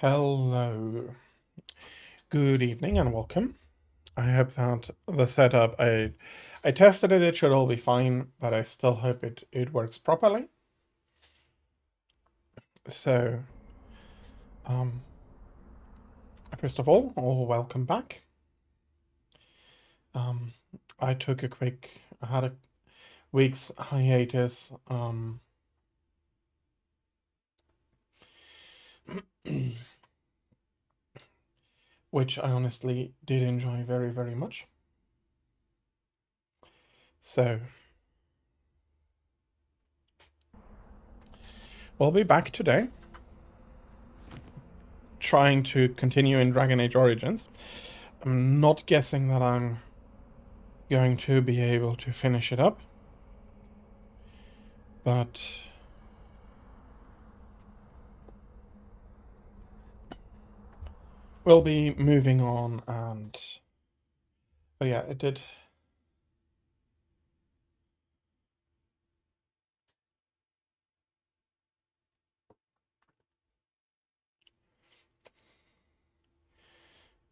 Hello, good evening and welcome. I hope that the setup, I tested it, it should all be fine, but I still hope it works properly. So, um, first of all welcome back. Um, I took I had a week's hiatus, which I honestly did enjoy very, very much. So, we'll be back today, trying to continue in Dragon Age Origins. I'm not guessing that I'm going to be able to finish it up, but we'll be moving on. And oh yeah, it did.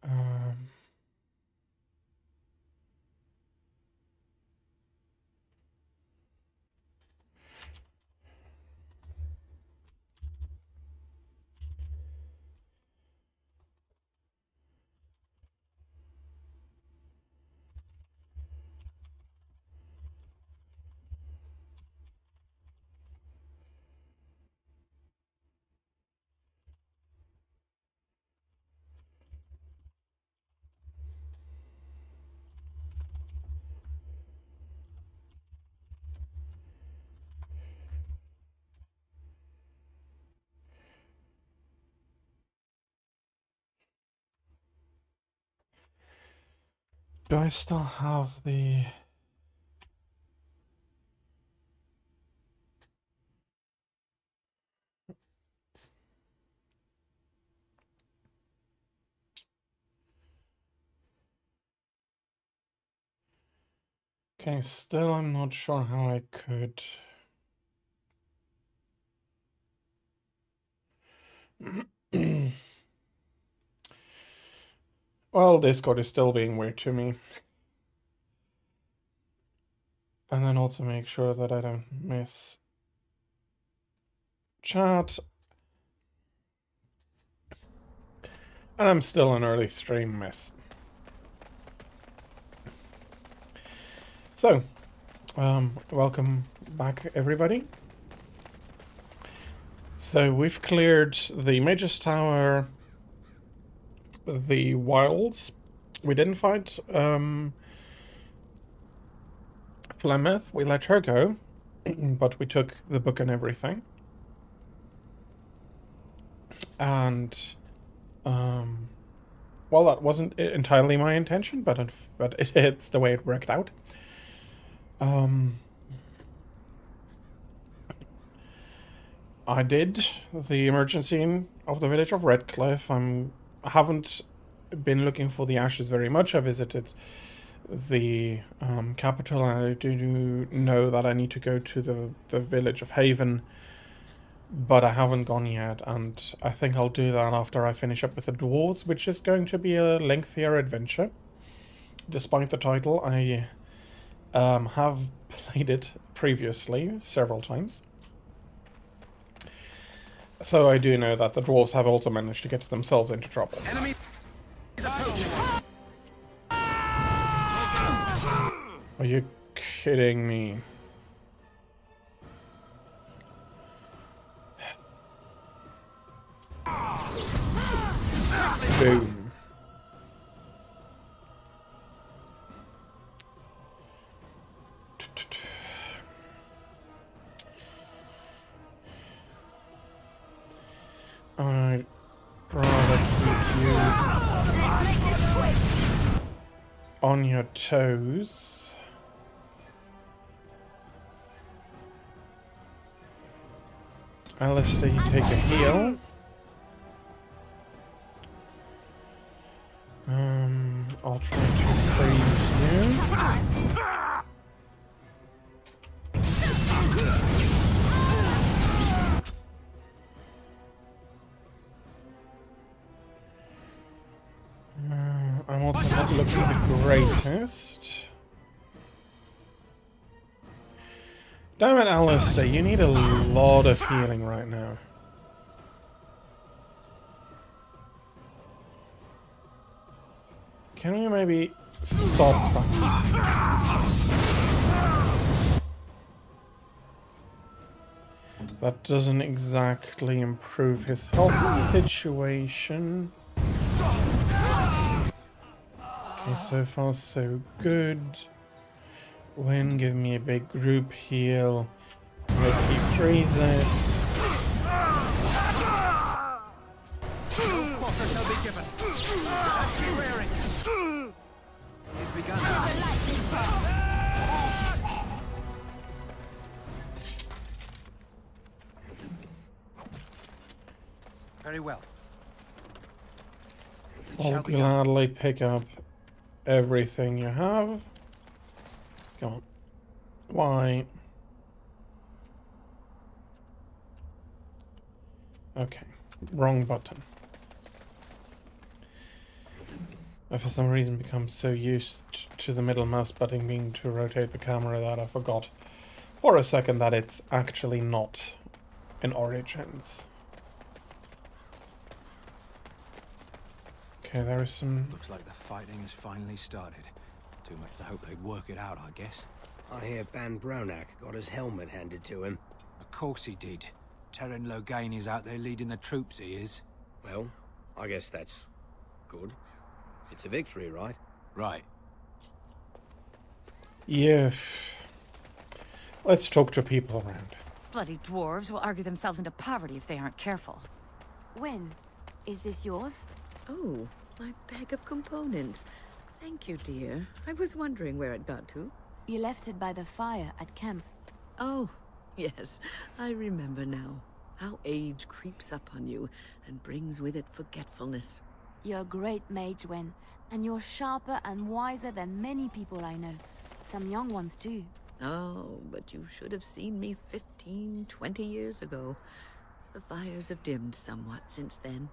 Um, do I still have the? Okay, still I'm not sure how I could. Well, Discord is still being weird to me. And then also make sure that I don't miss chat. And I'm still an early stream miss. So, welcome back, everybody. So we've cleared the Mage's Tower, the Wilds. We didn't fight Flemeth. We let her go, but we took the book and everything. And well, that wasn't entirely my intention, but it's the way it worked out. I did the emergency of the village of Redcliffe. I haven't been looking for the ashes very much. I visited the capital, and I do know that I need to go to the village of Haven, but I haven't gone yet, and I think I'll do that after I finish up with the dwarves, which is going to be a lengthier adventure. Despite the title, I have played it previously several times. So I do know that the dwarves have also managed to get themselves into trouble. Enemy Are you kidding me? Boom. I'd rather keep you on your toes. Alistair, you take a heal. I'll try to freeze you. I'm also not looking the greatest. Damn it, Alistair, you need a lot of healing right now. Can we maybe stop that? That doesn't exactly improve his health situation. Okay, so far so good. Win, give me a big group heal. He freezes. Very well. I'll gladly pick up everything you have. Come on. Why? Okay. Wrong button. I for some reason become so used to the middle mouse button being to rotate the camera that I forgot for a second that it's actually not in Origins. Okay, there is some... Looks like the fighting has finally started. Too much to hope they'd work it out, I guess. I hear Ban Bronak got his helmet handed to him. Of course he did. Terran Loghain is out there leading the troops, he is. Well, I guess that's good. It's a victory, right? Right. Yeah. Let's talk to people around. Bloody dwarves will argue themselves into poverty if they aren't careful. When? Is this yours? Oh, my bag of components. Thank you, dear. I was wondering where it got to. You left it by the fire at camp. Oh, yes. I remember now. How age creeps up on you and brings with it forgetfulness. You're a great mage, Wen, and you're sharper and wiser than many people I know. Some young ones, too. Oh, but you should have seen me 15, 20 years ago. The fires have dimmed somewhat since then.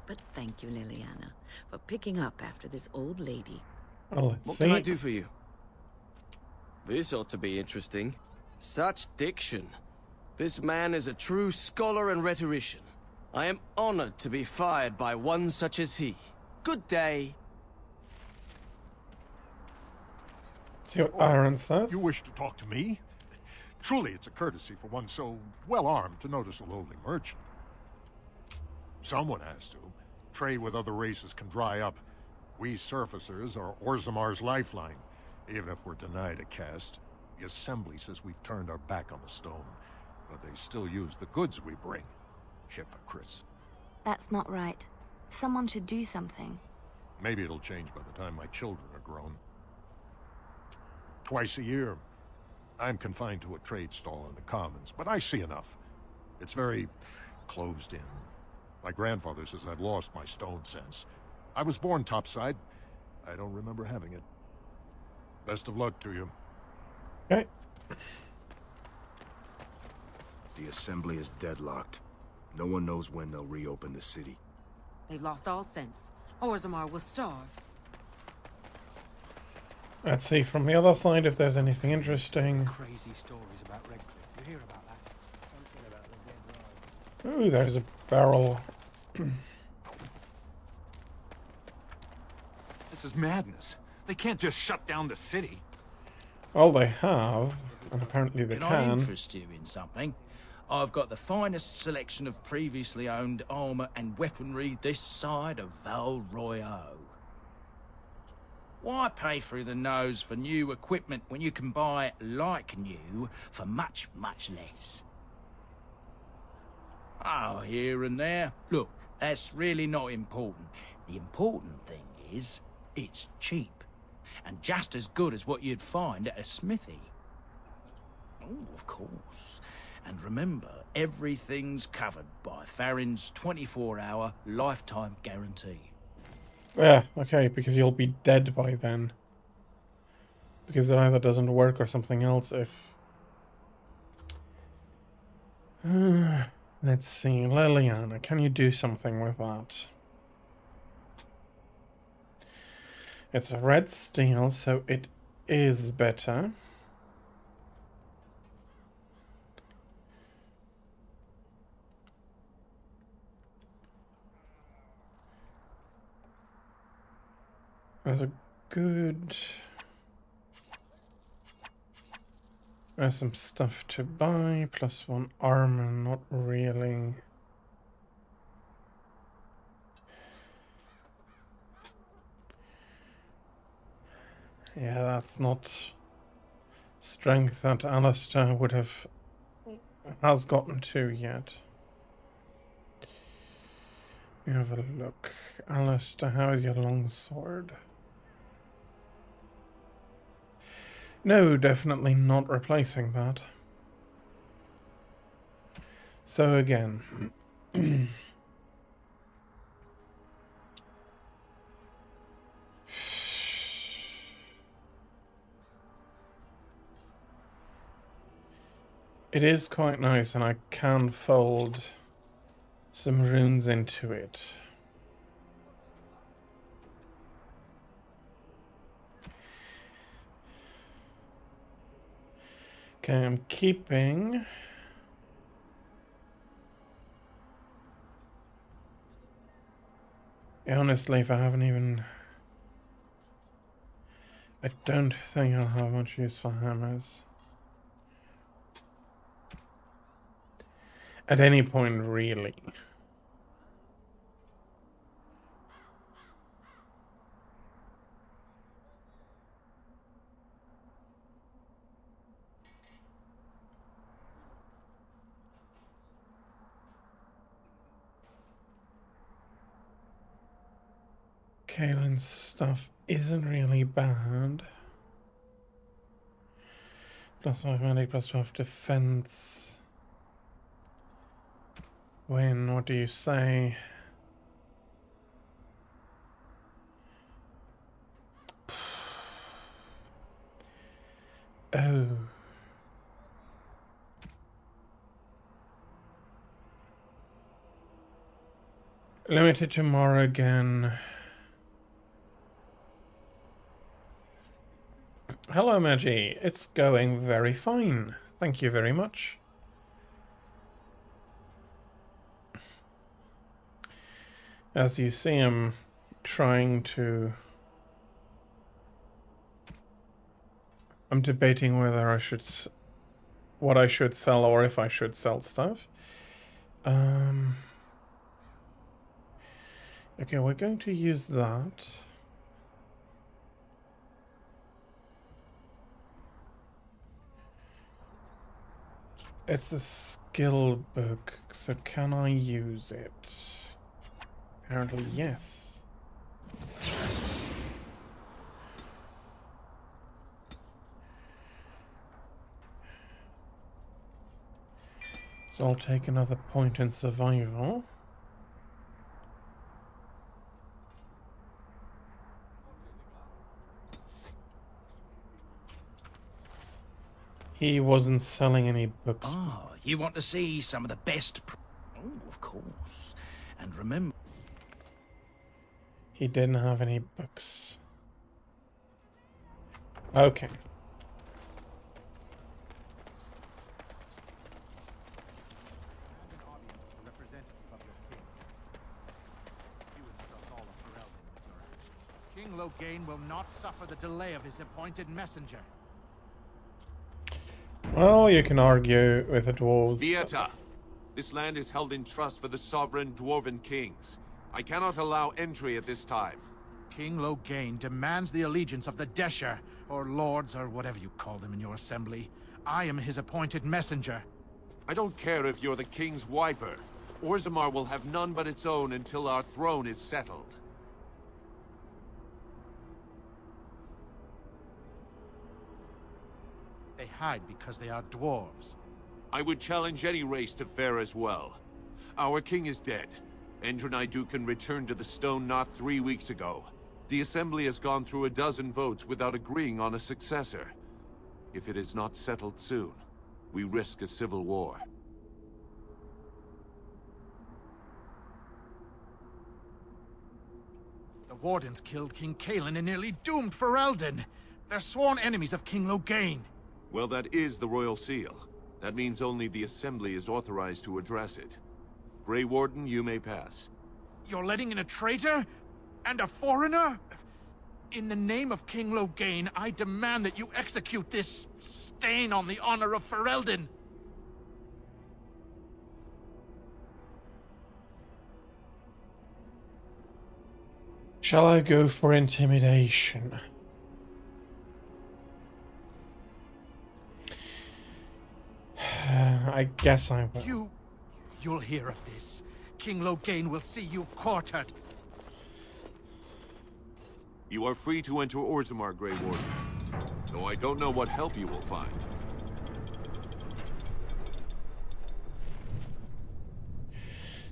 But thank you, Liliana, for picking up after this old lady. Well, let's What see. can I do for you? This ought to be interesting. Such diction. This man is a true scholar and rhetorician. I am honored to be fired by one such as he. Good day. See what Aaron says. You wish to talk to me? Truly, it's a courtesy for one so well-armed to notice a lowly merchant. Someone has to. Trade with other races can dry up. We surfacers are Orzamar's lifeline. Even if we're denied a caste, the Assembly says we've turned our back on the stone. But they still use the goods we bring. Hypocrites. That's not right. Someone should do something. Maybe it'll change by the time my children are grown. Twice a year, I'm confined to a trade stall in the Commons, but I see enough. It's very closed in. My grandfather says I've lost my stone sense. I was born topside. I don't remember having it. Best of luck to you. Okay. The Assembly is deadlocked. No one knows when they'll reopen the city. They've lost all sense. Orzammar will starve. Let's see from the other side if there's anything interesting. Crazy stories about Redcliffe. You hear about that? Ooh, there's a barrel. This is madness. They can't just shut down the city. Well, they have, and apparently they Can I can. interest you in something? I've got the finest selection of previously owned armor and weaponry this side of Val Royale. Why pay through the nose for new equipment when you can buy like new for much, much less? Oh, here and there. Look, that's really not important. The important thing is, it's cheap. And just as good as what you'd find at a smithy. Oh, of course. And remember, everything's covered by Farron's 24-hour lifetime guarantee. Yeah, okay, because you'll be dead by then. Because it either doesn't work or something else if... Let's see, Liliana, can you do something with that? It's a red steel, so it is better. There's a good... There's some stuff to buy, +1 armor, not really. Yeah, that's not strength that Alistair has gotten to yet. We have a look. Alistair, how is your longsword? No, definitely not replacing that. So again, it is quite nice, and I can fold some runes into it. Okay, I'm keeping... Honestly, if I haven't even... I don't think I'll have much use for hammers. At any point, really. Kaelin's stuff isn't really bad. +5 medic, +12 defense. Wayne, what do you say? Oh. Limited tomorrow again. Hello, Maggie. It's going very fine. Thank you very much. As you see, I'm trying to... I'm debating whether I should... what I should sell or if I should sell stuff. Okay, we're going to use that. It's a skill book, so can I use it? Apparently, yes. So I'll take another point in survival. He wasn't selling any books. Ah, you want to see some of the best... Oh, of course. And remember... He didn't have any books. Okay. King Logain will not suffer the delay of his appointed messenger. Well, you can argue with the dwarves. Vieta, this land is held in trust for the sovereign dwarven kings. I cannot allow entry at this time. King Logain demands the allegiance of the Desher, or lords, or whatever you call them in your assembly. I am his appointed messenger. I don't care if you're the king's wiper. Orzammar will have none but its own until our throne is settled. They hide because they are dwarves. I would challenge any race to fare as well. Our king is dead. Endrunai Dukan returned to the Stone not 3 weeks ago. The Assembly has gone through a dozen votes without agreeing on a successor. If it is not settled soon, we risk a civil war. The Wardens killed King Cailan and nearly doomed Ferelden. They're sworn enemies of King Loghain. Well, that is the Royal Seal. That means only the Assembly is authorized to address it. Grey Warden, you may pass. You're letting in a traitor? And a foreigner? In the name of King Loghain, I demand that you execute this stain on the honor of Ferelden. Shall I go for intimidation? I guess I will. You'll hear of this. King Loghain will see you quartered. You are free to enter Orzammar, Grey Warden. Though I don't know what help you will find.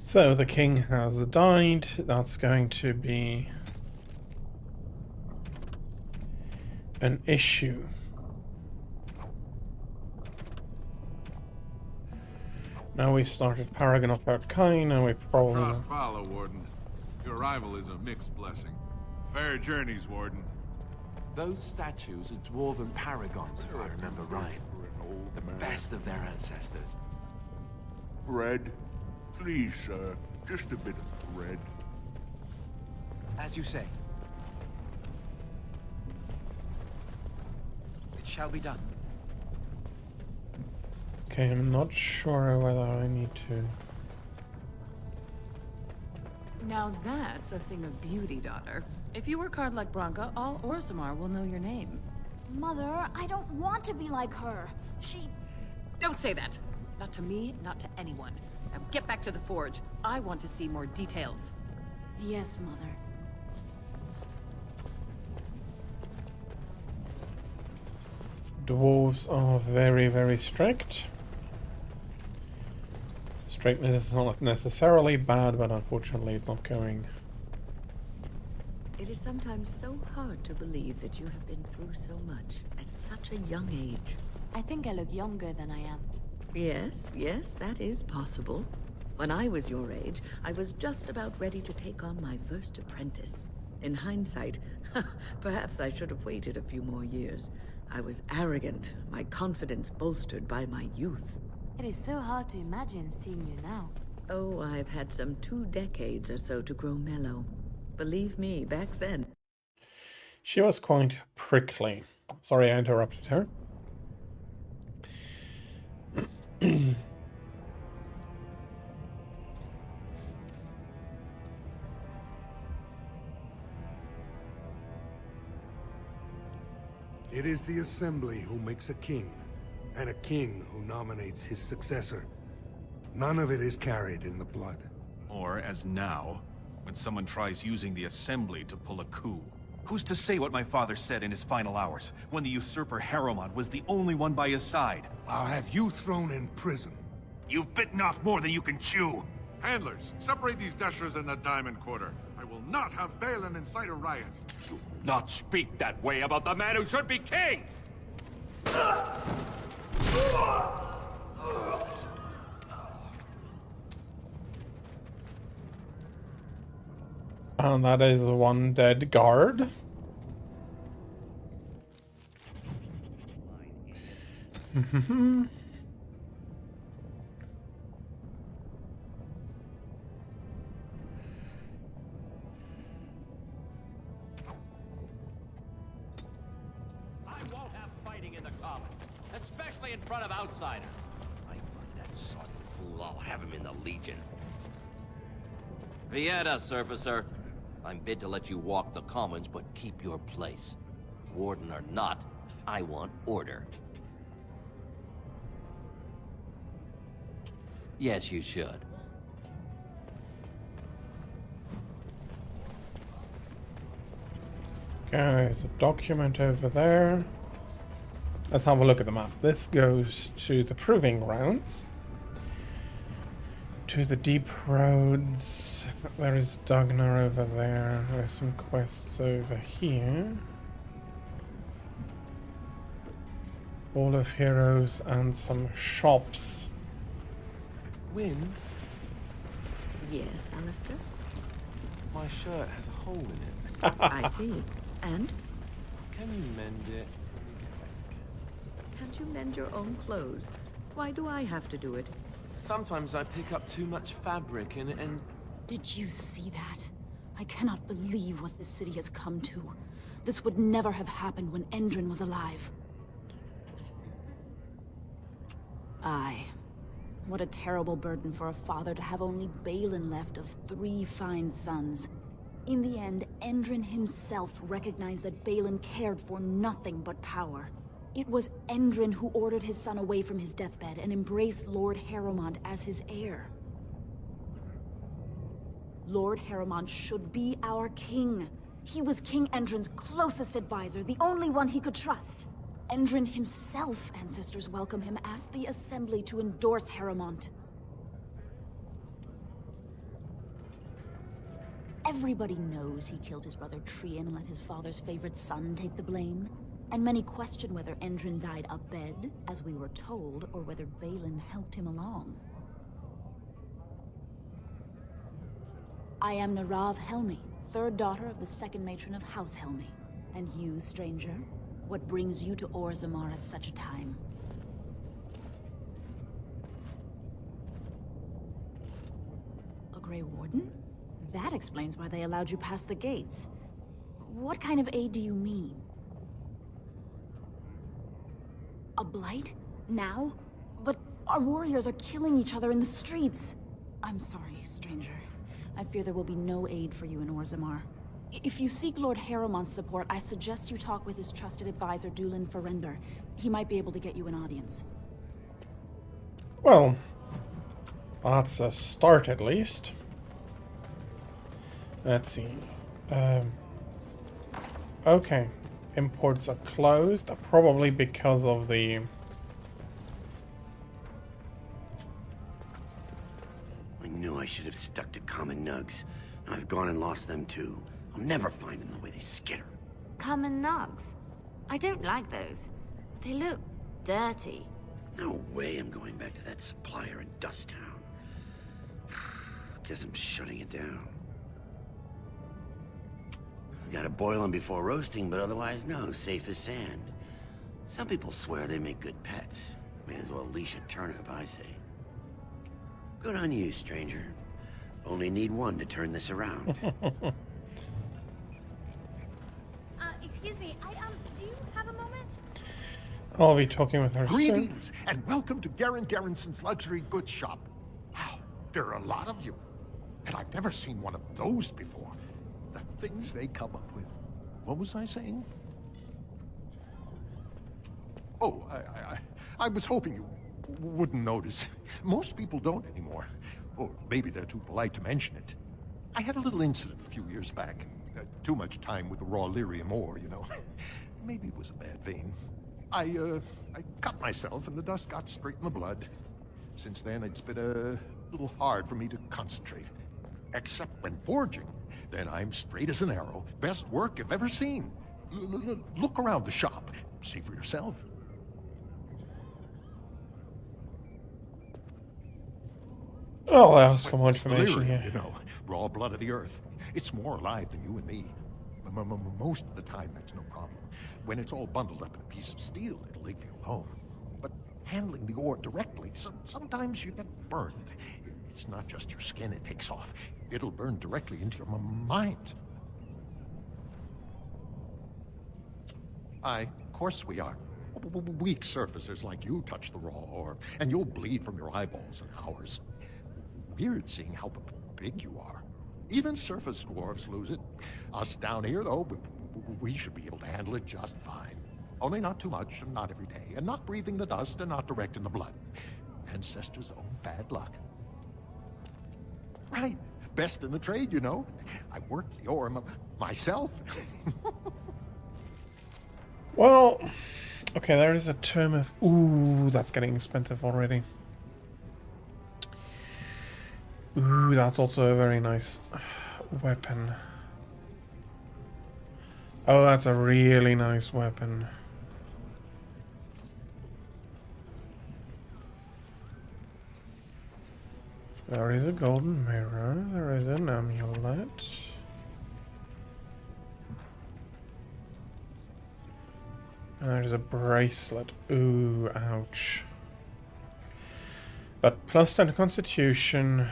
So the king has died. That's going to be an issue. Now we started Paragon of Arcane, and we probably... Trust follow, Warden. Your arrival is a mixed blessing. Fair journeys, Warden. Those statues are dwarven paragons, if I remember right. The best of their ancestors. Bread? Please, sir. Just a bit of bread. As you say. It shall be done. Okay, I'm not sure whether I need to... Now that's a thing of beauty, daughter. If you work hard like Branka, all Orzammar will know your name. Mother, I don't want to be like her. She... Don't say that! Not to me, not to anyone. Now get back to the forge. I want to see more details. Yes, Mother. Dwarves are very, very strict. Strictness is not necessarily bad, but unfortunately it's not going. It is sometimes so hard to believe that you have been through so much at such a young age. I think I look younger than I am. Yes, that is possible. When I was your age, I was just about ready to take on my first apprentice. In hindsight, perhaps I should have waited a few more years. I was arrogant, my confidence bolstered by my youth. It is so hard to imagine seeing you now. Oh, I've had some 2 decades or so to grow mellow. Believe me, back then. She was quite prickly. Sorry I interrupted her. It is the Assembly who makes a king, and a king who nominates his successor. None of it is carried in the blood. Or, as now, when someone tries using the Assembly to pull a coup. Who's to say what my father said in his final hours, when the usurper Harrowmont was the only one by his side? I'll have you thrown in prison. You've bitten off more than you can chew! Handlers, separate these dashers in the Diamond Quarter. I will not have Balin incite a riot. Do not speak that way about the man who should be king! And that is one dead guard. Especially in front of outsiders. I find that sodden fool, I'll have him in the Legion. Vieta, Surfacer. I'm bid to let you walk the commons, but keep your place. Warden or not, I want order. Yes, you should. Okay, there's a document over there. Let's have a look at the map. This goes to the Proving Grounds. To the Deep Roads. There is Dugnar over there. There's some quests over here. Hall of Heroes and some shops. Win? Yes, Alistair? My shirt has a hole in it. I see. And? Can you mend it? Can't you mend your own clothes? Why do I have to do it? Sometimes I pick up too much fabric and... Did you see that? I cannot believe what this city has come to. This would never have happened when Endrin was alive. Aye. What a terrible burden for a father to have only Balin left of 3 fine sons. In the end, Endrin himself recognized that Balin cared for nothing but power. It was Endrin who ordered his son away from his deathbed and embraced Lord Harrowmont as his heir. Lord Harrowmont should be our king. He was King Endrin's closest advisor, the only one he could trust. Endrin himself, ancestors welcome him, asked the Assembly to endorse Harrowmont. Everybody knows he killed his brother Trian and let his father's favorite son take the blame. And many question whether Endrin died abed, as we were told, or whether Balin helped him along. I am Narav Helmi, 3rd daughter of the 2nd matron of House Helmi. And you, stranger, what brings you to Orzammar at such a time? A Grey Warden? That explains why they allowed you past the gates. What kind of aid do you mean? A blight? Now? But our warriors are killing each other in the streets. I'm sorry, stranger. I fear there will be no aid for you in Orzammar. If you seek Lord Harrowmont's support, I suggest you talk with his trusted advisor, Dulin Ferender. He might be able to get you an audience. Well, that's a start at least. Let's see. Okay. Imports are closed, probably because of the... I knew I should have stuck to common nugs. I've gone and lost them too. I'll never find them the way they skitter. Common nugs? I don't like those. They look dirty. No way I'm going back to that supplier in Dust Town. Guess I'm shutting it down. Gotta boil them before roasting, but otherwise no, safe as sand. Some people swear they make good pets. May as well leash a turnip, I say. Good on you, stranger. Only need one to turn this around. Excuse me, do you have a moment? I'll be talking with her soon. Greetings, and welcome to Garen Garrison's luxury goods shop. Wow, there are a lot of you. And I've never seen one of those before. The things they come up with. What was I saying? Oh, I was hoping you wouldn't notice. Most people don't anymore. Or maybe they're too polite to mention it. I had a little incident a few years back. Too much time with the raw lyrium ore, you know. Maybe it was a bad vein. I cut myself and the dust got straight in the blood. Since then, it's been a little hard for me to concentrate. Except when forging. Then I'm straight as an arrow. Best work you've ever seen. Look around the shop. See for yourself. Oh, there's some more It's information lyrium, here. You know, raw blood of the earth. It's more alive than you and me. Most of the time, that's no problem. When it's all bundled up in a piece of steel, it'll leave you alone. But handling the ore directly, sometimes you get burned. It's not just your skin it takes off. It'll burn directly into your mind. Of course we are. Weak surfacers like you touch the raw ore, and you'll bleed from your eyeballs in hours. Weird seeing how big you are. Even surface dwarves lose it. Us down here, though, we should be able to handle it just fine. Only not too much, and not every day, and not breathing the dust, and not direct in the blood. Ancestors' own bad luck. Right. Best in the trade, you know. I work the ore myself. Well, okay, there is a term of... Ooh, that's getting expensive already. Ooh, that's also a very nice weapon. Oh, that's a really nice weapon. There is a golden mirror, there is an amulet. There's a bracelet. Ooh, ouch. But plus 10 to Constitution.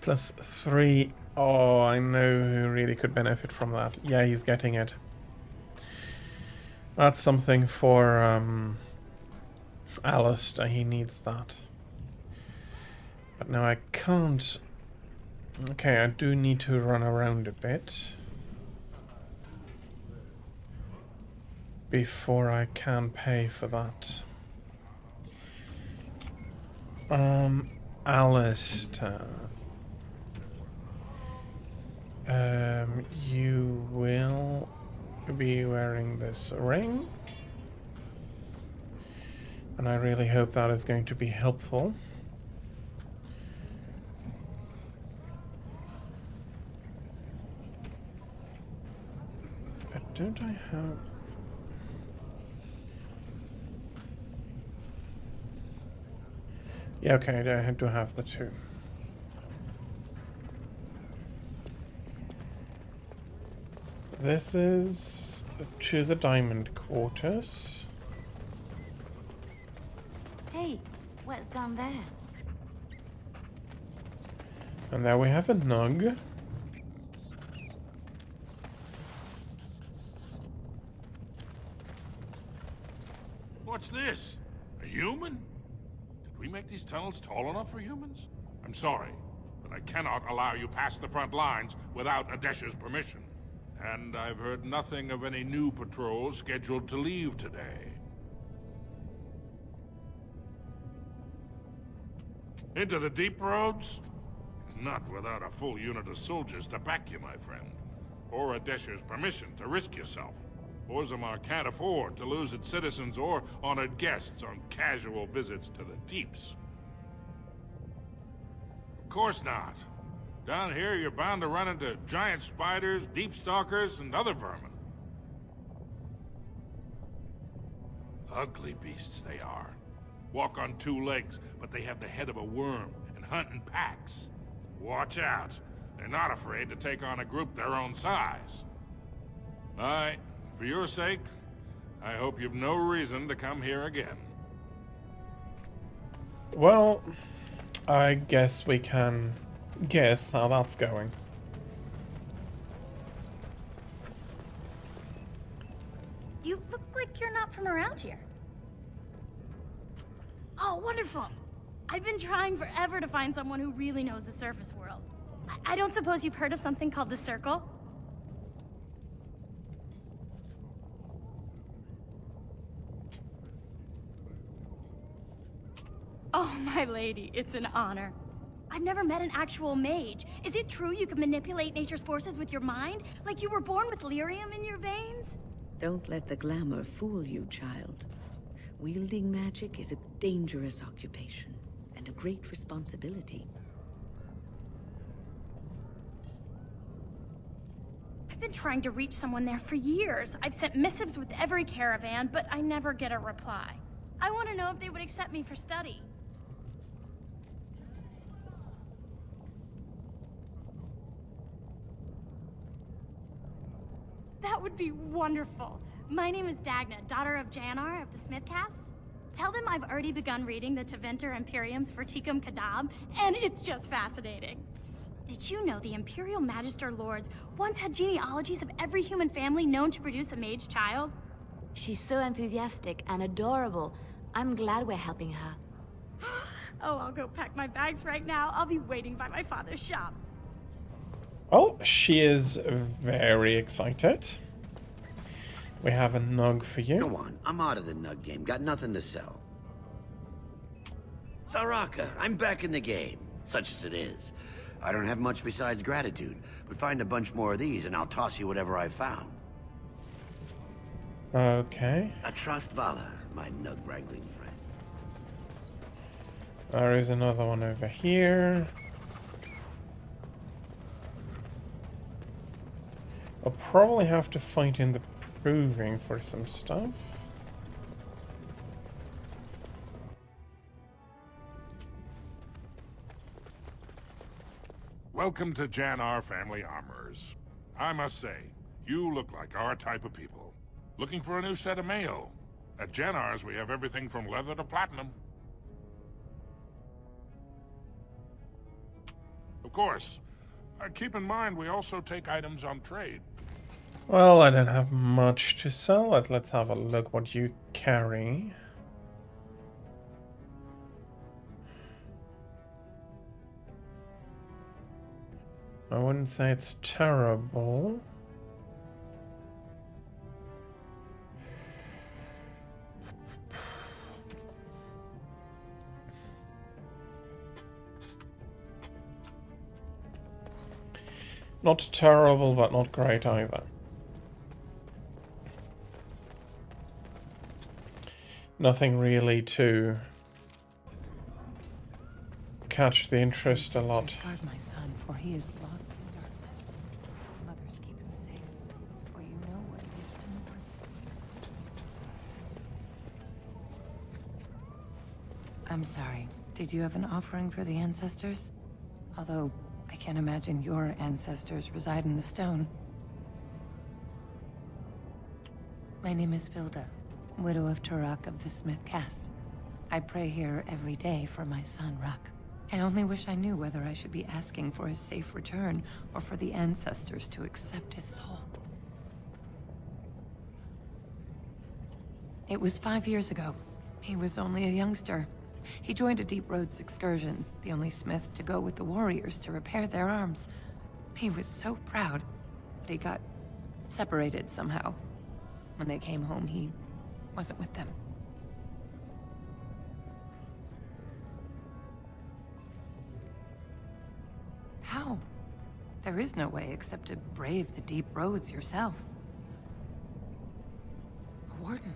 Plus 3. Oh, I know who really could benefit from that. Yeah, he's getting it. That's something for Alistair. He needs that. But now I can't. Okay, I do need to run around a bit before I can pay for that. Alistair. You will be wearing this ring. And I really hope that is going to be helpful. But don't I have... Yeah, okay, I had to have the two. This is to the diamond quarters. Hey, what's down there? And there we have a nug. What's this? A human? Did we make these tunnels tall enough for humans? I'm sorry, but I cannot allow you past the front lines without Adesh's permission. And I've heard nothing of any new patrols scheduled to leave today. Into the deep roads? Not without a full unit of soldiers to back you, my friend. Or Adesh's permission to risk yourself. Orzammar can't afford to lose its citizens or honored guests on casual visits to the deeps. Of course not. Down here, you're bound to run into giant spiders, deep stalkers, and other vermin. Ugly beasts they are. Walk on two legs, but they have the head of a worm and hunt in packs. Watch out. They're not afraid to take on a group their own size. Alright, for your sake, I hope you've no reason to come here again. Well, I guess we can guess how that's going. You look like you're not from around here. Oh, wonderful. I've been trying forever to find someone who really knows the surface world. I don't suppose you've heard of something called the Circle? Oh, my lady, it's an honor. I've never met an actual mage. Is it true you can manipulate nature's forces with your mind? Like you were born with lyrium in your veins? Don't let the glamour fool you, child. Wielding magic is a dangerous occupation, and a great responsibility. I've been trying to reach someone there for years. I've sent missives with every caravan, but I never get a reply. I want to know if they would accept me for study. That would be wonderful. My name is Dagna, daughter of Janar of the Smithcasts. Tell them I've already begun reading the Tevinter Imperium's Verticum Kadab, and it's just fascinating. Did you know the Imperial Magister Lords once had genealogies of every human family known to produce a mage child? She's so enthusiastic and adorable. I'm glad we're helping her. Oh, I'll go pack my bags right now. I'll be waiting by my father's shop. Well, she is very excited. We have a nug for you. Go on, I'm out of the nug game. Got nothing to sell. Saraka, I'm back in the game, such as it is. I don't have much besides gratitude, but find a bunch more of these and I'll toss you whatever I found. Okay. I trust Vala, my nug wrangling friend. There is another one over here. I'll probably have to fight in the proving for some stuff. Welcome to Janar Family Armorers. I must say, You look like our type of people. Looking for a new set of mail. At Janar's, we have everything from leather to platinum. Of course, keep in mind we also take items on trade. Well, I don't have much to sell, but let's have a look what you carry. I wouldn't say it's terrible. Not terrible, but not great either. Nothing really to catch the interest a lot. Guard my son, for he is lost in darkness. Mothers, keep him safe, for you know what it is to mourn. I'm sorry. Did you have an offering for the ancestors? Although, I can't imagine your ancestors reside in the stone. My name is Filda, widow of Turok of the Smith caste. I pray here every day for my son, Ruck. I only wish I knew whether I should be asking for his safe return or for the ancestors to accept his soul. It was 5 years ago. He was only a youngster. He joined a Deep Roads excursion, the only smith to go with the warriors to repair their arms. He was so proud, but he got separated somehow. When they came home, he wasn't with them. How? There is no way except to brave the Deep Roads yourself. A warden.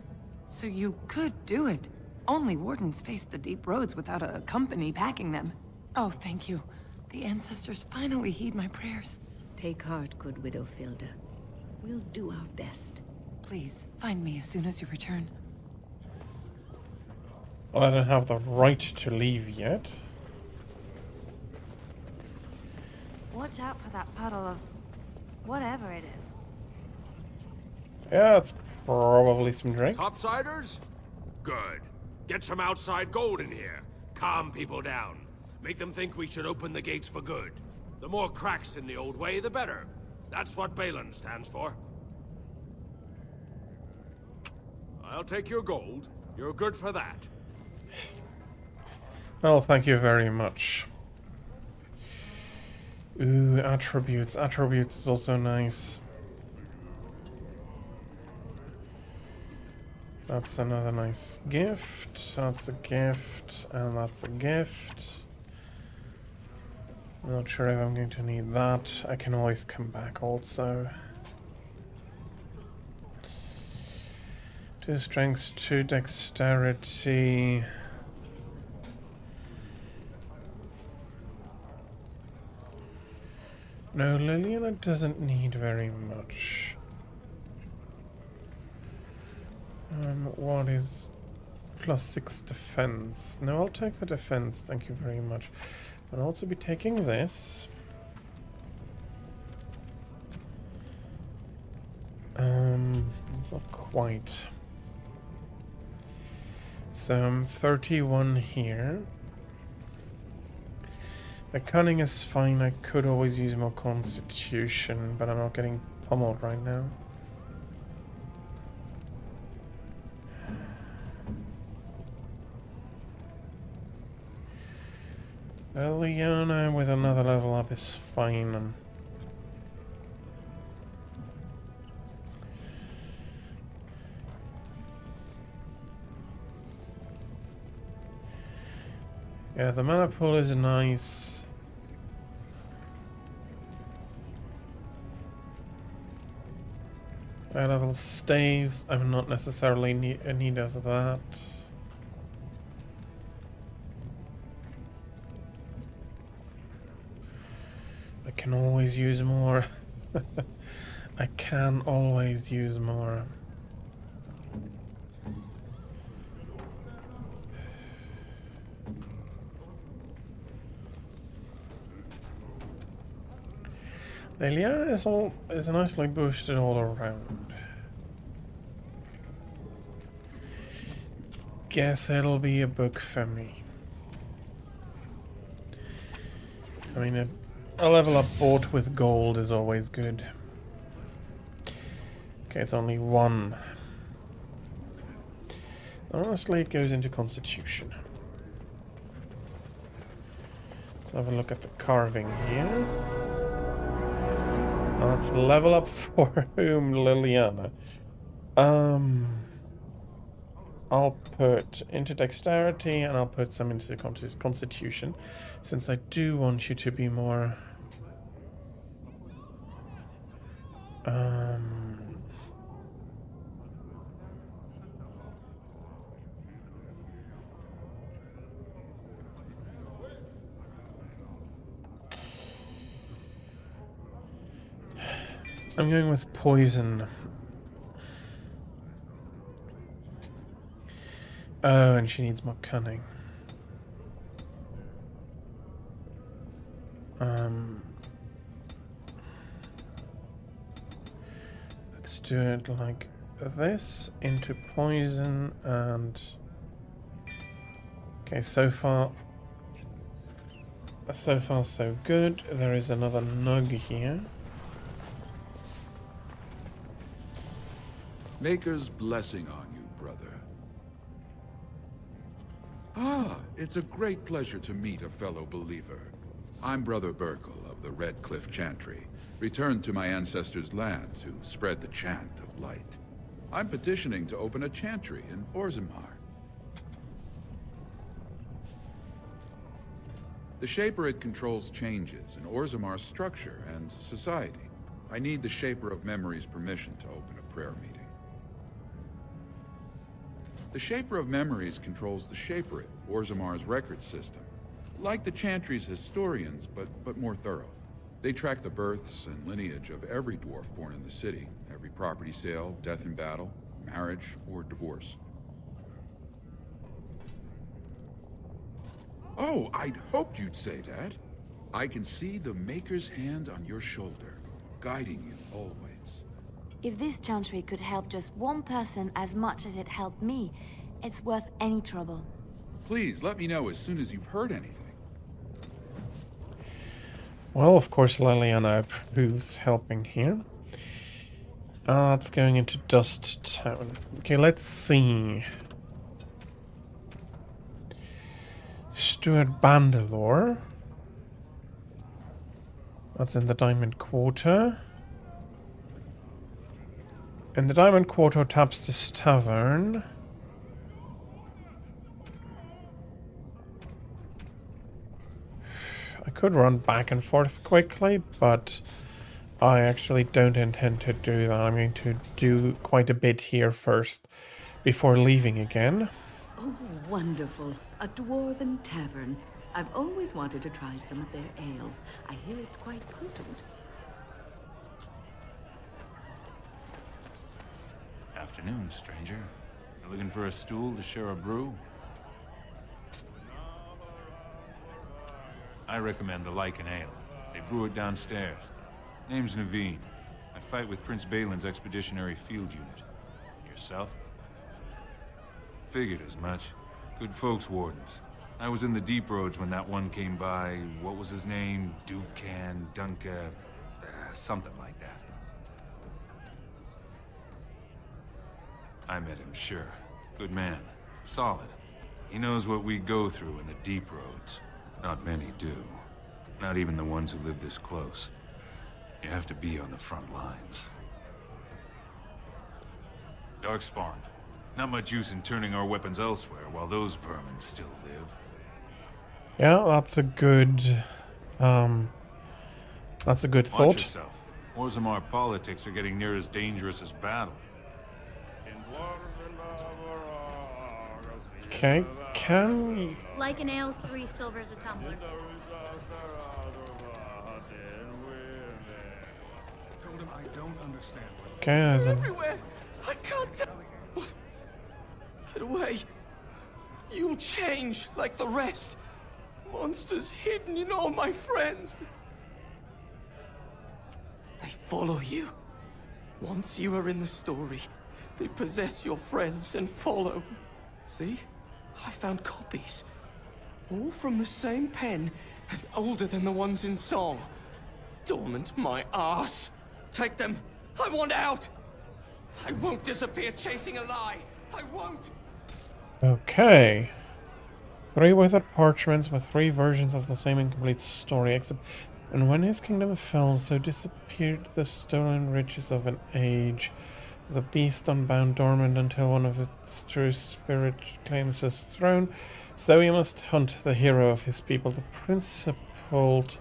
So you could do it. Only wardens face the Deep Roads without a company packing them. Oh, thank you. The ancestors finally heed my prayers. Take heart, good widow Filda. We'll do our best. Please, find me as soon as you return. Well, I don't have the right to leave yet. Watch out for that puddle of whatever it is. Yeah, it's probably some drink. Topsiders? Good. Get some outside gold in here. Calm people down. Make them think we should open the gates for good. The more cracks in the old way, the better. That's what Balin stands for. I'll take your gold. You're good for that. Well, thank you very much. Ooh, attributes. Attributes is also nice. That's another nice gift. That's a gift. And that's a gift. I'm not sure if I'm going to need that. I can always come back also. 2 strengths, 2 dexterity. No, Liliana doesn't need very much. What is +6 defense? No, I'll take the defense, thank you very much. I'll also be taking this. It's not quite. So I'm 31 here. The cunning is fine, I could always use more constitution, but I'm not getting pummeled right now. Liliana with another level up is fine. Yeah, the mana pool is nice. High level staves, I'm not necessarily in need of that. I can always use more. I can always use more. Liliana is nicely boosted all around. Guess it'll be a book for me. I mean, a level up bought with gold is always good. Okay, it's only one. Honestly, it goes into Constitution. Let's have a look at the carving here. Let's level up for whom, Liliana? I'll put into Dexterity and I'll put some into Constitution, since I do want you to be more... I'm going with poison. Oh, and she needs more cunning. Let's do it like this, into poison, and... Okay, so far so good. There is another nug here. Maker's blessing on you, brother. Ah, it's a great pleasure to meet a fellow believer. I'm Brother Burkle of the Red Cliff Chantry, returned to my ancestors' land to spread the chant of light. I'm petitioning to open a chantry in Orzammar. The Shaperid controls changes in Orzammar's structure and society. I need the Shaper of Memory's permission to open a prayer meeting. The Shaper of Memories controls the Shaperid, Orzammar's record system. Like the Chantry's historians, but more thorough. They track the births and lineage of every dwarf born in the city, every property sale, death in battle, marriage, or divorce. Oh, I'd hoped you'd say that. I can see the Maker's hand on your shoulder, guiding you always. If this chantry could help just one person as much as it helped me, it's worth any trouble. Please, let me know as soon as you've heard anything. Well, of course, Liliana approves helping here. That's going into Dust Town. Okay, let's see. Stuart Bandalore. That's in the Diamond Quarter. In the Diamond Quarter, taps this tavern. I could run back and forth quickly, but I actually don't intend to do that. I'm going to do quite a bit here first before leaving again. Oh, wonderful. A dwarven tavern. I've always wanted to try some of their ale. I hear it's quite potent. Afternoon, stranger. You looking for a stool to share a brew? I recommend the Lycan Ale. They brew it downstairs. Name's Naveen. I fight with Prince Balin's Expeditionary Field Unit. Yourself? Figured as much. Good folks, Wardens. I was in the Deep Roads when that one came by. What was his name? Dukan, Dunka... something like that. I met him, sure. Good man. Solid. He knows what we go through in the Deep Roads. Not many do. Not even the ones who live this close. You have to be on the front lines. Darkspawn. Not much use in turning our weapons elsewhere while those vermin still live. Yeah, that's a good... that's a good thought. Watch yourself. Orzammar politics are getting near as dangerous as battle. Okay, can... Like an ale's 3 silvers a tumbler. Told him I don't understand. Okay, as in... Everywhere! I can't tell. What? Get away. You'll change like the rest. Monsters hidden in all my friends. They follow you. Once you are in the story, they possess your friends and follow. See? I found copies. All from the same pen, and older than the ones in song. Dormant my ass. Take them. I want out. I won't disappear chasing a lie. I won't. Okay. 3 withered parchments with 3 versions of the same incomplete story, except... And when his kingdom fell, so disappeared the stolen riches of an age. The beast unbound dormant until one of its true spirit claims his throne. So he must hunt the hero of his people, the principled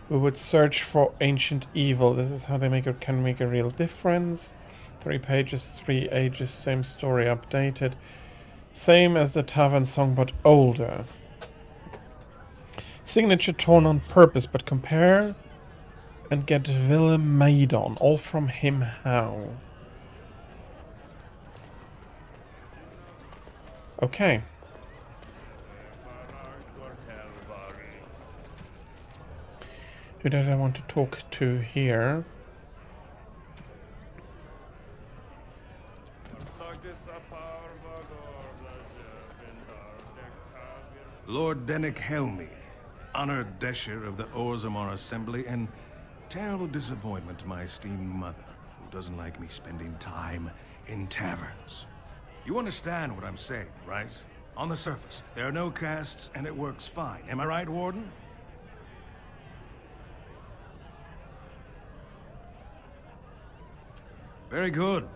who would search for ancient evil. This is how they can make a real difference. 3 pages, 3 ages, same story updated. Same as the tavern song, but older. Signature torn on purpose, but compare and get Willem Maidon. All from him how? Okay. Who did I want to talk to here? Lord Dennick Helmy, honored Desher of the Orzammar Assembly, and terrible disappointment to my esteemed mother, who doesn't like me spending time in taverns. You understand what I'm saying, right? On the surface, there are no castes, and it works fine. Am I right, Warden? Very good.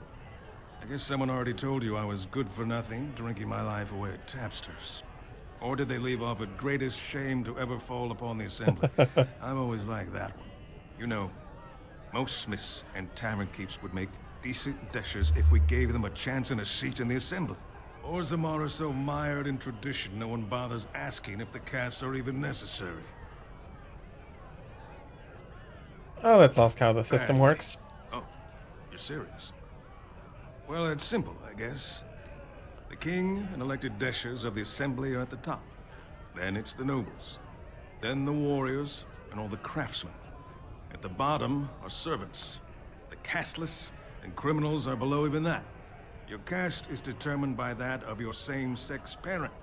I guess someone already told you I was good for nothing, drinking my life away at tapsters. Or did they leave off at greatest shame to ever fall upon the Assembly? I'm always like that one. You know, most smiths and tavern keeps would make decent deshers if we gave them a chance and a seat in the Assembly. Orzammar are so mired in tradition, no one bothers asking if the castes are even necessary. Oh, let's ask how the system works. Oh, you're serious? Well, it's simple, I guess. The king and elected deshers of the Assembly are at the top. Then it's the nobles. Then the warriors and all the craftsmen. At the bottom are servants. The casteless and criminals are below even that. Your caste is determined by that of your same-sex parent.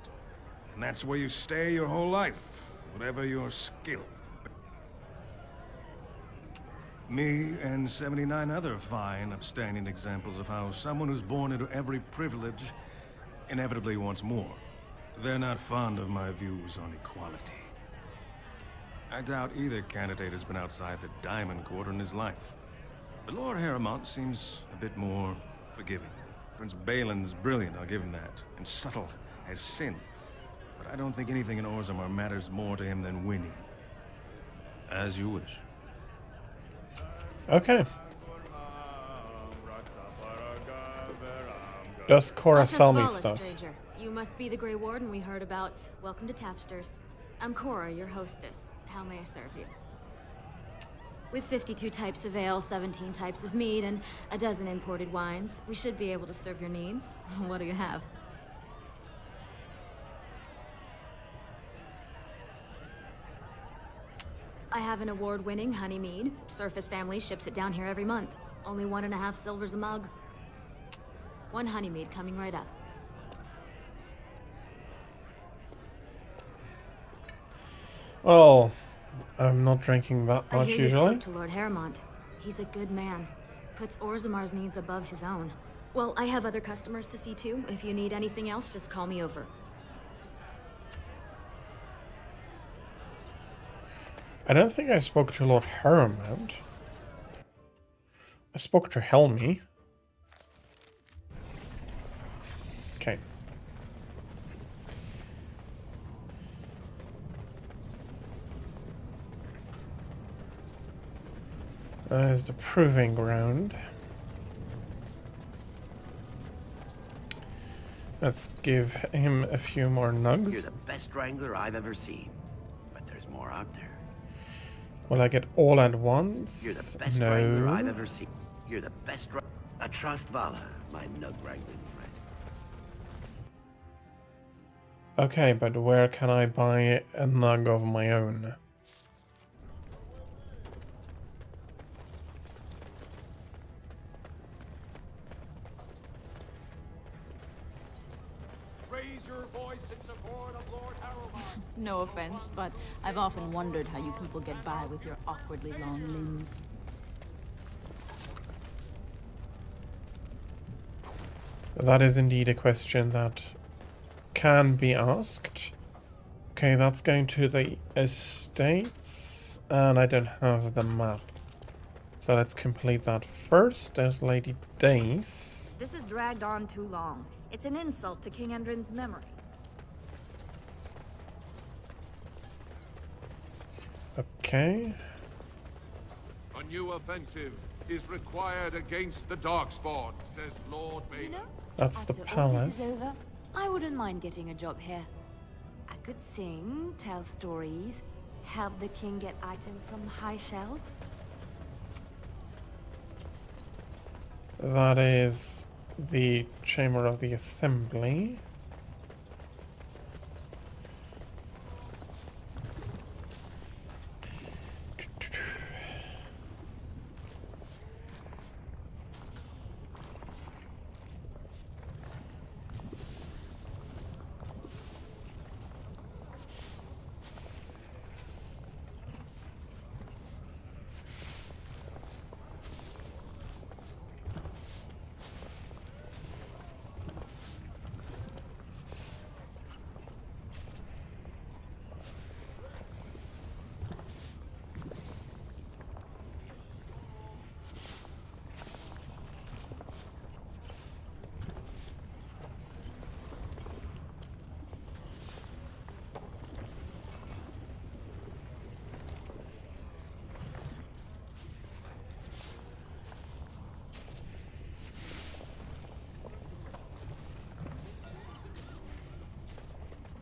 And that's where you stay your whole life, whatever your skill. Me and 79 other fine, upstanding examples of how someone who's born into every privilege inevitably wants more. They're not fond of my views on equality. I doubt either candidate has been outside the Diamond Court in his life. But Lord Harrowmont seems a bit more forgiving. Prince Balin's brilliant, I'll give him that, and subtle as sin. But I don't think anything in Orzammar matters more to him than winning. As you wish. Okay. Does Cora sell me stuff? Stranger. You must be the Grey Warden we heard about. Welcome to Tapsters. I'm Cora, your hostess. How may I serve you? With 52 types of ale, 17 types of mead, and a dozen imported wines, we should be able to serve your needs. What do you have? I have an award-winning honey mead. Surface Family ships it down here every month. Only 1.5 silvers a mug. 1 honey mead coming right up. Well, I'm not drinking that much I hear usually. You spoke to Lord Harrowmont. He's a good man. Puts Orzammar's needs above his own. Well, I have other customers to see too. If you need anything else, just call me over. I don't think I spoke to Lord Harrowmont. I spoke to Helmy. Okay. There's the proving ground. Let's give him a few more nugs. You're the best wrangler I've ever seen. But there's more out there. Will I get all at once? You're the best wrangler I've ever seen. You're the best I trust Vala, my nug wrangling friend. Okay, but where can I buy a nug of my own? your voice in support of Lord Harrowmont. No offense, but I've often wondered how you people get by with your awkwardly long limbs. That is indeed a question that can be asked. Okay, that's going to the estates, and I don't have the map. So let's complete that first. There's Lady Dace. This has dragged on too long. It's an insult to King Endrin's memory. Okay. A new offensive is required against the Darkspawn, says Lord Balin. That's the After all this palace. is over, I wouldn't mind getting a job here. I could sing, tell stories, help the king get items from high shelves. That is the Chamber of the Assembly.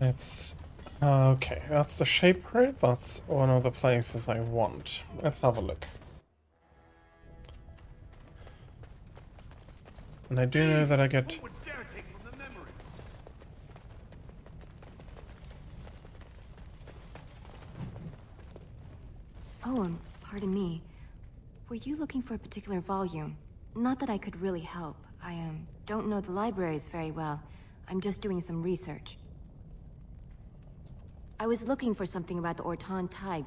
It's okay, that's the shape route. That's one of the places I want. Let's have a look. And I do know that I get Oh, pardon me. Were you looking for a particular volume? Not that I could really help. I don't know the libraries very well. I'm just doing some research. I was looking for something about the Orton Tig.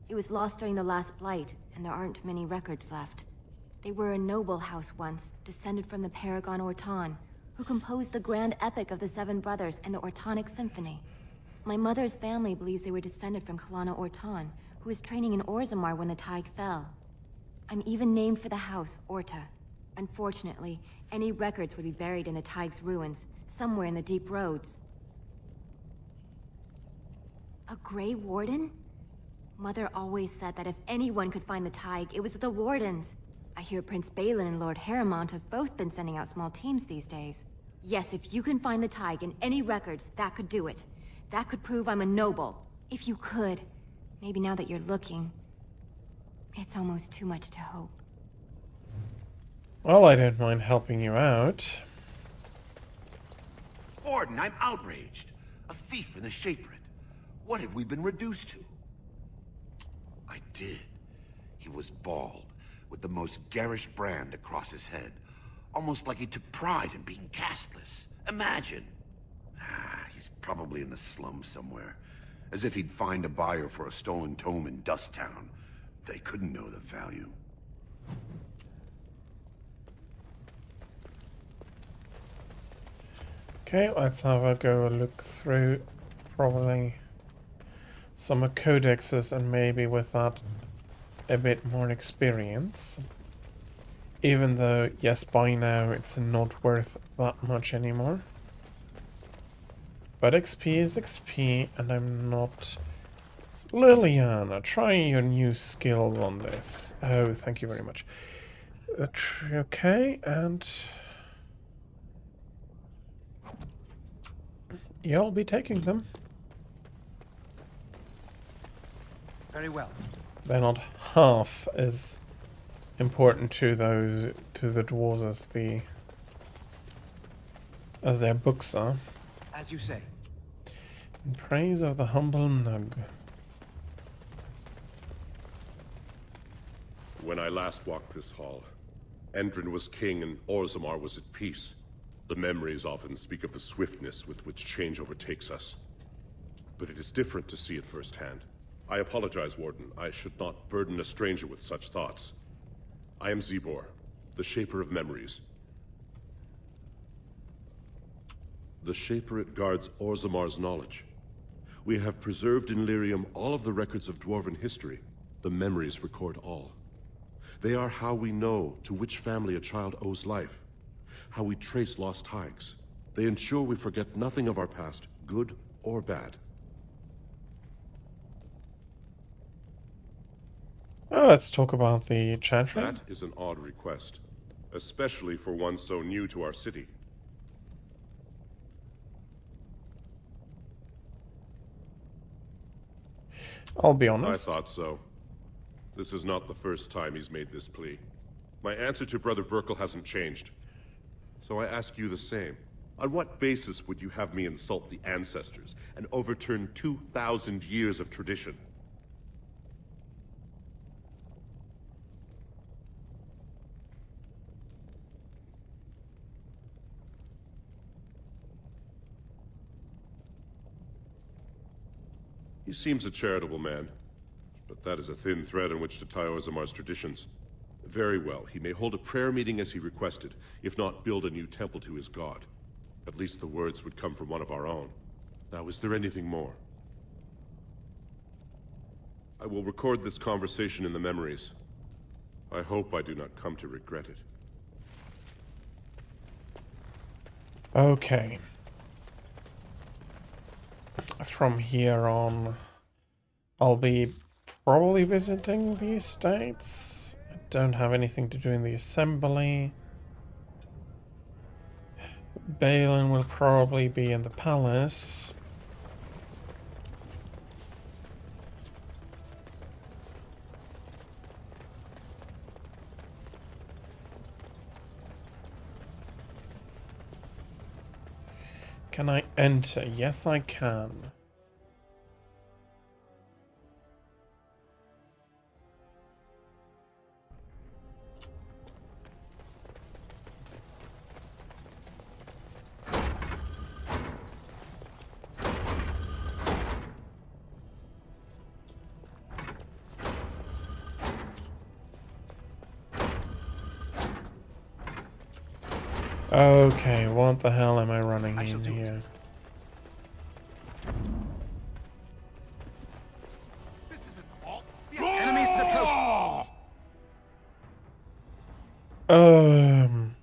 It was lost during the last blight, and there aren't many records left. They were a noble house once, descended from the Paragon Orton, who composed the grand epic of the Seven Brothers and the Ortonic Symphony. My mother's family believes they were descended from Kalana Orton, who was training in Orzammar when the Tig fell. I'm even named for the house, Orta. Unfortunately, any records would be buried in the Tig's ruins, somewhere in the deep roads. A Grey Warden? Mother always said that if anyone could find the Tig, it was the Wardens. I hear Prince Balin and Lord Harrowmont have both been sending out small teams these days. Yes, if you can find the Tig in any records, that could do it. That could prove I'm a noble. If you could. Maybe now that you're looking. It's almost too much to hope. Well, I don't mind helping you out. Warden, I'm outraged. A thief in the Shapered. What have we been reduced to? I did. He was bald, with the most garish brand across his head. Almost like he took pride in being castless. Imagine. He's probably in the slums somewhere. As if he'd find a buyer for a stolen tome in Dust Town. They couldn't know the value. Okay, let's have a go look through probably some codexes, and maybe with that a bit more experience. Even though, yes, by now it's not worth that much anymore. But XP is XP, and I'm not... Liliana, try your new skills on this. Oh, thank you very much. Okay, and... You'll be taking them. Very well. They're not half as important to the dwarves as their books are. As you say. In praise of the humble Nug. When I last walked this hall, Endrin was king and Orzammar was at peace. The memories often speak of the swiftness with which change overtakes us. But it is different to see it firsthand. I apologize, Warden. I should not burden a stranger with such thoughts. I am Zebor, the Shaper of Memories. The Shaper guards Orzamar's knowledge. We have preserved in Lyrium all of the records of Dwarven history. The memories record all. They are how we know to which family a child owes life, how we trace lost Tigers. They ensure we forget nothing of our past, good or bad. Oh, let's talk about the chantry. That is an odd request, especially for one so new to our city. I'll be honest. I thought so. This is not the first time he's made this plea. My answer to Brother Burkle hasn't changed. So I ask you the same. On what basis would you have me insult the ancestors and overturn 2,000 years of tradition? He seems a charitable man, but that is a thin thread on which to tie Orzamar's traditions. Very well, he may hold a prayer meeting as he requested, if not build a new temple to his god. At least the words would come from one of our own. Now, is there anything more? I will record this conversation in the memories. I hope I do not come to regret it. Okay. From here on, I'll be probably visiting the estates. I don't have anything to do in the assembly. Balin will probably be in the palace. Can I enter? Yes, I can. Okay, what the hell am I running in here? Enemies to close. Boom.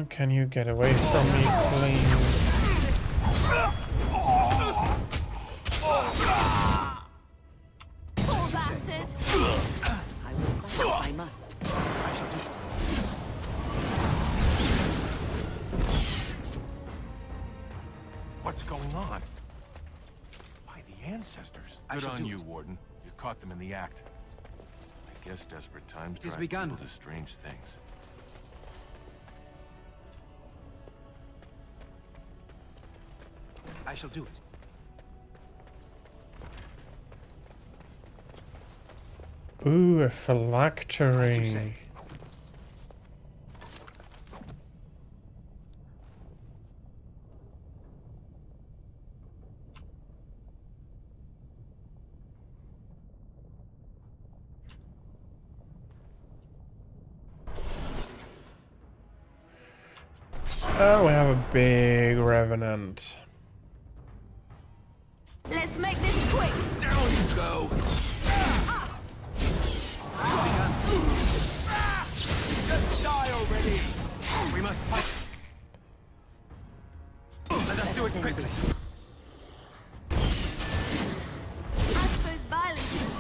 Can you get away from me, please? Poor bastard! I will fight. I must. I shall do it. What's going on? Why, the ancestors? Good on you, Warden. You caught them in the act. I guess desperate times drive people to strange things. I shall do it. Ooh, a phylactery. Oh, we have a big revenant. Let's make this quick! Down you go! Just die already! We must fight. Let us do it quickly. I suppose violence is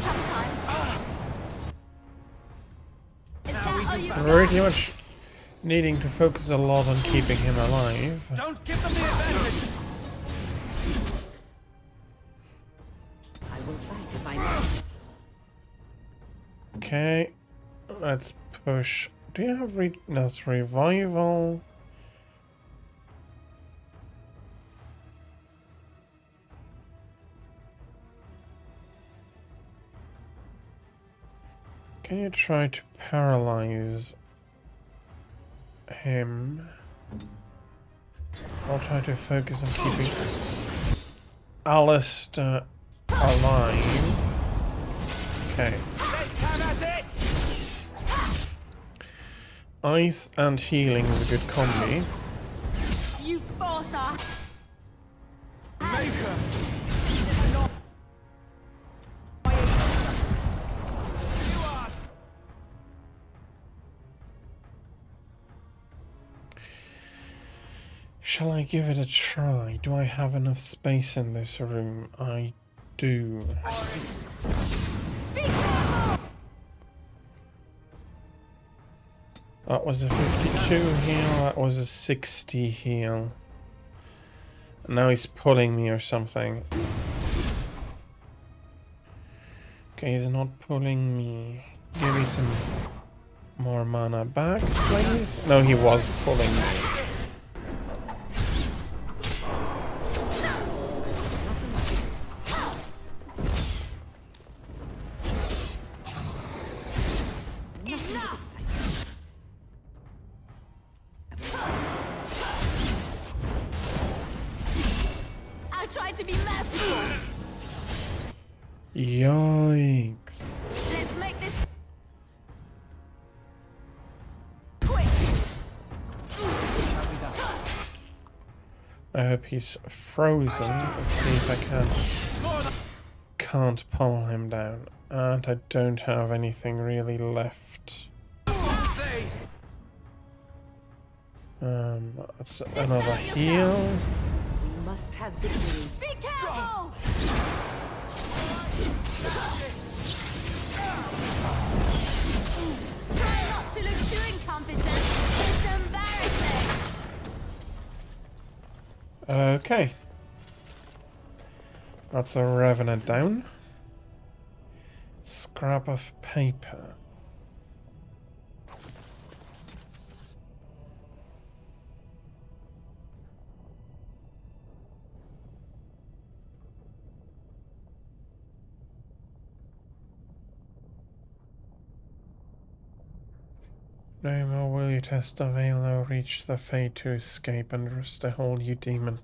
sometimes. Is that all you Pretty much needing to focus a lot on keeping him alive. Don't give them the advantage! I will fight if I must. Okay, let's push. Do you have that's revival? Can you try to paralyze him? I'll try to focus on keeping Alistair alive. Okay. Ice and healing is a good combi. You force our Maker! Shall I give it a try? Do I have enough space in this room? I do. That was a 52 heal, that was a 60 heal. Now he's pulling me or something. Okay, he's not pulling me. Give me some more mana back, please. No, he was pulling me. I tried to be merciful. Yikes. Let's make this quick. I hope he's frozen. Let's see if I can't pull him down. And I don't have anything really left. That's another heal. We must have victory. Be careful! Try not to look too incompetent. It's embarrassing. Okay. That's a revenant down. Scrap of paper. No more will you test the veil or reach the fate to escape and rest the whole, you demon.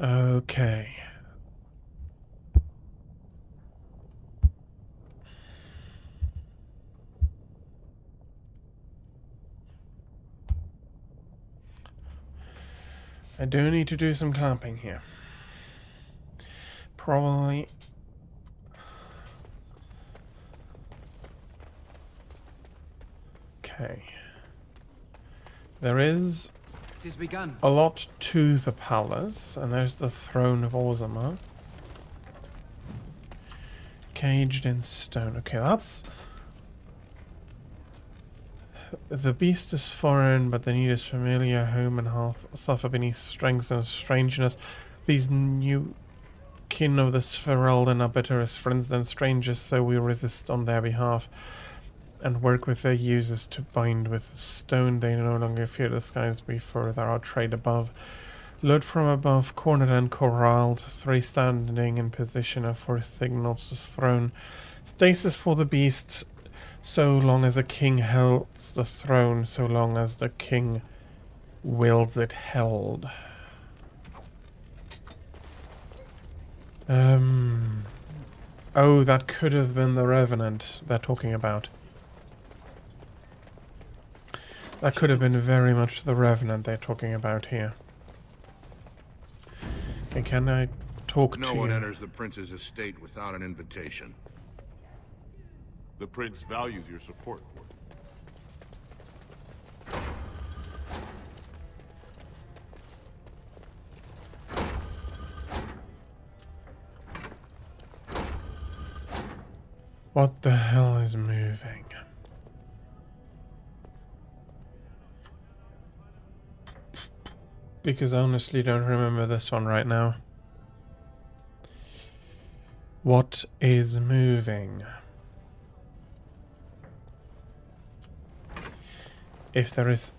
Okay. I do need to do some clamping here. Probably. Okay. There is a lot to the palace, and there's the throne of Orzammar. Caged in stone. Okay, that's... The beast is foreign, but the need is familiar. Home and hearth suffer beneath strength and strangeness. These new kin of the Sferelden are better as friends than strangers, so we resist on their behalf and work with their users to bind with stone. They no longer fear the skies before there are trade above. Lured from above, cornered and corralled, three standing in position of four signals to throne. Stasis for the beast. So long as a king holds the throne, so long as the king wills it held. Oh, that could have been the Revenant they're talking about. That could have been very much the Revenant they're talking about here. Okay, can I talk to you? No one enters the prince's estate without an invitation. The prince values your support. What the hell is moving? Because I honestly don't remember this one right now. What is moving? If there is...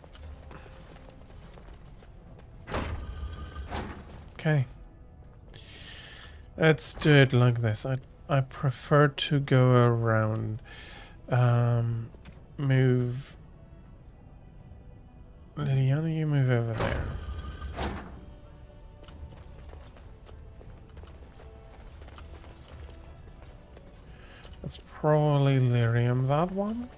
Okay. Let's do it like this. I prefer to go around. Move... Liliana, you move over there. That's probably lyrium, that one.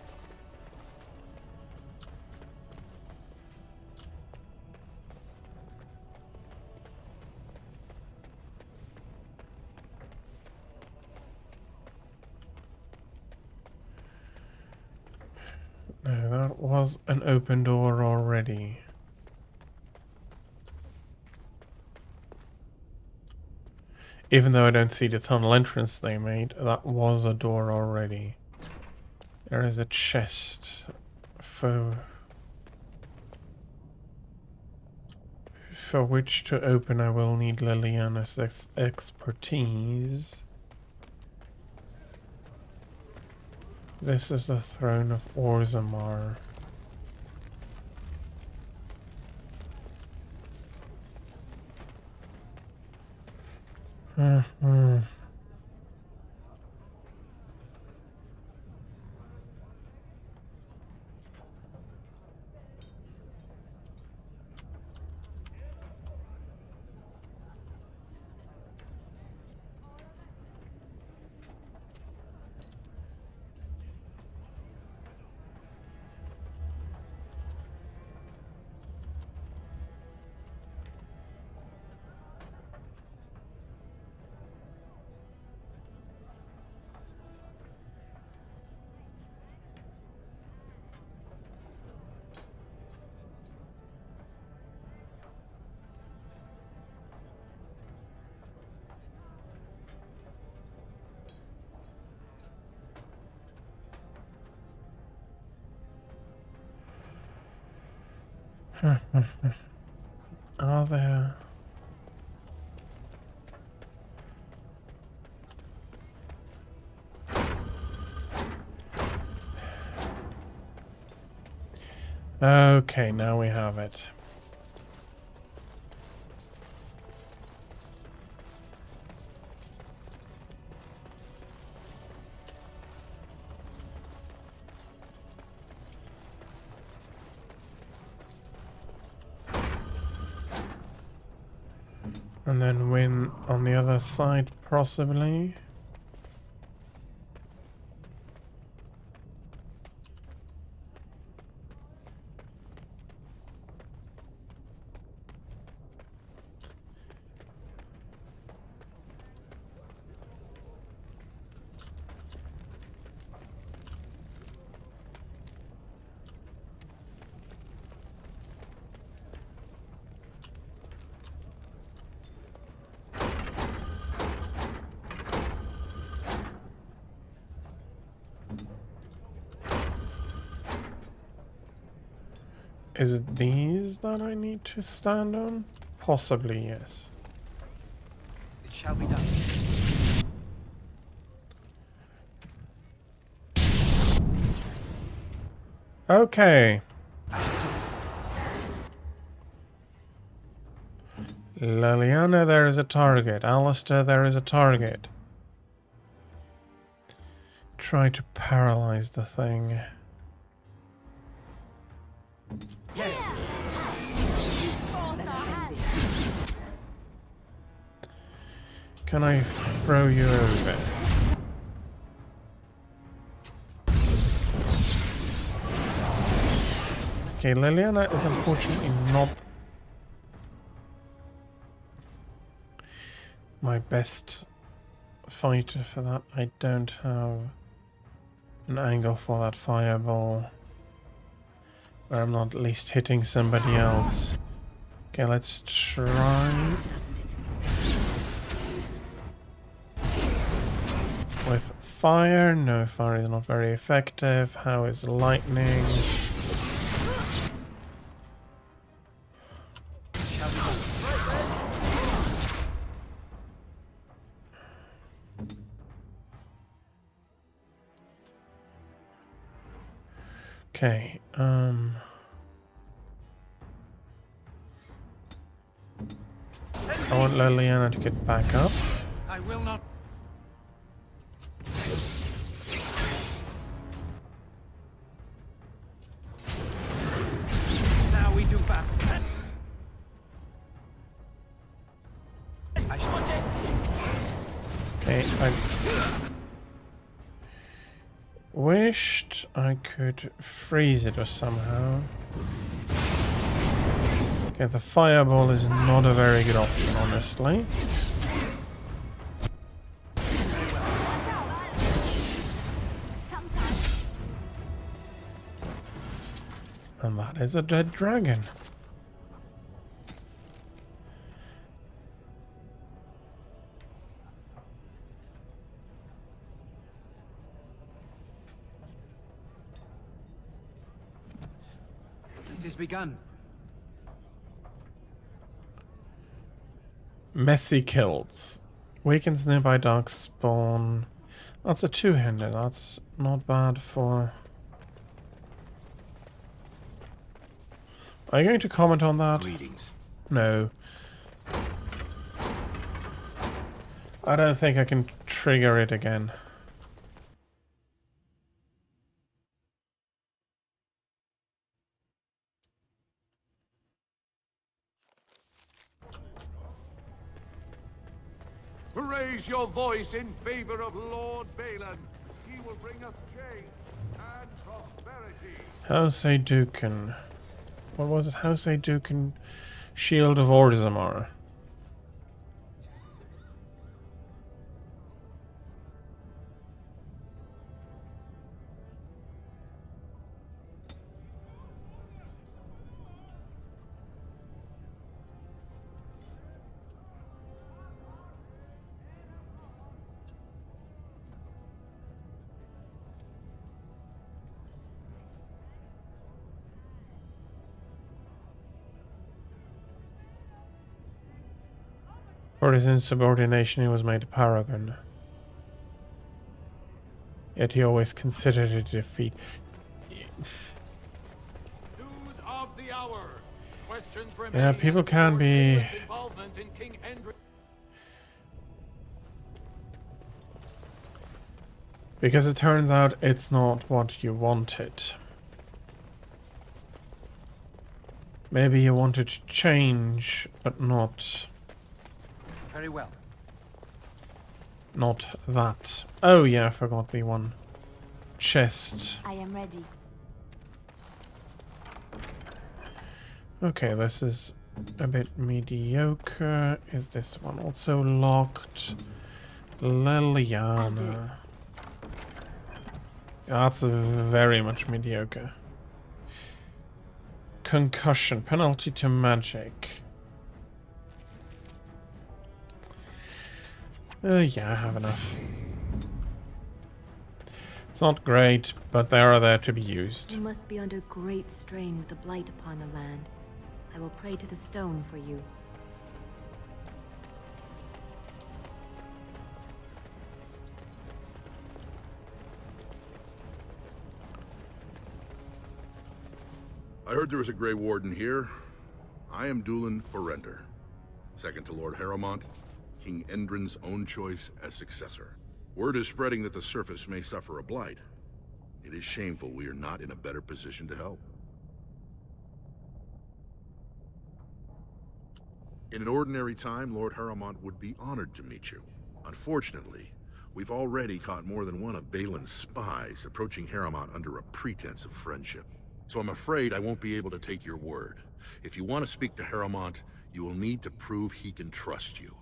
No, that was an open door already. Even though I don't see the tunnel entrance they made, that was a door already. There is a chest for which to open I will need Liliana's expertise. This is the throne of Orzammar. Are there... Okay, now we have it. And then win on the other side, possibly. Is it these that I need to stand on? Possibly, yes. It shall be done. Okay. Liliana, there is a target. Alistair, there is a target. Try to paralyze the thing. Yes. Can I throw you over? Okay, Liliana is unfortunately not my best fighter for that. I don't have an angle for that fireball where I'm not at least hitting somebody else. Okay, let's try with fire. No, fire is not very effective. How is lightning? Okay, I want Liliana to get back up. I will not. Now we do battle. I want it. Okay, I wished I could freeze it or somehow. Okay, the fireball is not a very good option, honestly. And that is a dead dragon. It is begun. Messy kills. Weakens nearby dark spawn. That's a two-handed. That's not bad for... Are you going to comment on that? Greetings. No. I don't think I can trigger it again. Raise your voice in favor of Lord Balin. He will bring us change and prosperity. House Aeducan. What was it? House Aeducan Shield of Orzammar. For his insubordination, he was made a paragon. Yet he always considered it a defeat. News of the hour. Questions Yeah, remain people as to can Lord be... Balin's involvement in King Hendrik. Because it turns out it's not what you wanted. Maybe you wanted to change, but not... Very well. Not that. Oh yeah, I forgot the one. Chest. I am ready. Okay, this is a bit mediocre. Is this one also locked? Liliana. That's very much mediocre. Concussion. Penalty to magic. Yeah, I have enough. It's not great, but they are there to be used. You must be under great strain with the blight upon the land. I will pray to the stone for you. I heard there was a Grey Warden here. I am Dulin Forrender, second to Lord Harrowmont, King Endrin's own choice as successor. Word is spreading that the surface may suffer a blight. It is shameful we are not in a better position to help. In an ordinary time, Lord Harrowmont would be honored to meet you. Unfortunately, we've already caught more than one of Balin's spies approaching Harrowmont under a pretense of friendship. So I'm afraid I won't be able to take your word. If you want to speak to Harrowmont, you will need to prove he can trust you.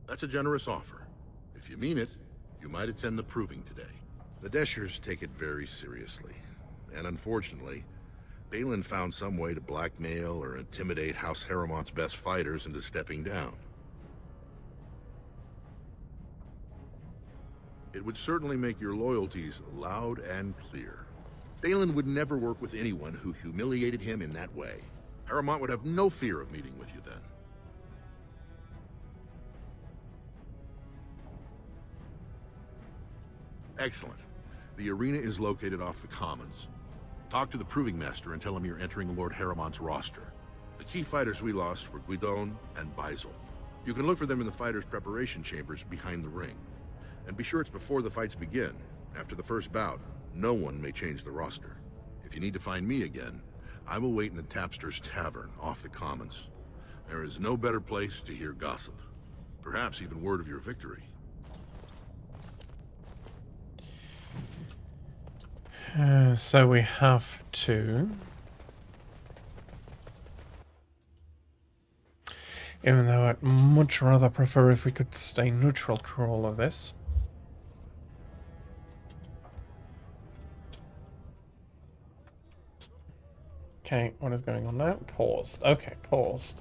That's a generous offer. If you mean it, you might attend the proving today. The Deshers take it very seriously. And unfortunately, Balin found some way to blackmail or intimidate House Harrowmont's best fighters into stepping down. It would certainly make your loyalties loud and clear. Balin would never work with anyone who humiliated him in that way. Harrowmont would have no fear of meeting with you then. Excellent. The arena is located off the Commons. Talk to the Proving Master and tell him you're entering Lord Harriman's roster. The key fighters we lost were Guidon and Beisel. You can look for them in the fighters' preparation chambers behind the ring. And be sure it's before the fights begin. After the first bout, no one may change the roster. If you need to find me again, I will wait in the Tapster's Tavern off the Commons. There is no better place to hear gossip. Perhaps even word of your victory. So we have to... Even though I'd much rather prefer if we could stay neutral through all of this. Okay, what is going on now? Paused. Okay, paused.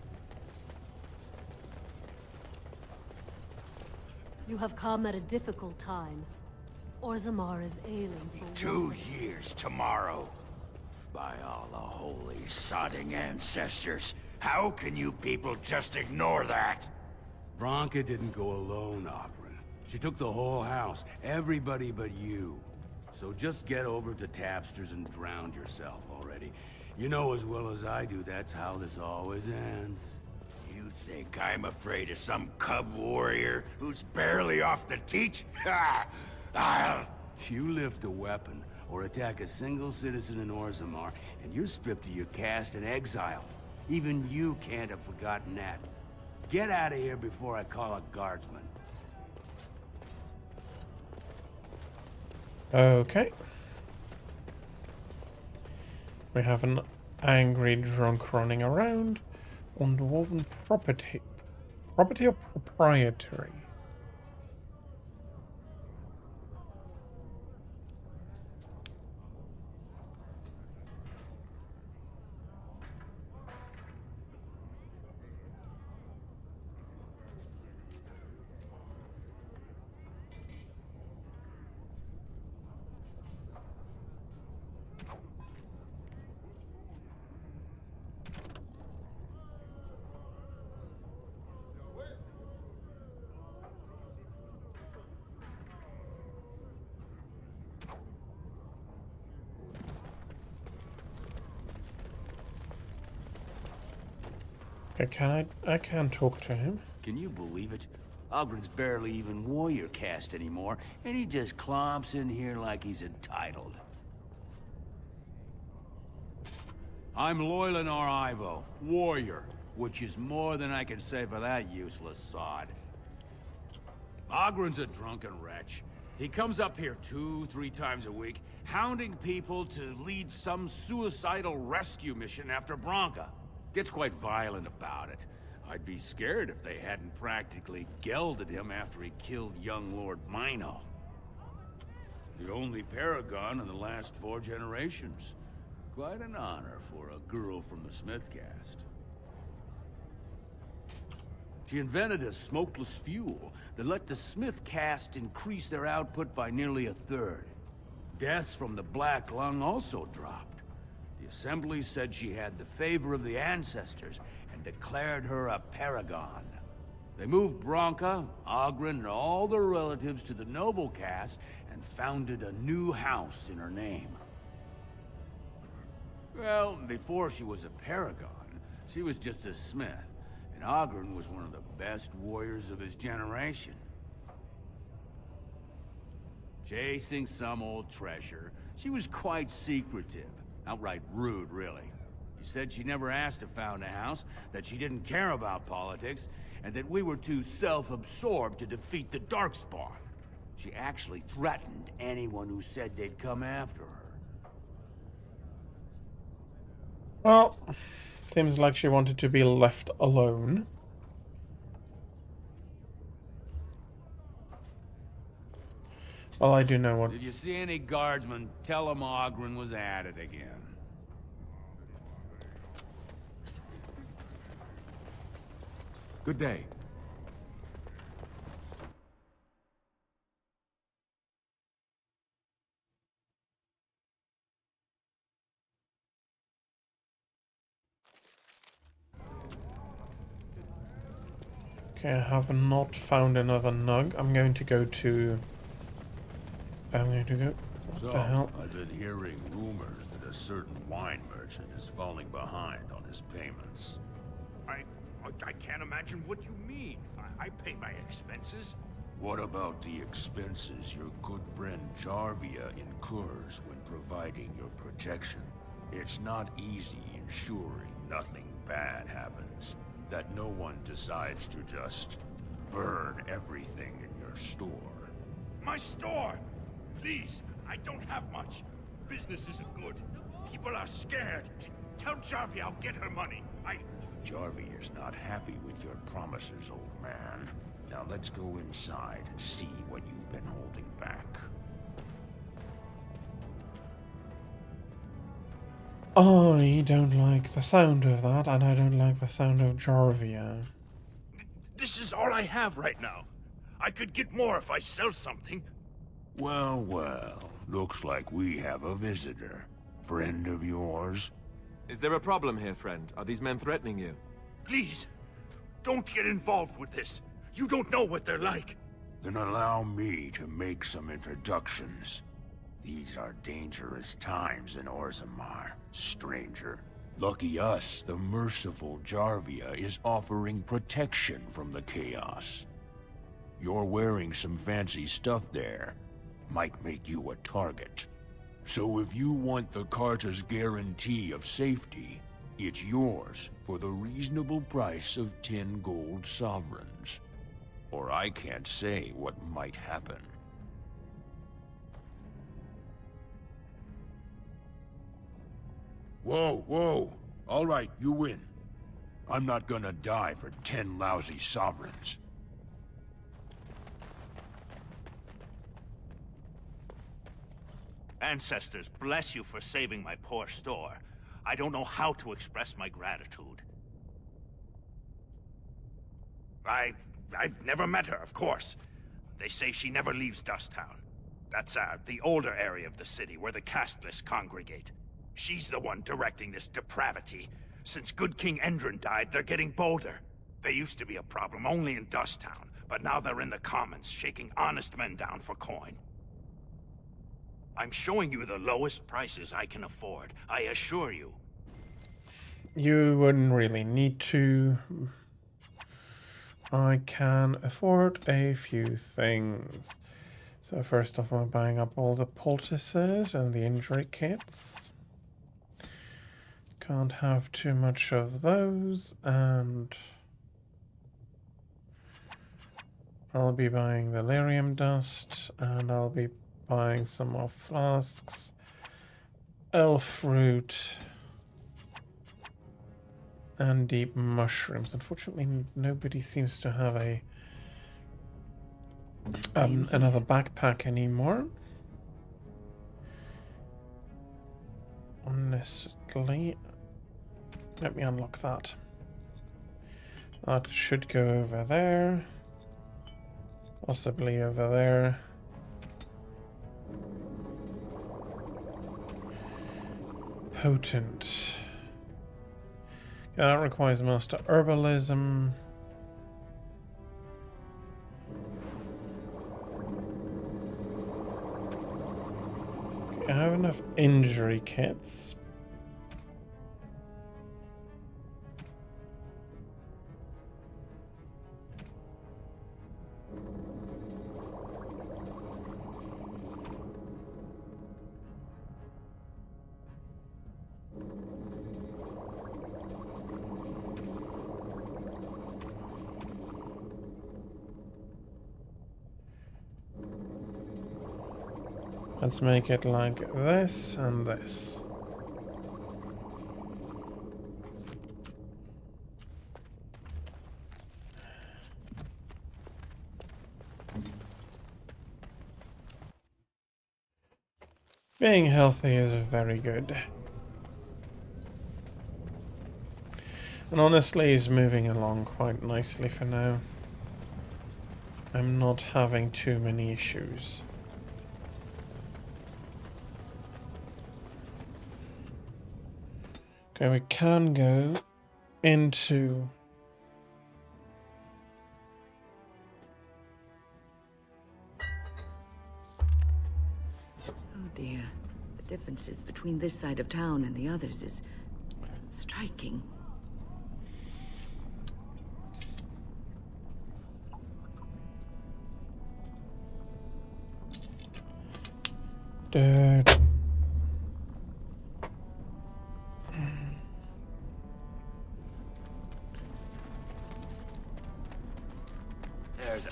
You have come at a difficult time. Orzammar is ailing for 2 years tomorrow. By all the holy sodding ancestors, how can you people just ignore that? Branka didn't go alone, Ogren. She took the whole house, everybody but you. So just get over to Tapster's and drown yourself already. You know as well as I do, that's how this always ends. You think I'm afraid of some cub warrior who's barely off the teat? Ha! You lift a weapon or attack a single citizen in Orzammar, and you're stripped of your caste and exiled. Even you can't have forgotten that. Get out of here before I call a guardsman. Okay. We have an angry drunk running around on dwarven property. Property or proprietary? I can't talk to him. Can you believe it? Ogren's barely even warrior caste anymore, and he just clomps in here like he's entitled. I'm Loylanar Ivo, warrior, which is more than I can say for that useless sod. Ogren's a drunken wretch. He comes up here 2-3 times a week, hounding people to lead some suicidal rescue mission after Branka. Gets quite violent about it. I'd be scared if they hadn't practically gelded him after he killed young Lord Mino. The only paragon in the last 4 generations. Quite an honor for a girl from the Smith caste. She invented a smokeless fuel that let the Smith caste increase their output by nearly 1/3. Deaths from the Black Lung also dropped. The Assembly said she had the favor of the ancestors and declared her a paragon. They moved Branka, Ogren, and all their relatives to the noble caste and founded a new house in her name. Well, before she was a paragon, she was just a smith, and Ogren was one of the best warriors of his generation. Chasing some old treasure, she was quite secretive. Outright rude, really. She said she never asked to found a house, that she didn't care about politics, and that we were too self-absorbed to defeat the Darkspawn. She actually threatened anyone who said they'd come after her. Well, seems like she wanted to be left alone. Well, I do know what... Did you see any guardsmen? Tell them Ogren was at it again. Good day. Okay, I have not found another nug. I'm going to go to I'm going to go. What the hell? I've been hearing rumors that a certain wine merchant is falling behind on his payments. I can't imagine what you mean. I pay my expenses. What about the expenses your good friend Jarvia incurs when providing your protection? It's not easy ensuring nothing bad happens, that no one decides to just burn everything in your store. My store! Please, I don't have much. Business isn't good. People are scared. Tell Jarvia I'll get her money. Jarvia is not happy with your promises, old man. Now let's go inside and see what you've been holding back. I don't like the sound of that, and I don't like the sound of Jarvia. This is all I have right now. I could get more if I sell something. Well, well. Looks like we have a visitor. Friend of yours? Is there a problem here, friend? Are these men threatening you? Please, don't get involved with this. You don't know what they're like. Then allow me to make some introductions. These are dangerous times in Orzammar, stranger. Lucky us, the merciful Jarvia is offering protection from the chaos. You're wearing some fancy stuff there. Might make you a target. So if you want the Carta's guarantee of safety, it's yours for the reasonable price of 10 gold sovereigns. Or I can't say what might happen. Whoa, whoa. All right, you win. I'm not gonna die for 10 lousy sovereigns. Ancestors, bless you for saving my poor store. I don't know how to express my gratitude. I've never met her, of course. They say she never leaves Dusttown. That's the older area of the city where the casteless congregate. She's the one directing this depravity. Since good King Endrin died, they're getting bolder. They used to be a problem only in Dusttown, but now they're in the commons, shaking honest men down for coin. I'm showing you the lowest prices I can afford, I assure you. You wouldn't really need to. I can afford a few things. So first off, I'm buying up all the poultices and the injury kits. Can't have too much of those, and I'll be buying the lyrium dust, and I'll be buying some more flasks, elf fruit, and deep mushrooms. Unfortunately, nobody seems to have a another backpack anymore. Honestly, let me unlock that. That should go over there, possibly over there. Potent. Yeah, that requires master herbalism. Okay, I have enough injury kits. Let's make it like this and this. Being healthy is very good. And honestly, is moving along quite nicely for now. I'm not having too many issues. Okay, we can go into Oh dear. The differences between this side of town and the others is striking. Dirt. There's a...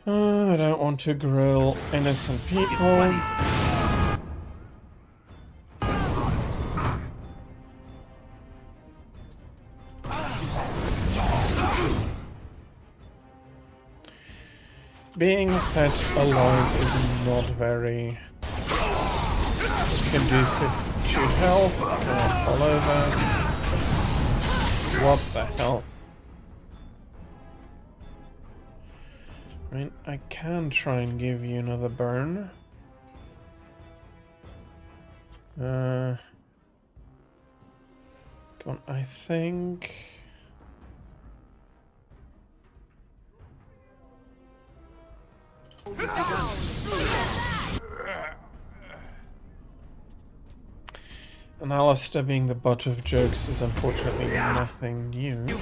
I don't want to grill innocent people. Being set alive is not very conducive to health. Can I follow that? What the hell? I mean, I can try and give you another burn. Come on, I think... And Alistair being the butt of jokes is unfortunately nothing new.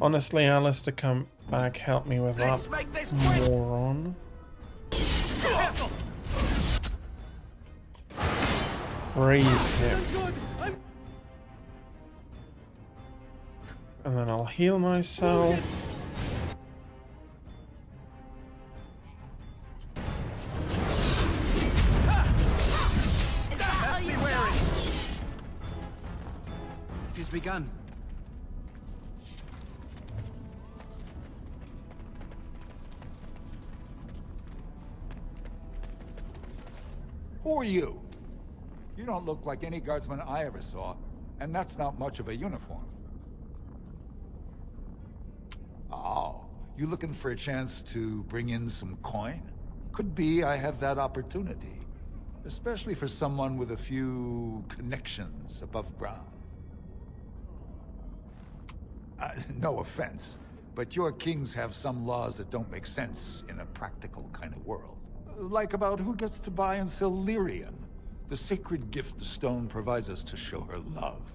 Honestly, Alistair, come back, help me with that moron. Freeze him. And then I'll heal myself. It has begun. Who are you? You don't look like any guardsman I ever saw, and that's not much of a uniform. Oh, you looking for a chance to bring in some coin? Could be I have that opportunity. Especially for someone with a few connections above ground. No offense, but your kings have some laws that don't make sense in a practical kind of world. Like about who gets to buy and sell lyrium, the sacred gift the stone provides us to show her love.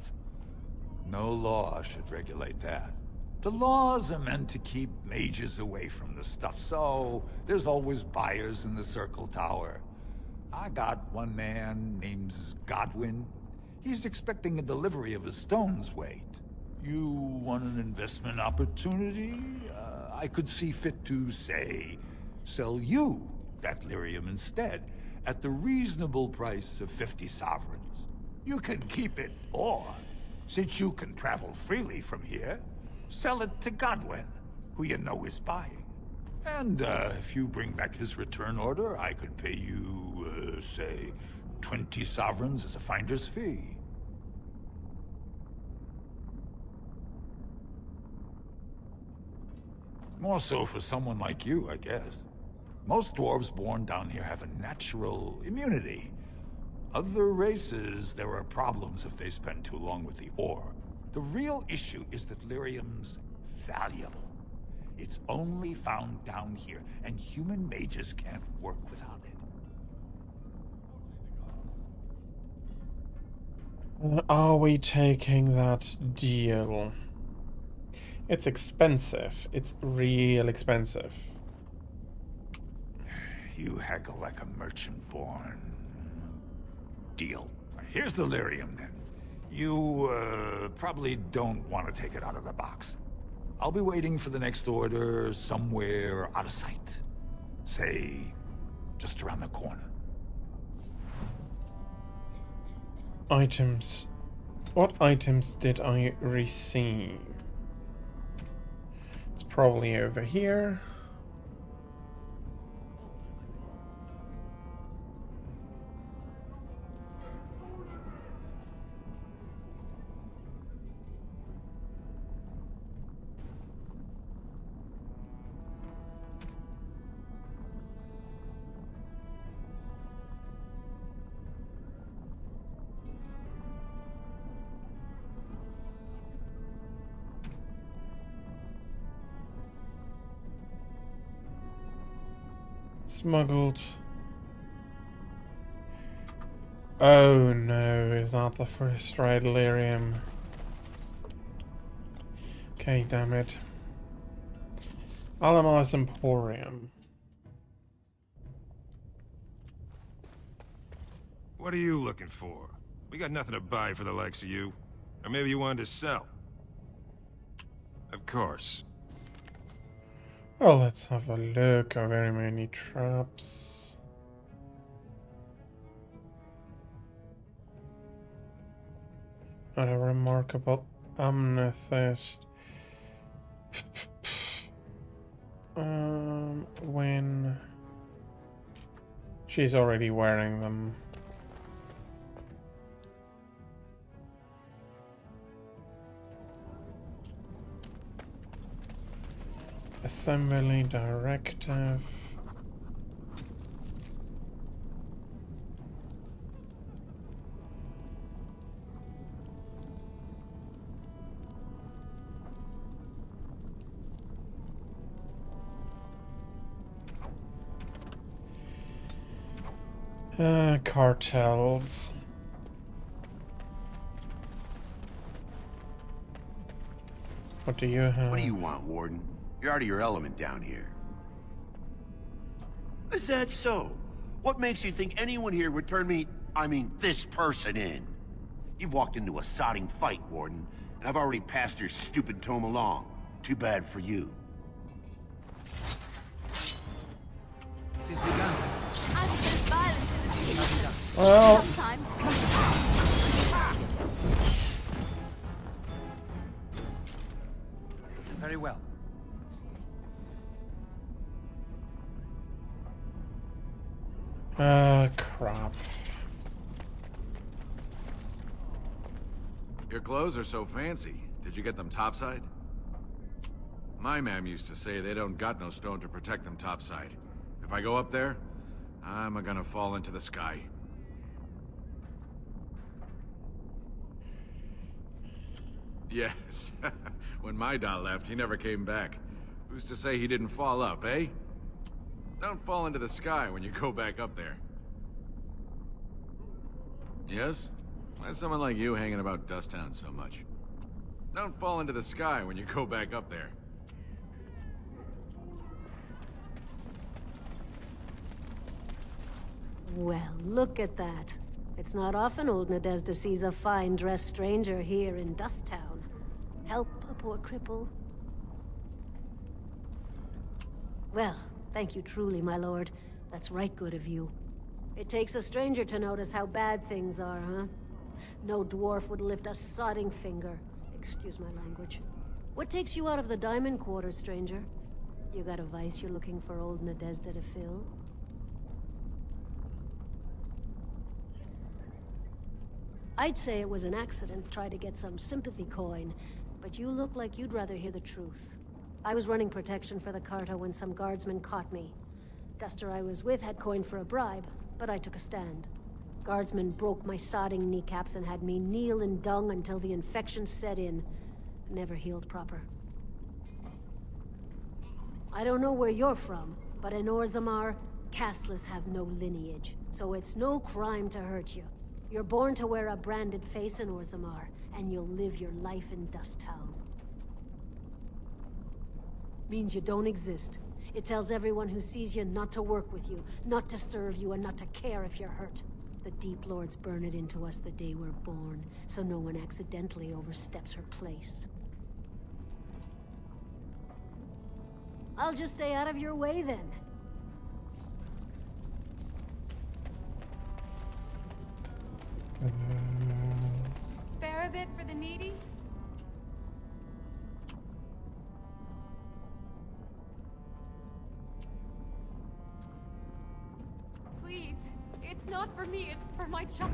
No law should regulate that. The laws are meant to keep mages away from the stuff, so there's always buyers in the Circle Tower. I got one man named Godwin. He's expecting a delivery of his stone's weight. You want an investment opportunity? I could see fit to, say, sell you that lyrium instead, at the reasonable price of 50 sovereigns. You can keep it, or, since you can travel freely from here, sell it to Godwin, who you know is buying. And if you bring back his return order, I could pay you, say, 20 sovereigns as a finder's fee. More so for someone like you, I guess. Most dwarves born down here have a natural immunity. Other races, there are problems if they spend too long with the ore. The real issue is that lyrium's valuable. It's only found down here, and human mages can't work without it. Are we taking that deal? It's expensive. It's real expensive. You haggle like a merchant born. Deal. Here's the lyrium, then. You, probably don't want to take it out of the box. I'll be waiting for the next order somewhere out of sight. Say, just around the corner. Items. What items did I receive? It's probably over here. Smuggled. Oh no, is that the first red lyrium? Okay, damn it. Alamos Emporium. What are you looking for? We got nothing to buy for the likes of you. Or maybe you wanted to sell. Of course. Well, let's have a look. How very many traps. Not a remarkable amethyst. When she's already wearing them. Assembly directive. Cartels. What do you have? What do you want, Warden? You're out of your element down here. Is that so? What makes you think anyone here would turn me, this person in? You've walked into a sodding fight, Warden, and I've already passed your stupid tome along. Too bad for you. It is begun. Well... Very well. Crap. Your clothes are so fancy. Did you get them topside? My ma'am used to say they don't got no stone to protect them topside. If I go up there, I'm gonna fall into the sky. Yes. When my doll left, he never came back. Who's to say he didn't fall up, eh? Don't fall into the sky when you go back up there. Yes? Why's someone like you hanging about Dusttown so much? Don't fall into the sky when you go back up there. Well, look at that. It's not often old Nadezhda sees a fine-dressed stranger here in Dusttown. Help a poor cripple. Well, thank you truly, my lord. That's right good of you. It takes a stranger to notice how bad things are, huh? No dwarf would lift a sodding finger. Excuse my language. What takes you out of the Diamond Quarter, stranger? You got a vice you're looking for old Nadezhda to fill? I'd say it was an accident, try to get some sympathy coin, but you look like you'd rather hear the truth. I was running protection for the Carta when some guardsmen caught me. Duster I was with had coin for a bribe, but I took a stand. Guardsmen broke my sodding kneecaps and had me kneel in dung until the infection set in. Never healed proper. I don't know where you're from, but in Orzammar, casteless have no lineage, so it's no crime to hurt you. You're born to wear a branded face in Orzammar, and you'll live your life in Dusttown. Means you don't exist. It tells everyone who sees you not to work with you, not to serve you, and not to care if you're hurt. The Deep Lords burn it into us the day we're born, so no one accidentally oversteps her place. I'll just stay out of your way then. Spare a bit for the needy? Please, it's not for me, it's for my child.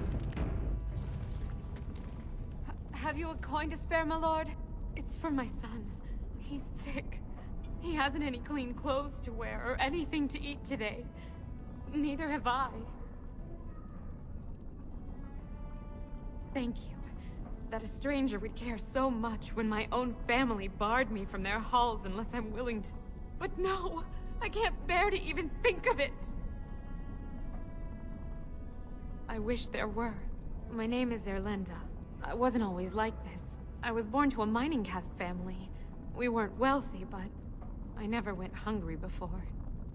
Have you a coin to spare, my lord? It's for my son. He's sick. He hasn't any clean clothes to wear or anything to eat today. Neither have I. Thank you. That a stranger would care so much when my own family barred me from their halls unless I'm willing to... But no, I can't bear to even think of it. I wish there were. My name is Erlinda. I wasn't always like this. I was born to a mining caste family. We weren't wealthy, but I never went hungry before.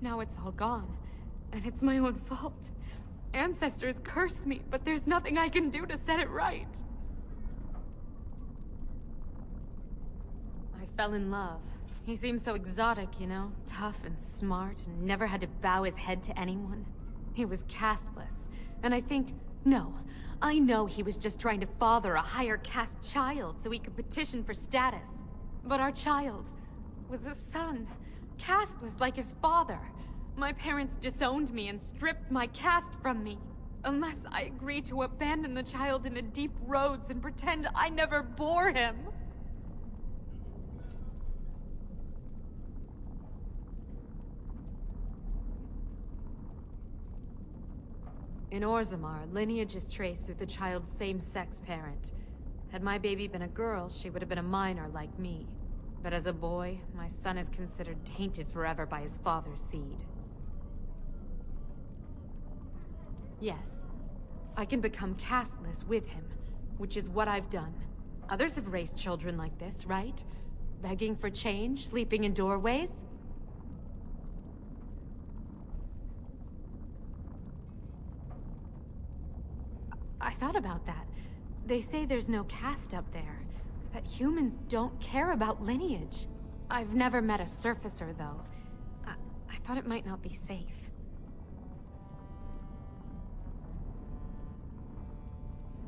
Now it's all gone, and it's my own fault. Ancestors curse me, but there's nothing I can do to set it right. I fell in love. He seemed so exotic, you know? Tough and smart, and never had to bow his head to anyone. He was casteless, and I know he was just trying to father a higher caste child so he could petition for status. But our child was a son, casteless like his father. My parents disowned me and stripped my caste from me. Unless I agree to abandon the child in the deep roads and pretend I never bore him. In Orzammar, lineage is traced through the child's same-sex parent. Had my baby been a girl, she would have been a minor like me. But as a boy, my son is considered tainted forever by his father's seed. Yes, I can become casteless with him, which is what I've done. Others have raised children like this, right? Begging for change, sleeping in doorways? I thought about that. They say there's no caste up there, that humans don't care about lineage. I've never met a surfacer, though. I thought it might not be safe.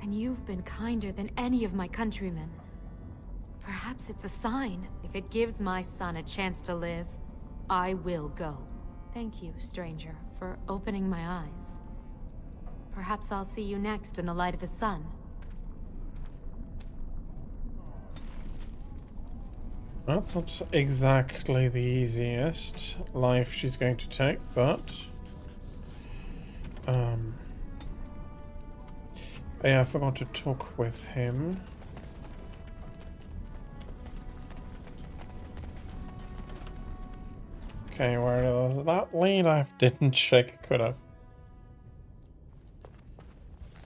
And you've been kinder than any of my countrymen. Perhaps it's a sign. If it gives my son a chance to live, I will go. Thank you, stranger, for opening my eyes. Perhaps I'll see you next in the light of the sun. That's not exactly the easiest life she's going to take, but... yeah, I forgot to talk with him. Okay, where does that lead? I didn't check, could have.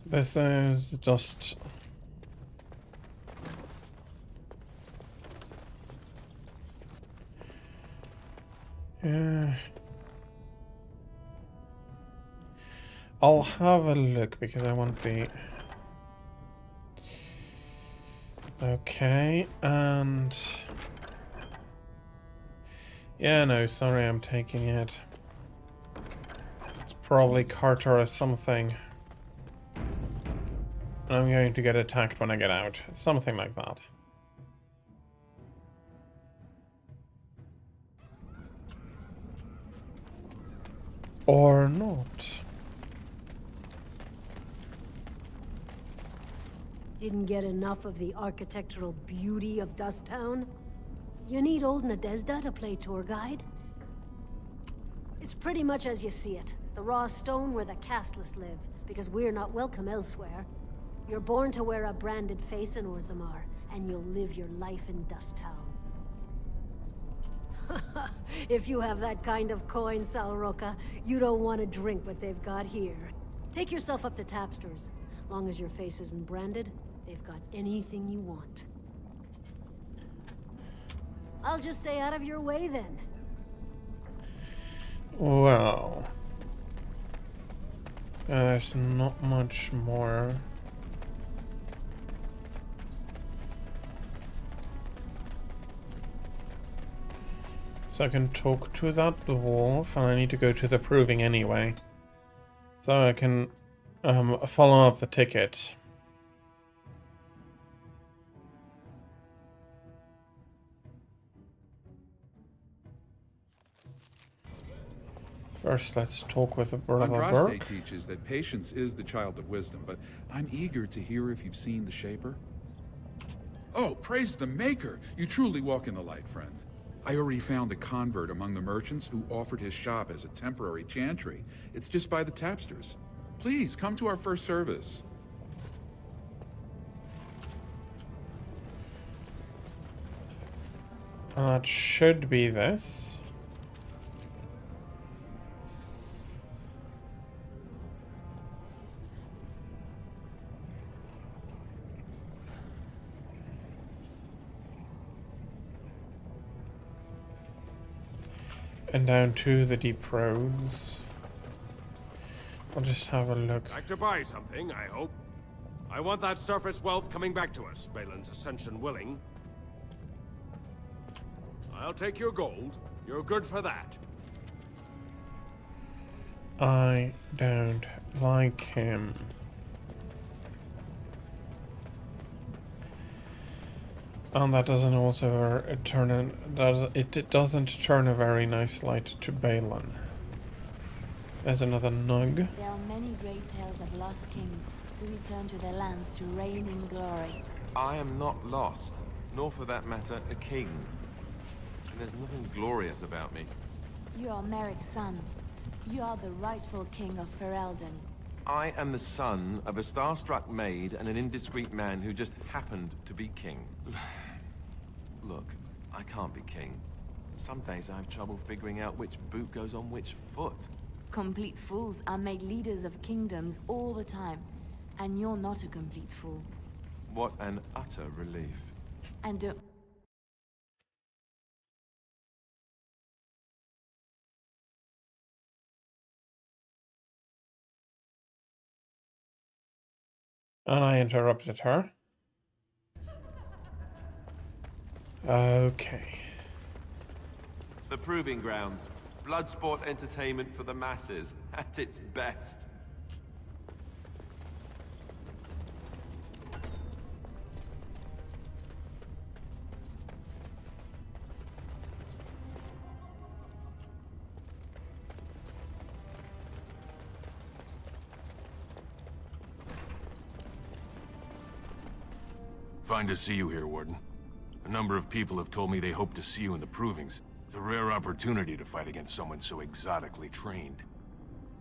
This is just... I'll have a look because I want the... Okay, and... Yeah, no, sorry, I'm taking it. It's probably Carter or something. I'm going to get attacked when I get out. Something like that. Or not. Didn't get enough of the architectural beauty of Dusttown? You need old Nadezda to play tour guide? It's pretty much as you see it. The raw stone where the casteless live, because we're not welcome elsewhere. You're born to wear a branded face in Orzammar, and you'll live your life in Dusttown. If you have that kind of coin, Salroka, you don't want to drink what they've got here. Take yourself up to Tapster's. Long as your face isn't branded, they've got anything you want. I'll just stay out of your way then. Well... there's not much more. So I can talk to that dwarf, and I need to go to the proving anyway. So I can follow up the ticket. First, let's talk with the brother Andraste Burke. teaches that patience is the child of wisdom, but I'm eager to hear if you've seen the Shaper. Oh, praise the Maker! You truly walk in the light, friend. I already found a convert among the merchants who offered his shop as a temporary chantry. It's just by the Tapsters. Please, come to our first service. It should be this. and down to the deep roads. I'll just have a look. Like to buy something, I hope. I want that surface wealth coming back to us, Balin's ascension willing. I'll take your gold. You're good for that. I don't like him. And that doesn't also it doesn't turn a very nice light to Balin. There's another nug. There are many great tales of lost kings who return to their lands to reign in glory. I am not lost, nor for that matter, a king. And there's nothing glorious about me. You are Merrick's son. You are the rightful king of Ferelden. I am the son of a starstruck maid and an indiscreet man who just happened to be king. Look, I can't be king. Some days I have trouble figuring out which boot goes on which foot. Complete fools are made leaders of kingdoms all the time. And you're not a complete fool. What an utter relief. And don't... And I interrupted her. Okay. The Proving Grounds. Bloodsport entertainment for the masses, at its best. Fine to see you here, Warden. A number of people have told me they hope to see you in the Provings. It's a rare opportunity to fight against someone so exotically trained.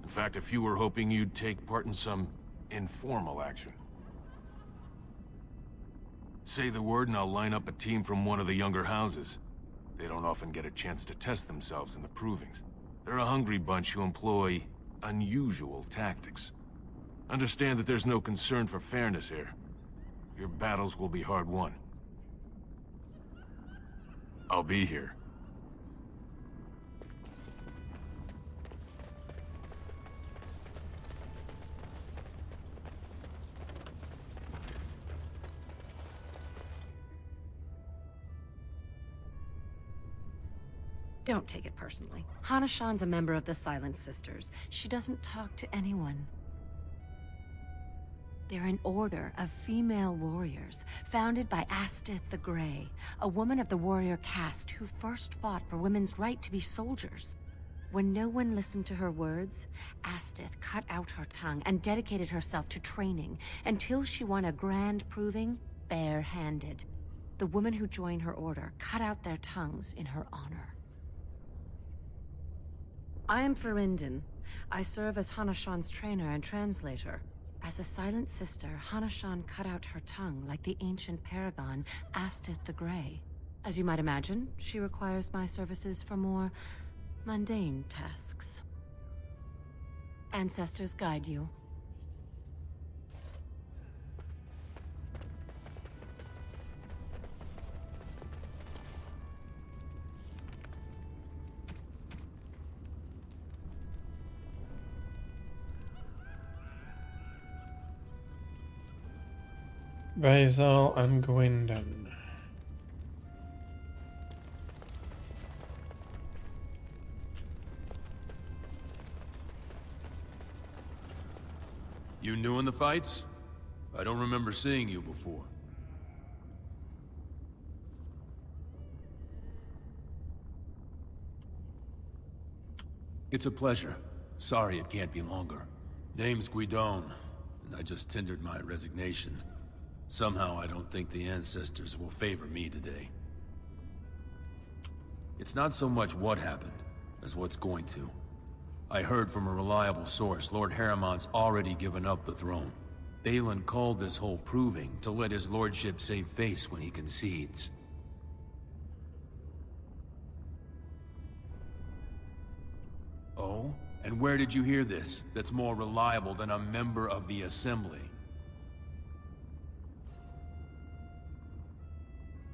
In fact, a few were hoping you'd take part in some informal action. Say the word and I'll line up a team from one of the younger houses. They don't often get a chance to test themselves in the Provings. They're a hungry bunch who employ unusual tactics. Understand that there's no concern for fairness here. Your battles will be hard won. I'll be here. Don't take it personally. Hanashan's a member of the Silent Sisters. She doesn't talk to anyone. They're an order of female warriors, founded by Astith the Grey, a woman of the warrior caste who first fought for women's right to be soldiers. When no one listened to her words, Astith cut out her tongue and dedicated herself to training until she won a grand proving bare-handed. The women who joined her order cut out their tongues in her honor. I am Ferindin. I serve as Hanashan's trainer and translator. As a Silent Sister, Hanashan cut out her tongue like the ancient paragon, Astith the Grey. As you might imagine, she requires my services for more mundane tasks. Ancestors guide you. Basil and Gwyndon. You new in the fights? I don't remember seeing you before. It's a pleasure. Sorry it can't be longer. Name's Guidon, and I just tendered my resignation. Somehow I don't think the ancestors will favor me today. It's not so much what happened, as what's going to. I heard from a reliable source Lord Harriman's already given up the throne. Balin called this whole proving to let his lordship save face when he concedes. Oh? And where did you hear this that's more reliable than a member of the Assembly?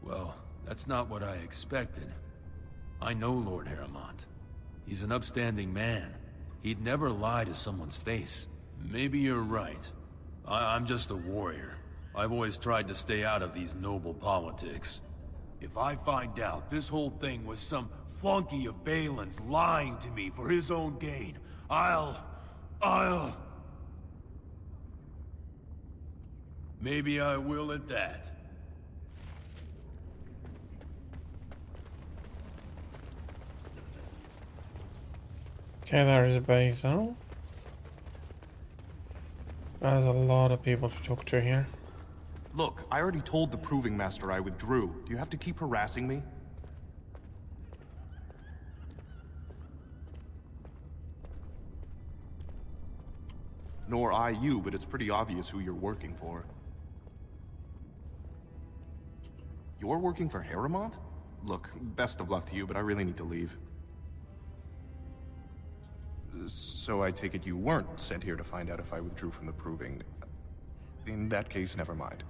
Well, that's not what I expected. I know Lord Harriman. He's an upstanding man. He'd never lie to someone's face. Maybe you're right. I'm just a warrior. I've always tried to stay out of these noble politics. If I find out this whole thing was some flunky of Balin's lying to me for his own gain, I'll... Maybe I will at that. Okay, there is Basil. There's a lot of people to talk to here. Look, I already told the Proving Master I withdrew. Do you have to keep harassing me? Nor I you, but it's pretty obvious who you're working for. You're working for Harrowmont? Look, best of luck to you, but I really need to leave. So I take it you weren't sent here to find out if I withdrew from the Proving. In that case, never mind.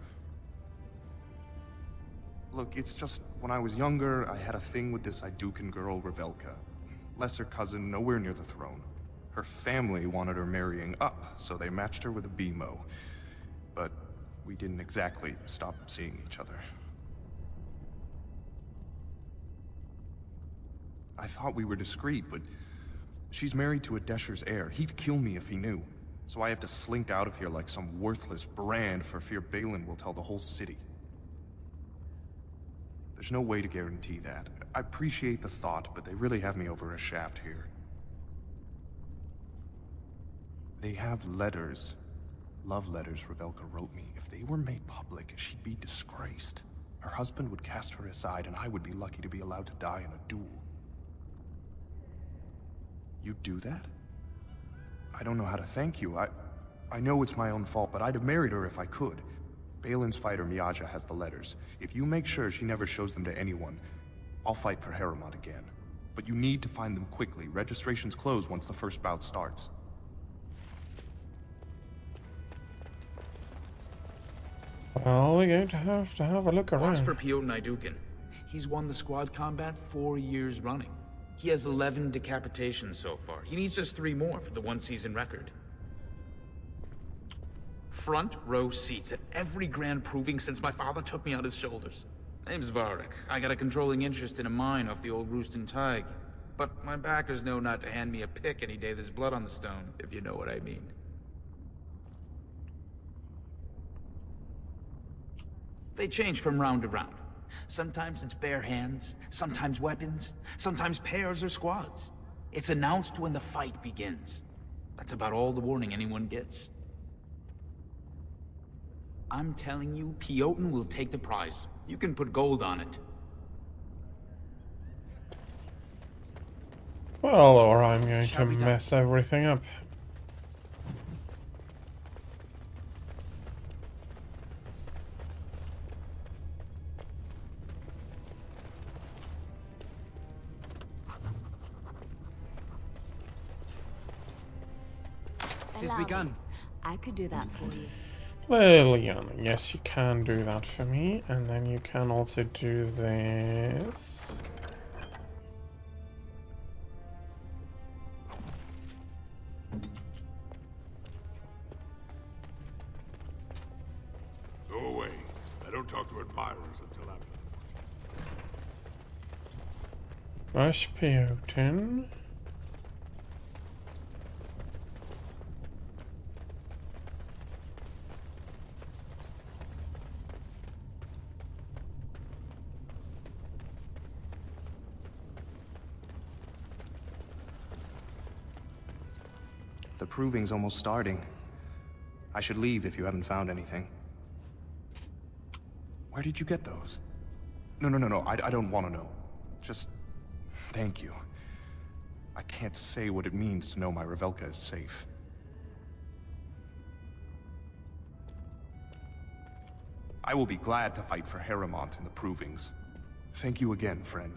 Look, it's just, when I was younger, I had a thing with this Idukan girl, Revelka. Lesser cousin, nowhere near the throne. Her family wanted her marrying up, so they matched her with a BMO. But we didn't exactly stop seeing each other. I thought we were discreet, but she's married to a Desher's heir. He'd kill me if he knew. So I have to slink out of here like some worthless brand for fear Balin will tell the whole city. There's no way to guarantee that. I appreciate the thought, but they really have me over a shaft here. They have letters. Love letters Revelka wrote me. If they were made public, she'd be disgraced. Her husband would cast her aside, and I would be lucky to be allowed to die in a duel. You'd do that? I don't know how to thank you. I know it's my own fault, but I'd have married her if I could. Balin's fighter Miaja has the letters. If you make sure she never shows them to anyone, I'll fight for Harrowmont again. But you need to find them quickly. Registrations close once the first bout starts. Well, we're going to have a look around. Watch for Piotr Idukan. He's won the squad combat 4 years running. He has 11 decapitations so far. He needs just 3 more for the one-season record. Front row seats at every grand proving since my father took me on his shoulders. Name's Varric. I got a controlling interest in a mine off the old Roostin Tig. But my backers know not to hand me a pick any day there's blood on the stone, if you know what I mean. They change from round to round. Sometimes it's bare hands, sometimes weapons, sometimes pairs or squads. It's announced when the fight begins. That's about all the warning anyone gets. I'm telling you, Piotr will take the prize. You can put gold on it. Well, or I'm going to mess everything up. Tis begun. I could do that for you. Liliana, yes, you can do that for me, and then you can also do this. Go away. I don't talk to admirers until after. Rasputin. The proving's almost starting. I should leave if you haven't found anything. Where did you get those? No, I don't want to know. Just thank you. I can't say what it means to know my Revelka is safe. I will be glad to fight for Harrowmont in the provings. Thank you again, friend.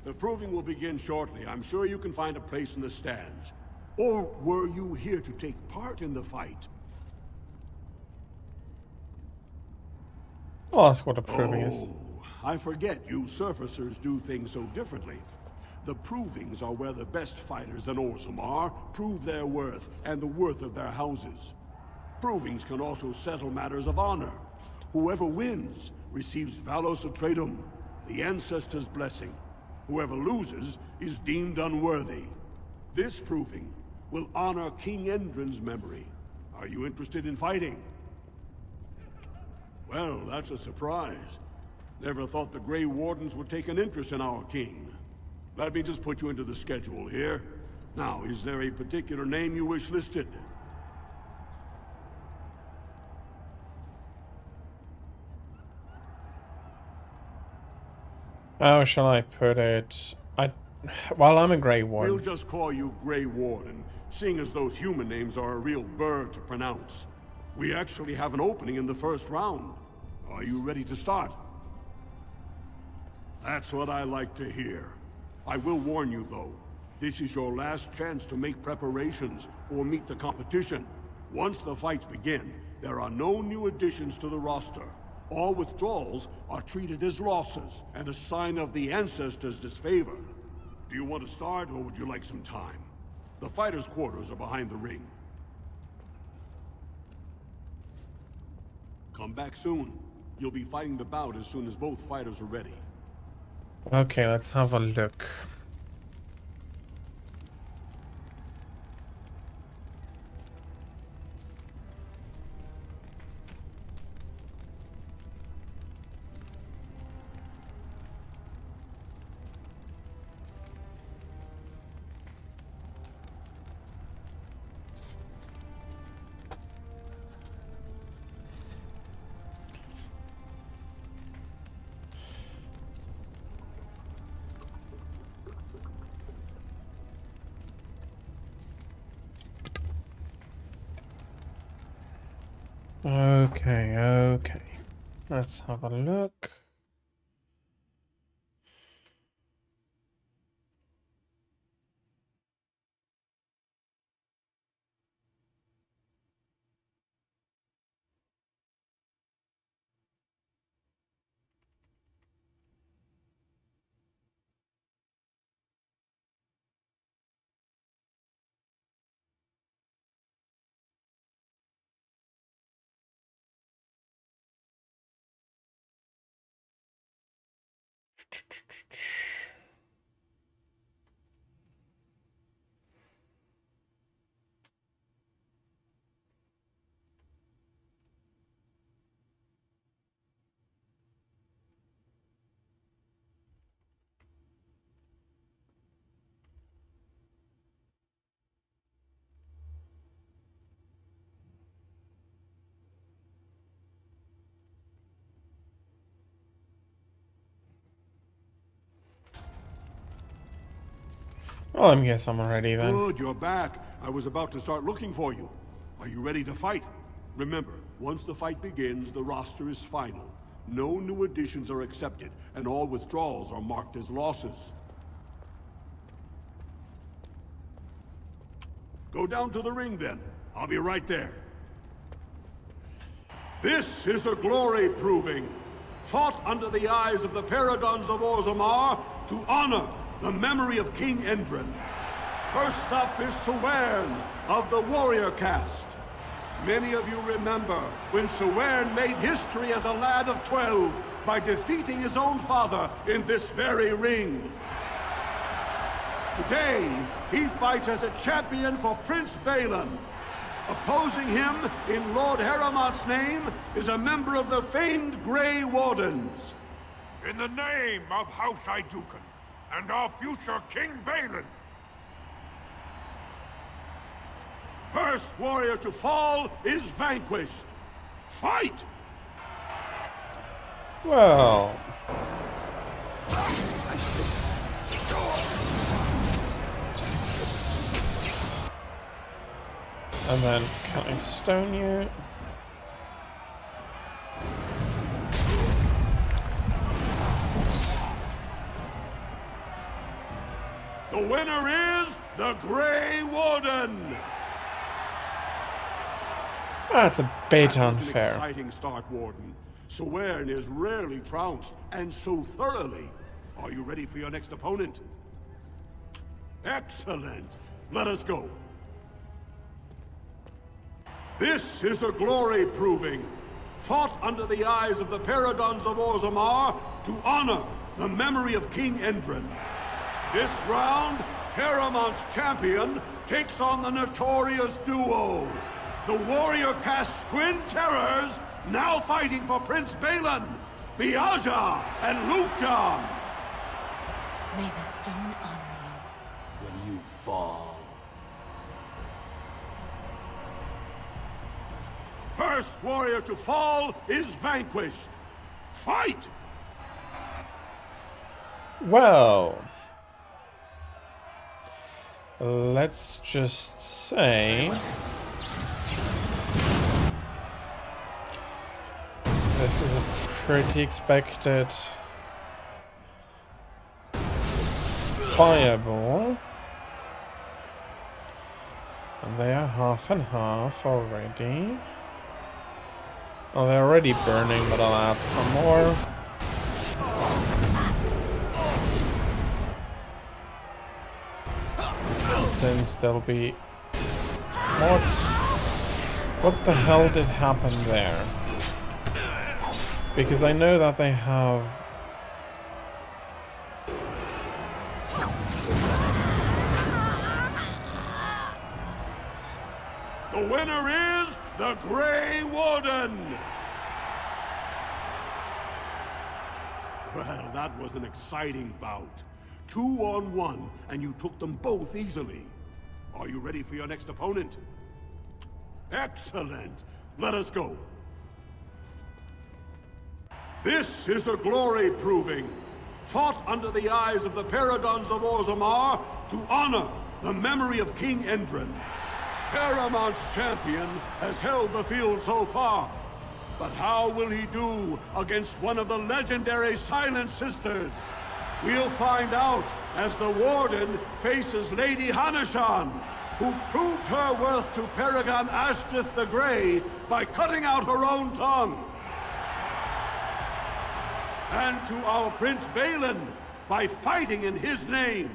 The proving will begin shortly. I'm sure you can find a place in the stands. Or were you here to take part in the fight? I'll ask what a proving is. Oh, I forget you surfacers do things so differently. The provings are where the best fighters in Orzammar prove their worth and the worth of their houses. Provings can also settle matters of honor. Whoever wins receives Valos Atreidum, the ancestors' blessing. Whoever loses is deemed unworthy. This proving will honor King Endrin's memory. Are you interested in fighting? Well, that's a surprise. Never thought the Grey Wardens would take an interest in our king. Let me just put you into the schedule here. Now, is there a particular name you wish listed? How shall I put it? Well, I'm a Grey Warden. We'll just call you Grey Warden, seeing as those human names are a real burr to pronounce. We actually have an opening in the first round. Are you ready to start? That's what I like to hear. I will warn you, though. This is your last chance to make preparations or meet the competition. Once the fights begin, there are no new additions to the roster. All withdrawals are treated as losses and a sign of the ancestors' disfavor. Do you want to start, or would you like some time? The fighters' quarters are behind the ring. Come back soon. You'll be fighting the bout as soon as both fighters are ready. Okay, let's have a look. Okay. Let's have a look. Well, I guess I'm ready then. Good, you're back. I was about to start looking for you. Are you ready to fight? Remember, once the fight begins, the roster is final. No new additions are accepted, and all withdrawals are marked as losses. Go down to the ring then. I'll be right there. This is a glory proving, fought under the eyes of the paragons of Orzammar to honor the memory of King Endrin. First up is Sewern of the warrior caste. Many of you remember when Sewern made history as a lad of 12 by defeating his own father in this very ring. Today, he fights as a champion for Prince Balin. Opposing him, in Lord Heramont's name, is a member of the famed Grey Wardens. In the name of House Iduken and our future King Balin. First warrior to fall is vanquished. Fight! Well... And then, can I stone you? The winner is the Grey Warden! That's a bit That was unfair. an exciting start, Warden. Swearn is rarely trounced, and so thoroughly. Are you ready for your next opponent? Excellent. Let us go. This is a glory proving, fought under the eyes of the paragons of Orzammar to honor the memory of King Endrin. This round, Heramont's champion takes on the notorious duo, the warrior caste twin terrors, now fighting for Prince Balin, Miaja and Lukjan. May the stone honor you. When you fall. First warrior to fall is vanquished. Fight! Well, let's just say this is a pretty expected fireball. And they are half and half already. Oh, they're already burning, but I'll add some more. Since there'll be... What the hell did happen there? Because I know that they have... The winner is the Grey Warden! Well, that was an exciting bout. 2-on-1, and you took them both easily. Are you ready for your next opponent? Excellent! Let us go. This is a glory proving, fought under the eyes of the paragons of Orzammar to honor the memory of King Endrin. Heramont's champion has held the field so far, but how will he do against one of the legendary Silent Sisters? We'll find out as the Warden faces Lady Hanashan, who proved her worth to Paragon Ashtith the Grey by cutting out her own tongue. And to our Prince Balin by fighting in his name.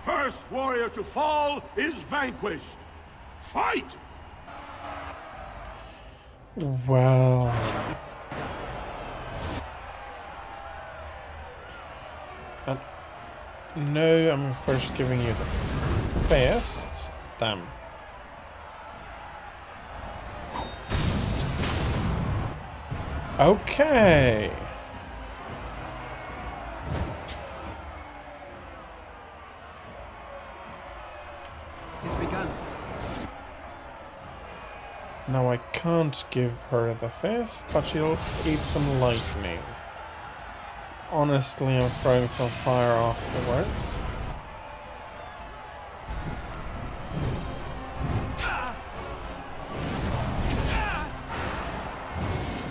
First warrior to fall is vanquished. Fight! Well... no, I'm first giving you the fist. Damn. Okay. It has begun. Now I can't give her the fist, but she'll eat some lightning. Honestly, I'm throwing some fire afterwards.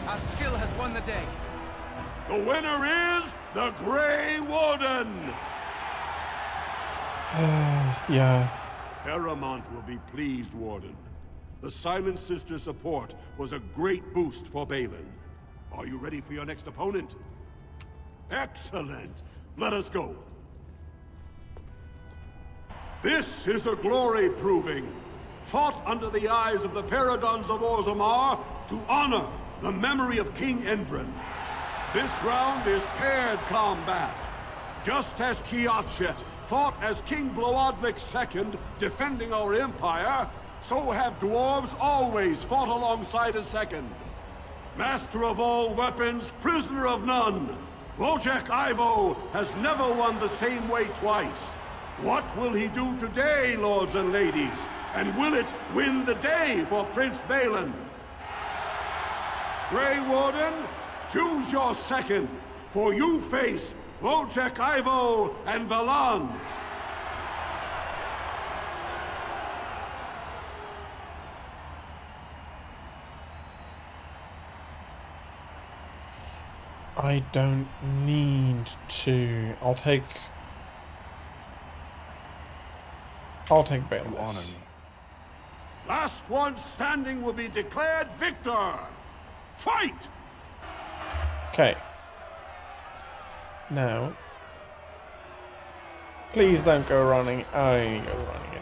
Our skill has won the day. The winner is the Grey Warden! Yeah. Paramount will be pleased, Warden. The Silent Sister support was a great boost for Balin. Are you ready for your next opponent? Excellent! Let us go. This is a glory proving, fought under the eyes of the paragons of Orzammar to honor the memory of King Endrin. This round is paired combat. Just as Kiatchet fought as King Bloodlik II, defending our empire, so have dwarves always fought alongside a second. Master of all weapons, prisoner of none, Wojciech Ivo has never won the same way twice. What will he do today, lords and ladies? And will it win the day for Prince Balin? Grey Warden, choose your second, for you face Wojciech Ivo and Valans. I don't need to. I'll take... I'll take Bayless. You honor me. Last one standing will be declared victor. Fight! Okay. Now, please don't go running. Oh, you go running in.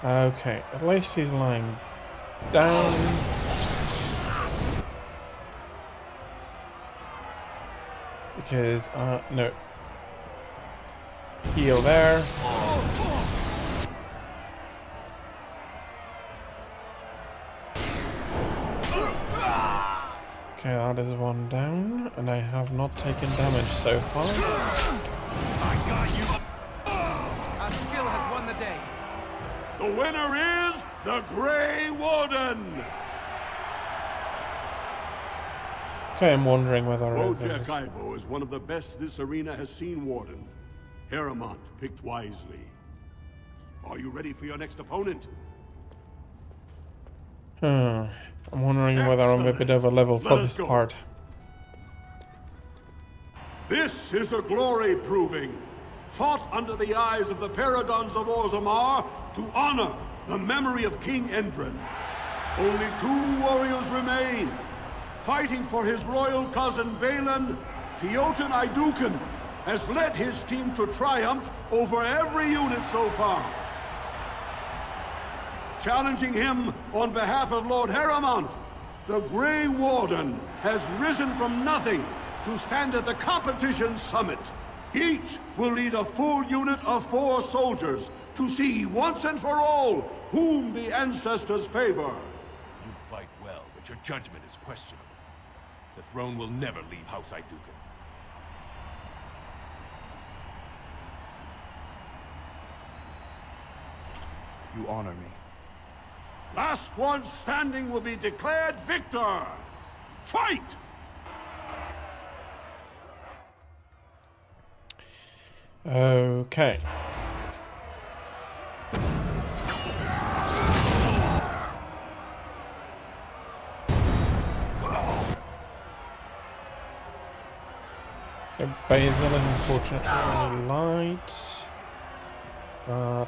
Okay, at least he's lying down. Because, no. Heal there. Okay, that is one down, and I have not taken damage so far. I got you. Our skill has won the day. The winner is the Grey Warden! Okay, I'm wondering whether this is... Ivo is one of the best this arena has seen, Warden. Harriman picked wisely. Are you ready for your next opponent? I'm wondering whether I'm a bit of a level for this part. This is a glory proving, fought under the eyes of the Paragons of Orzammar to honor the memory of King Endrin. Only 2 warriors remain. Fighting for his royal cousin Balin, Jotun Iduken has led his team to triumph over every unit so far. Challenging him on behalf of Lord Harriman, the Grey Warden has risen from nothing to stand at the competition summit. Each will lead a full unit of 4 soldiers to see once and for all whom the ancestors favor. You fight well, but your judgment is questionable. The throne will never leave House Iduken. You honor me. Last one standing will be declared victor. Fight! Okay. Basil is unfortunately light, but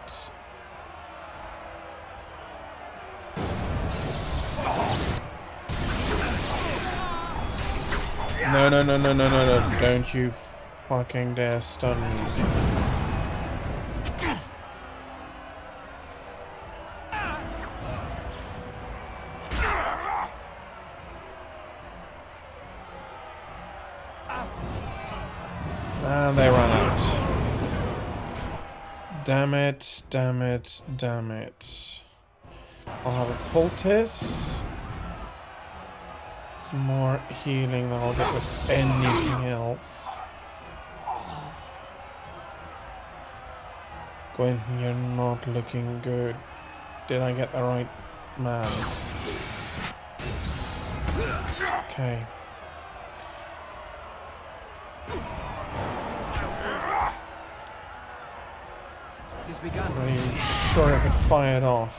no, don't you fucking dare stun me. And they run out. Damn it, damn it, damn it. I'll have a poultice. Some more healing than I'll get with anything else. Gwen, you're not looking good. Did I get the right man? Okay. I'm not even sure if it fired off.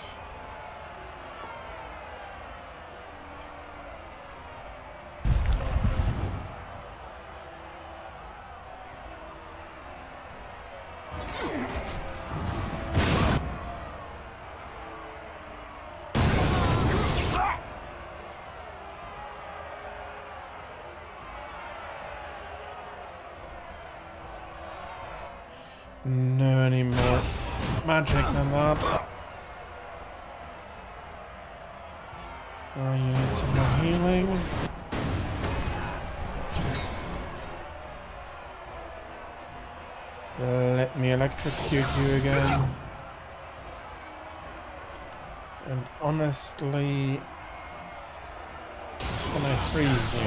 No, any more magic than that. You need some more healing. Let me electrocute you again. And honestly, can I freeze you?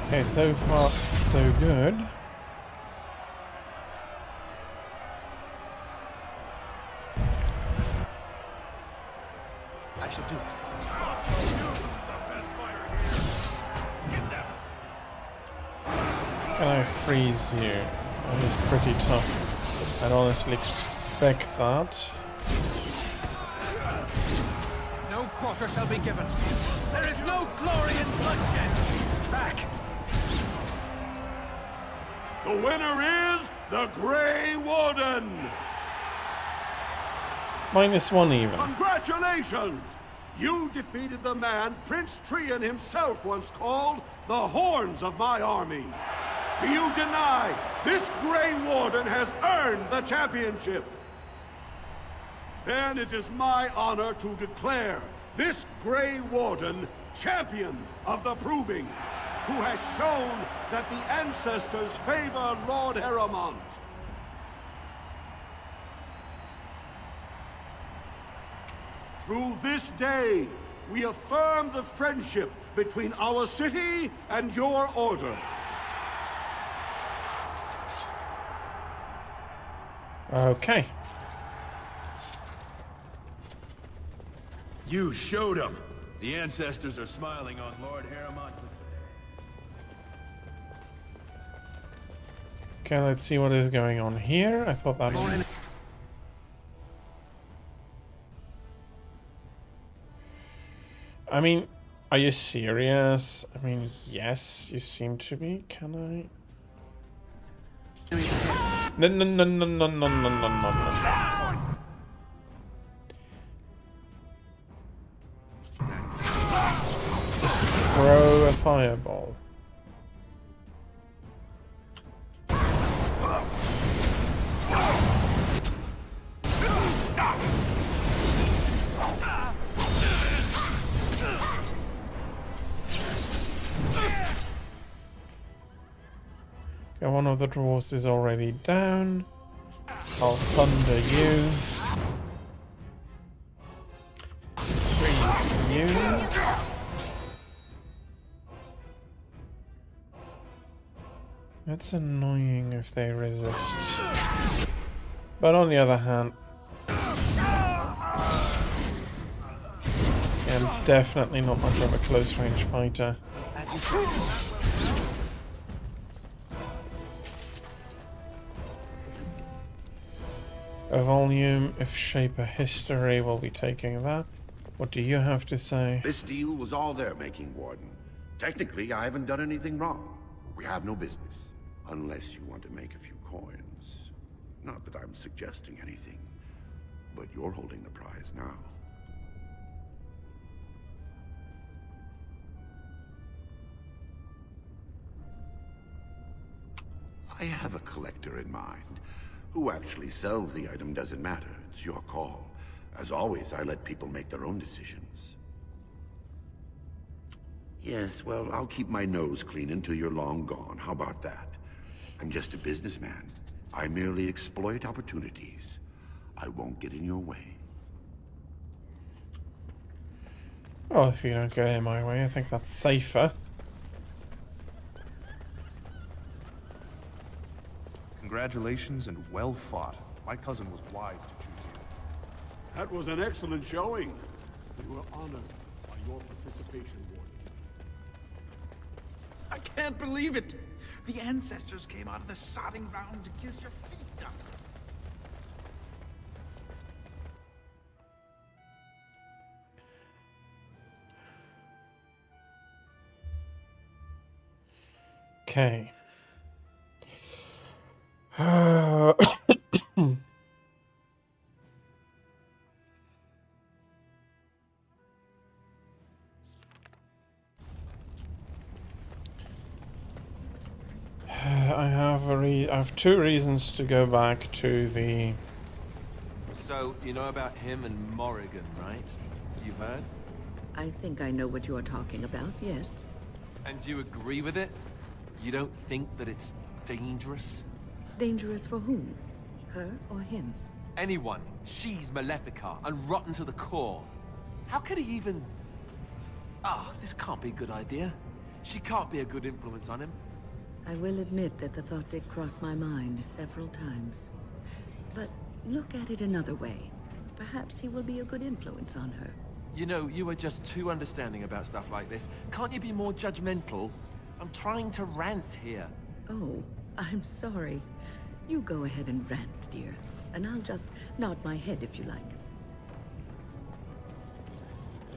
Okay, so far so good. I shall do it. freeze here. That is pretty tough. I'd honestly expect that. No quarter shall be given. There is no glory in bloodshed. Back. The winner is the Grey Warden! -1 even. Congratulations! You defeated the man Prince Trian himself once called the Horns of my army. Do you deny this Grey Warden has earned the championship? Then it is my honor to declare this Grey Warden champion of the Proving, who has shown that the ancestors favor Lord Heremont. Through this day, we affirm the friendship between our city and your order. Okay. You showed them. The ancestors are smiling on Lord Heremont. Okay, let's see what is going on here. I thought that was... I mean, are you serious? I mean, yes, you seem to be. Can I? No, no, no, no, no, no, no, no, no, no. Just throw a fireball. Okay, one of the dwarfs is already down. I'll thunder you. Freeze you. That's annoying if they resist. But on the other hand, I'm definitely not much of a close range fighter. A volume, if shape a history, we'll be taking that. What do you have to say? This deal was all their making, Warden. Technically, I haven't done anything wrong. We have no business. Unless you want to make a few coins. Not that I'm suggesting anything. But you're holding the prize now. I have a collector in mind. Who actually sells the item doesn't matter. It's your call. As always, I let people make their own decisions. Yes, well, I'll keep my nose clean until you're long gone. How about that? I'm just a businessman. I merely exploit opportunities. I won't get in your way. Well, if you don't get in my way, I think that's safer. Congratulations and well fought. My cousin was wise to choose you. That was an excellent showing. We were honored by your participation, Warden. I can't believe it! The ancestors came out of the sodding ground to kiss your feet down. Okay. I have two reasons to go back to the... So, you know about him and Morrigan, right? You've heard? I think I know what you are talking about, yes. And you agree with it? You don't think that it's dangerous? Dangerous for whom? Her or him? Anyone. She's Malefica and rotten to the core. How could he even... this can't be a good idea. She can't be a good influence on him. I will admit that the thought did cross my mind several times. But look at it another way. Perhaps he will be a good influence on her. You know, you are just too understanding about stuff like this. Can't you be more judgmental? I'm trying to rant here. Oh, I'm sorry. You go ahead and rant, dear. And I'll just nod my head if you like.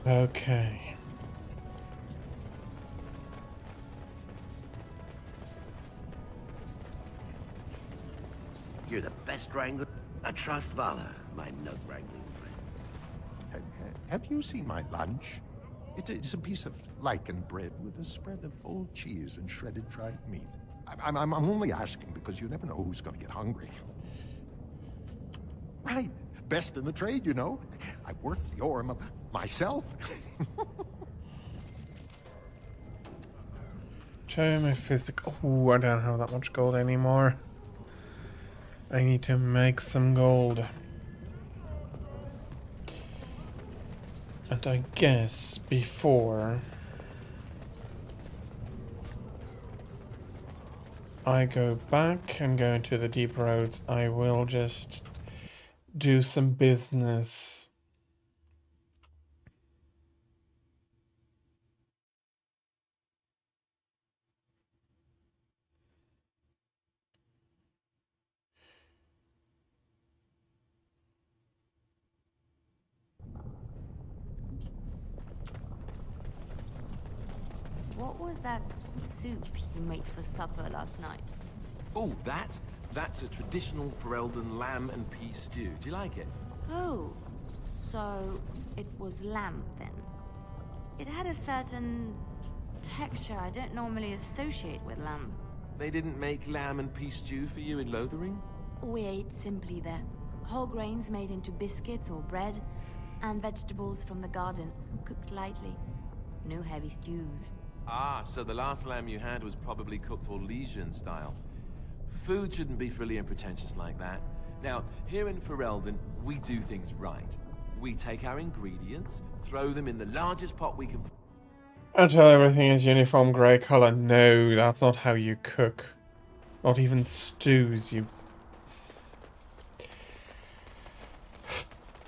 Okay. You're the best wrangler. I trust Vala, my nug wrangling friend. Have you seen my lunch? It's a piece of lichen bread with a spread of old cheese and shredded dried meat. I'm only asking because you never know who's going to get hungry. Right. Best in the trade, you know. I worked the ore myself. Show my physical. Oh, I don't have that much gold anymore. I need to make some gold. And I guess before I go back and go into the deep roads, I will just do some business. What was that soup you made for supper last night? Oh, that's a traditional Ferelden lamb and pea stew. Do you like it? Oh, so it was lamb then. It had a certain texture I don't normally associate with lamb. They didn't make lamb and pea stew for you in Lothering? We ate simply there. Whole grains made into biscuits or bread, and vegetables from the garden, cooked lightly. No heavy stews. Ah, so the last lamb you had was probably cooked Orlesian style. Food shouldn't be frilly and pretentious like that. Now, here in Ferelden, we do things right. We take our ingredients, throw them in the largest pot we can... Until everything is uniform grey colour. No, that's not how you cook. Not even stews, you...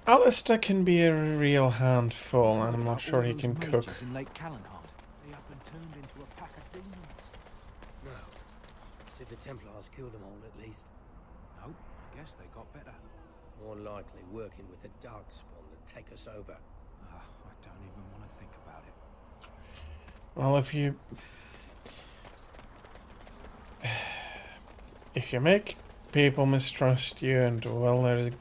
Alistair can be a real handful, and I'm not sure he can cook. In Lake Callanheart. They up and turned into a pack of demons. No. Did the Templars kill them all at least? No, I guess they got better. More likely working with the Darkspawn that take us over. I don't even want to think about it. Well, if you make people mistrust you, and well, it's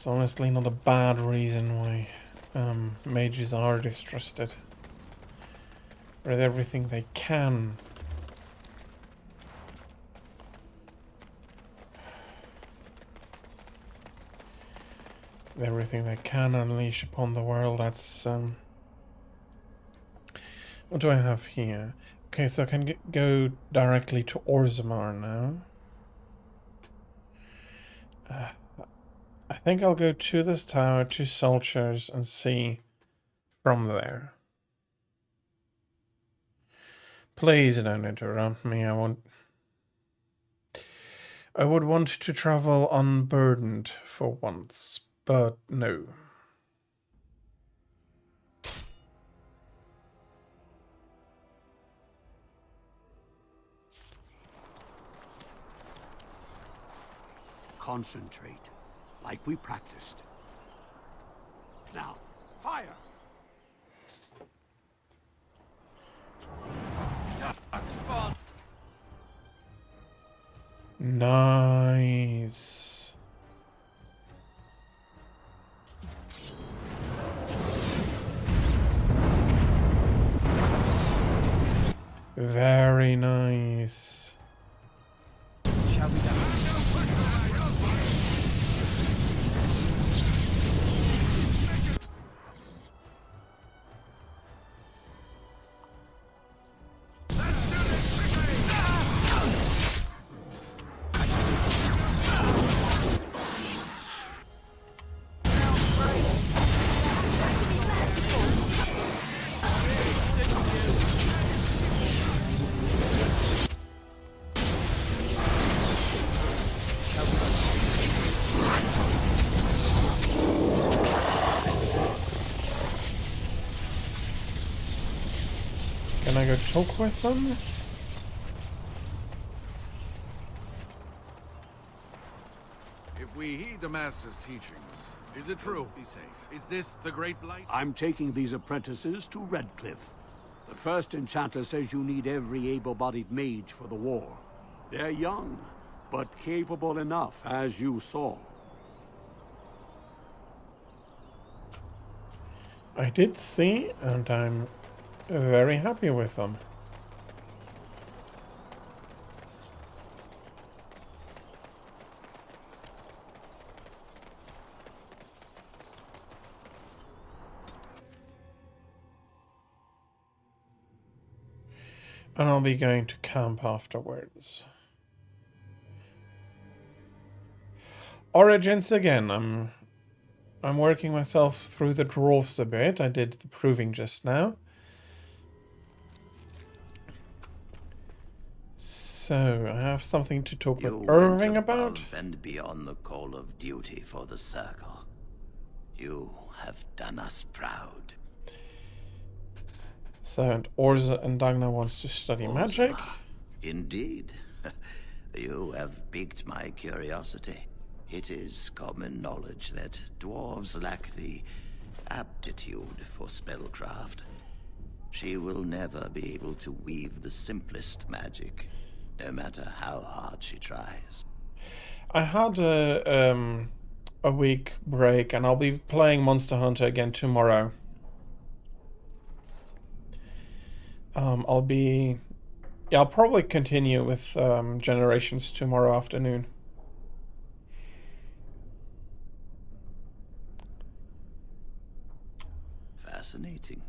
honestly not a bad reason why mages are distrusted. With everything they can. Everything they can unleash upon the world. That's what do I have here? Okay, so I can go directly to Orzammar now. I think I'll go to this tower, to Soldiers, and see from there. Please don't interrupt me. I would want to travel unburdened for once, but no. Concentrate, like we practiced. Now, fire! Darkspawn! Nice. Very nice. Shall we done? Can I go talk with them? we heed the Master's teachings, is it true? Be safe. Is this the Great Blight? I'm taking these apprentices to Redcliffe. The first enchanter says you need every able-bodied mage for the war. They're young, but capable enough, as you saw. I did see, and I'm very happy with them. And I'll be going to camp afterwards. Origins again. I'm working myself through the dwarfs a bit. I did the proving just now. So I have something to talk with Irving about. You went above and beyond the call of duty for the Circle. You have done us proud. So, and Orza and Dagna wants to study magic. Indeed. You have piqued my curiosity. It is common knowledge that dwarves lack the aptitude for spellcraft. She will never be able to weave the simplest magic, no matter how hard she tries. I had a week break, and I'll be playing Monster Hunter again tomorrow. I'll probably continue with Generations tomorrow afternoon. Fascinating.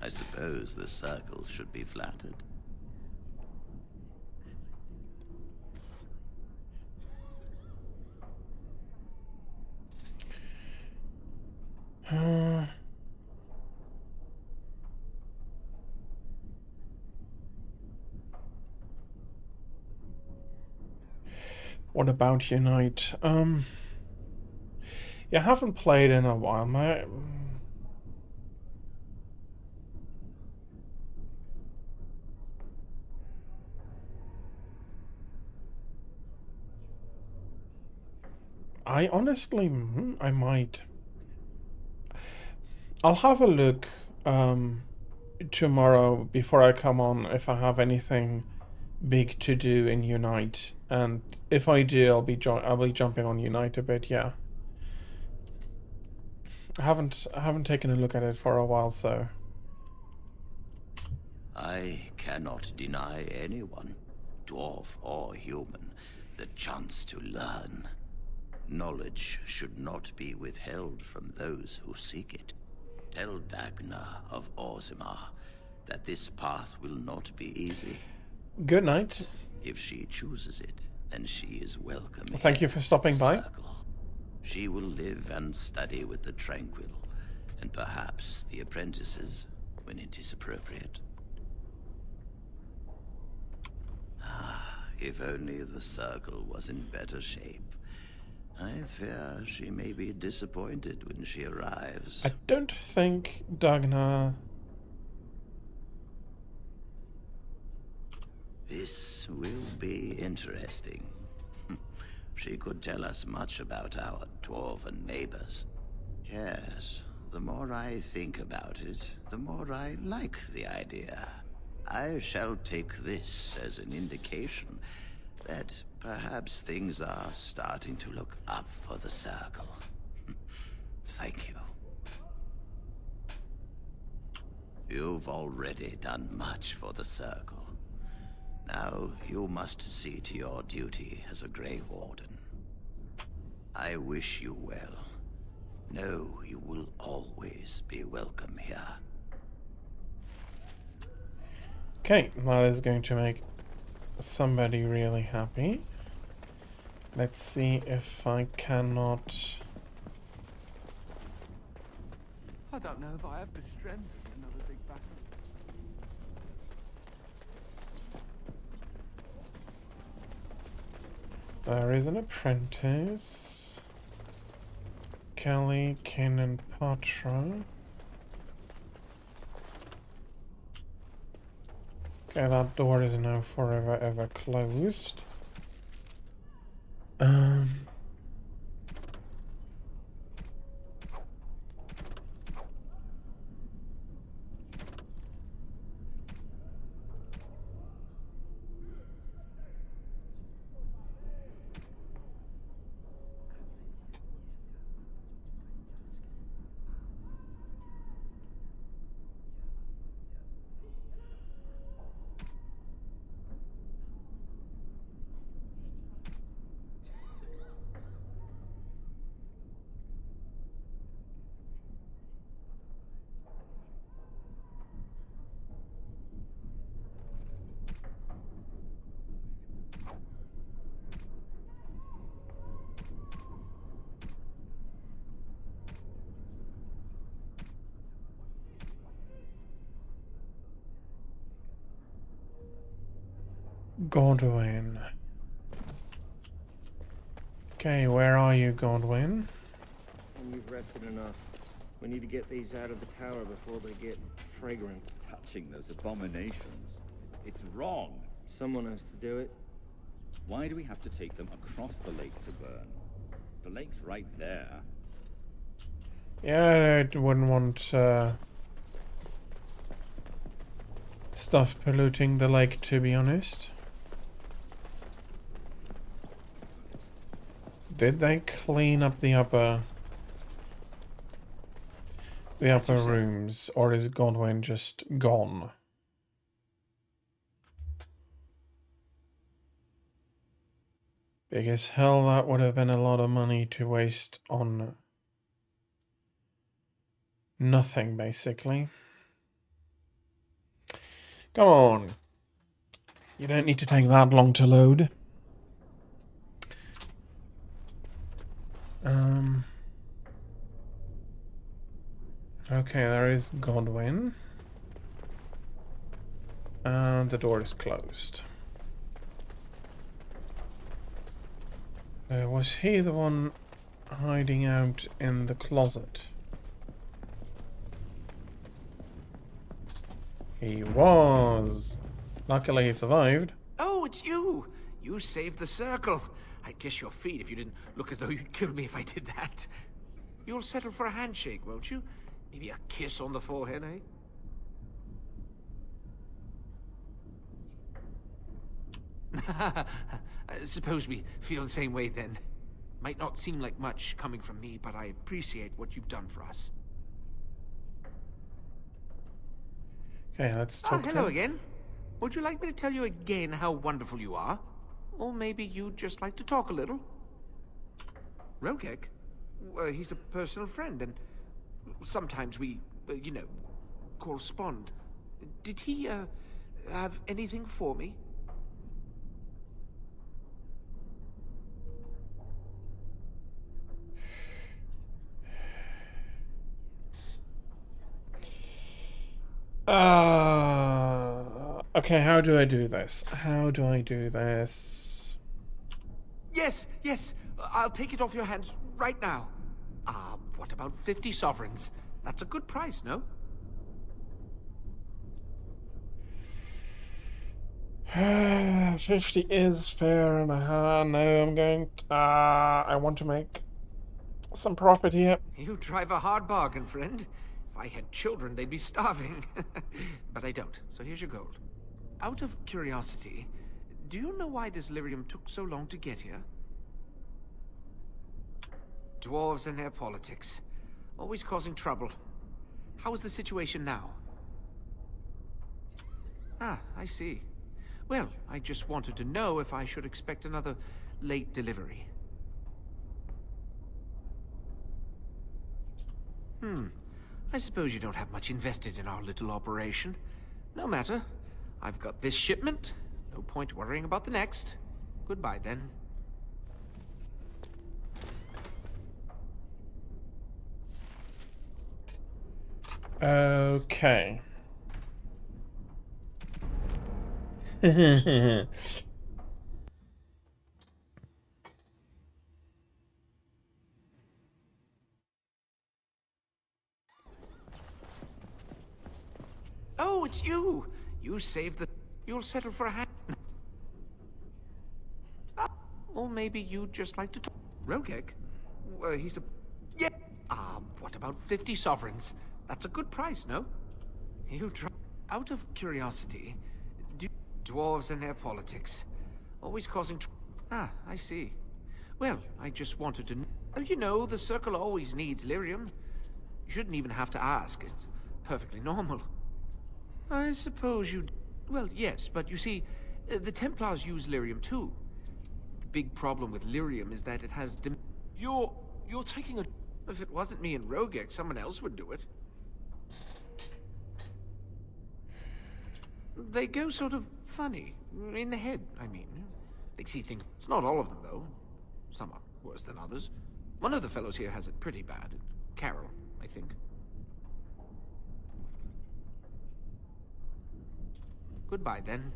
I suppose the Circle should be flattered. What about Unite? Yeah, I haven't played in a while. I honestly, I might. I'll have a look tomorrow before I come on if I have anything big to do in Unite, and if I do, I'll be jumping on Unite a bit. Yeah, I haven't taken a look at it for a while, so. I cannot deny anyone, dwarf or human, the chance to learn. Knowledge should not be withheld from those who seek it. Tell Dagna of Orzammar that this path will not be easy. Good night. If she chooses it, then she is welcome. Well, thank you for stopping by. Circle. She will live and study with the Tranquil, and perhaps the apprentices, when it is appropriate. If only the Circle was in better shape. I fear she may be disappointed when she arrives. I don't think Dagna... This will be interesting. She could tell us much about our dwarven neighbors. Yes, the more I think about it, the more I like the idea. I shall take this as an indication that perhaps things are starting to look up for the Circle. Thank you. You've already done much for the Circle. Now you must see to your duty as a Grey Warden. I wish you well. Know you will always be welcome here. Okay, that is going to make somebody really happy. Let's see if I cannot... I don't know if I have the strength for another big battle. There is an apprentice. Kelly, Ken, and Patra. Okay, that door is now forever ever closed. Godwin. Okay, where are you, Godwin? When you've rested enough, we need to get these out of the tower before they get fragrant. Touching those abominations. It's wrong. Someone has to do it. Why do we have to take them across the lake to burn? The lake's right there. Yeah, I wouldn't want stuff polluting the lake, to be honest. Did they clean up the upper rooms, or is Godwin just gone? Because hell, that would have been a lot of money to waste on nothing, basically. Come on. You don't need to take that long to load. Okay, there is Godwin. And the door is closed. Was he the one hiding out in the closet? He was. Luckily he survived. Oh, it's you! You saved the circle. I'd kiss your feet if you didn't look as though you'd kill me if I did that. You'll settle for a handshake, won't you? Maybe a kiss on the forehead, eh? Suppose we feel the same way then. Might not seem like much coming from me, but I appreciate what you've done for us. Okay, let's talk. Hello again. Would you like me to tell you again how wonderful you are? Or maybe you'd just like to talk a little? Rogek? Well, he's a personal friend, and sometimes we, you know, correspond. Did he, have anything for me? Okay, how do I do this? How do I do this? Yes, yes. I'll take it off your hands right now. What about 50 sovereigns? That's a good price, no? $50 is fair, and no, I'm going to, I want to make some profit here. You drive a hard bargain, friend. If I had children, they'd be starving. But I don't, so here's your gold. Out of curiosity, do you know why this lyrium took so long to get here? Dwarves and their politics. Always causing trouble. How's the situation now? Ah, I see. Well, I just wanted to know if I should expect another late delivery. I suppose you don't have much invested in our little operation. No matter. I've got this shipment. No point worrying about the next. Goodbye, then. Okay. Oh, it's you! You saved the... You'll settle for a hand... Or maybe you'd just like to talk... Rogek? He's a... Yeah! What about 50 sovereigns? That's a good price, no? You try... Out of curiosity, dwarves and their politics. Always causing... I see. Well, I just wanted to... Oh, you know, the Circle always needs lyrium. You shouldn't even have to ask. It's perfectly normal. I suppose you'd... Well, yes, but you see, the Templars use lyrium too. The big problem with lyrium is that it has... You're taking a... If it wasn't me and Rogek, someone else would do it. They go sort of funny. In the head, I mean. They see things... It's not all of them, though. Some are worse than others. One of the fellows here has it pretty bad. Carol, I think. Goodbye, then.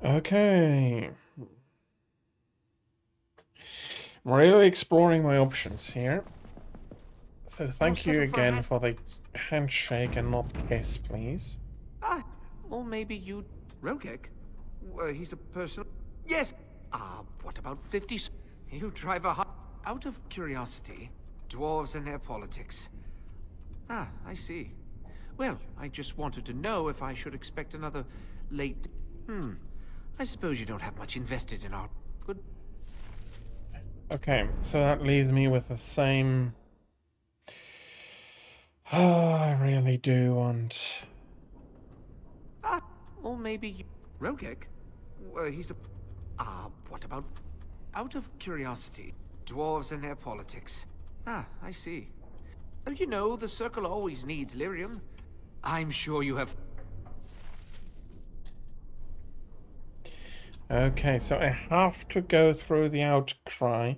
Okay. I'm really exploring my options here. So thank you again for the handshake and not kiss, please. Ah, or maybe you... Rogek? He's a person... Yes! What about 50... You drive a... Out of curiosity, dwarves and their politics. Ah, I see. Well, I just wanted to know if I should expect another late... I suppose you don't have much invested in our... Good... Okay, so that leaves me with the same... Oh, I really do want... Ah, or maybe you... Rogek? He's a... what about... Out of curiosity, dwarves and their politics. Ah, I see. Oh, you know, the Circle always needs lyrium. I'm sure you have... Okay, so I have to go through the outcry.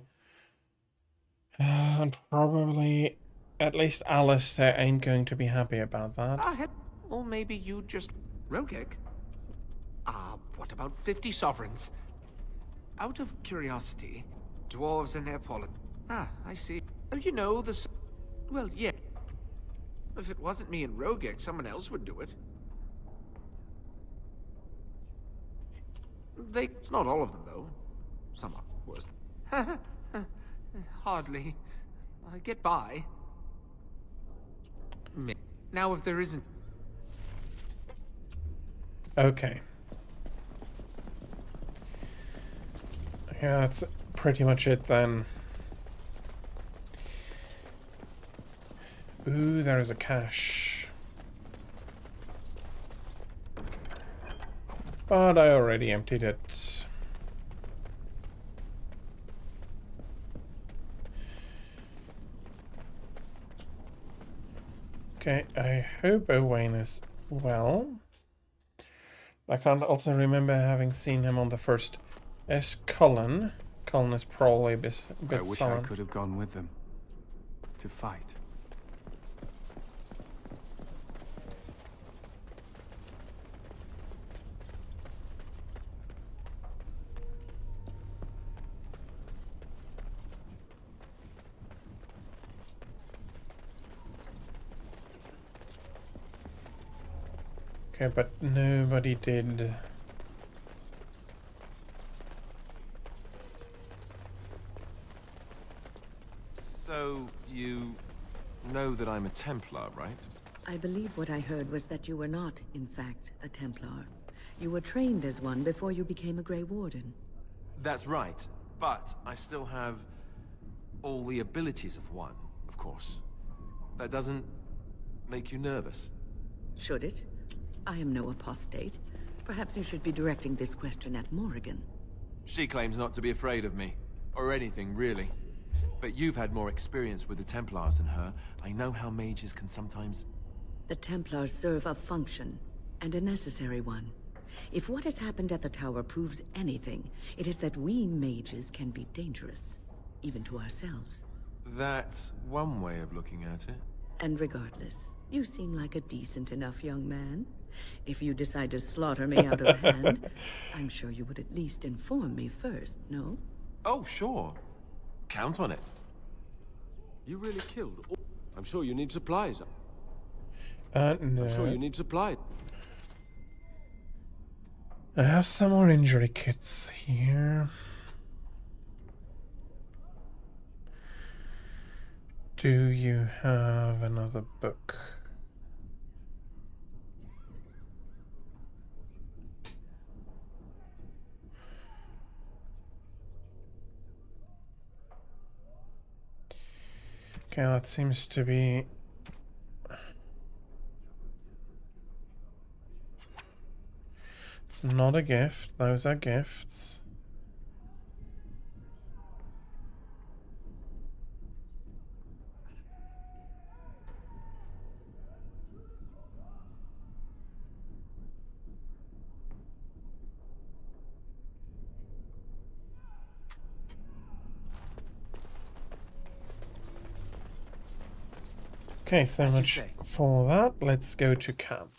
And probably... At least Alistair ain't going to be happy about that. Or maybe you just... Rogek? What about 50 sovereigns? Out of curiosity, dwarves and their politics. Ah, I see. Oh, you know, the... Well, yeah. If it wasn't me and Rogek, someone else would do it. It's not all of them, though. Some are worse. Hardly. I get by. Now, if there isn't... Okay. Yeah, that's pretty much it then. Ooh, there is a cache. But I already emptied it. Okay, I hope Owain is well. I can't also remember having seen him on the first Cullen. Cullen is probably a bit I wish I sullen. could have gone with them. To fight. Okay, but nobody did. So, you know that I'm a Templar, right? I believe what I heard was that you were not, in fact, a Templar. You were trained as one before you became a Grey Warden. That's right, but I still have all the abilities of one, of course. That doesn't make you nervous. Should it? I am no apostate. Perhaps you should be directing this question at Morrigan. She claims not to be afraid of me, or anything, really. But you've had more experience with the Templars than her. I know how mages can sometimes... The Templars serve a function, and a necessary one. If what has happened at the tower proves anything, it is that we mages can be dangerous, even to ourselves. That's one way of looking at it. And regardless, you seem like a decent enough young man. If you decide to slaughter me out of hand, I'm sure you would at least inform me first, no? Oh, sure. Count on it. You really killed all... I'm sure you need supplies. No. I'm sure you need supplies. I have some more injury kits here. Do you have another book? Okay, that seems to be... It's not a gift, those are gifts. Okay, so much for that. Let's go to camp.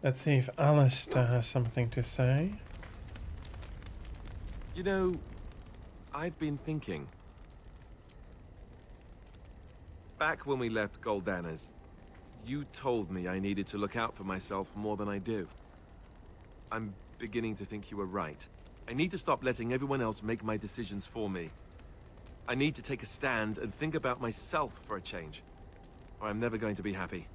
Let's see if Alistair has something to say. You know, I've been thinking. Back when we left Goldana's, you told me I needed to look out for myself more than I do. I'm beginning to think you were right. I need to stop letting everyone else make my decisions for me. I need to take a stand and think about myself for a change, or I'm never going to be happy.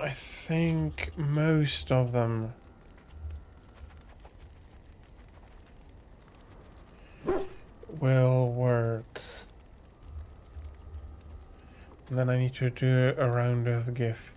I think most of them will work. And then I need to do a round of gifts.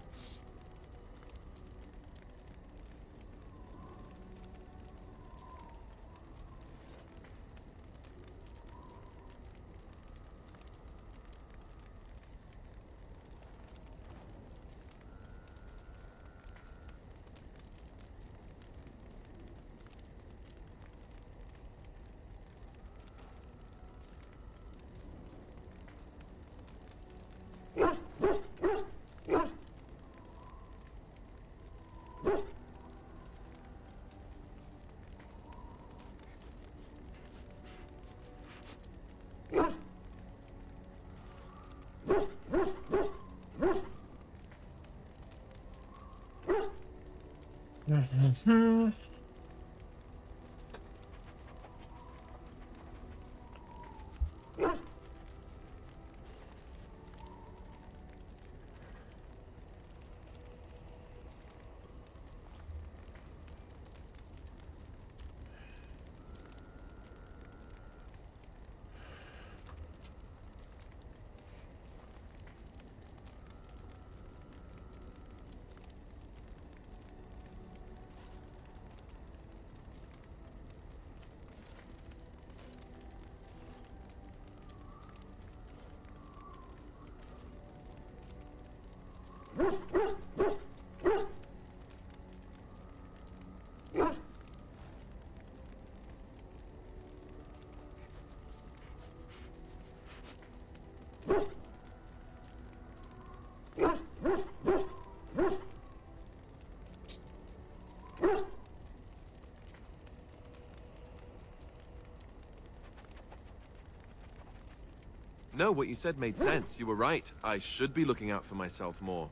No, what you said made sense. You were right. I should be looking out for myself more.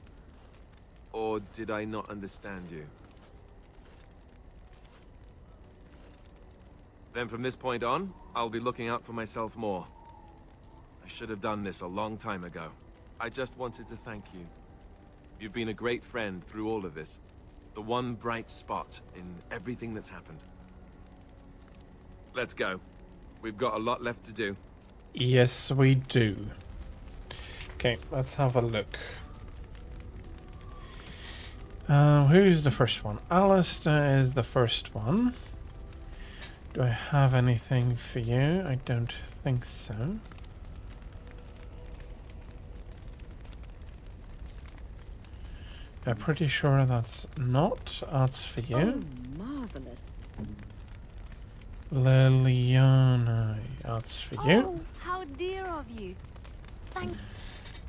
Or did I not understand you? Then from this point on, I'll be looking out for myself more. I should have done this a long time ago. I just wanted to thank you. You've been a great friend through all of this. The one bright spot in everything that's happened. Let's go. We've got a lot left to do. Yes, we do. Okay, let's have a look. Who's the first one? Alistair is the first one. Do I have anything for you? I don't think so. I'm pretty sure that's not. That's for you. Oh, marvelous. Liliana, that's for you. Oh, how dear of you. Thank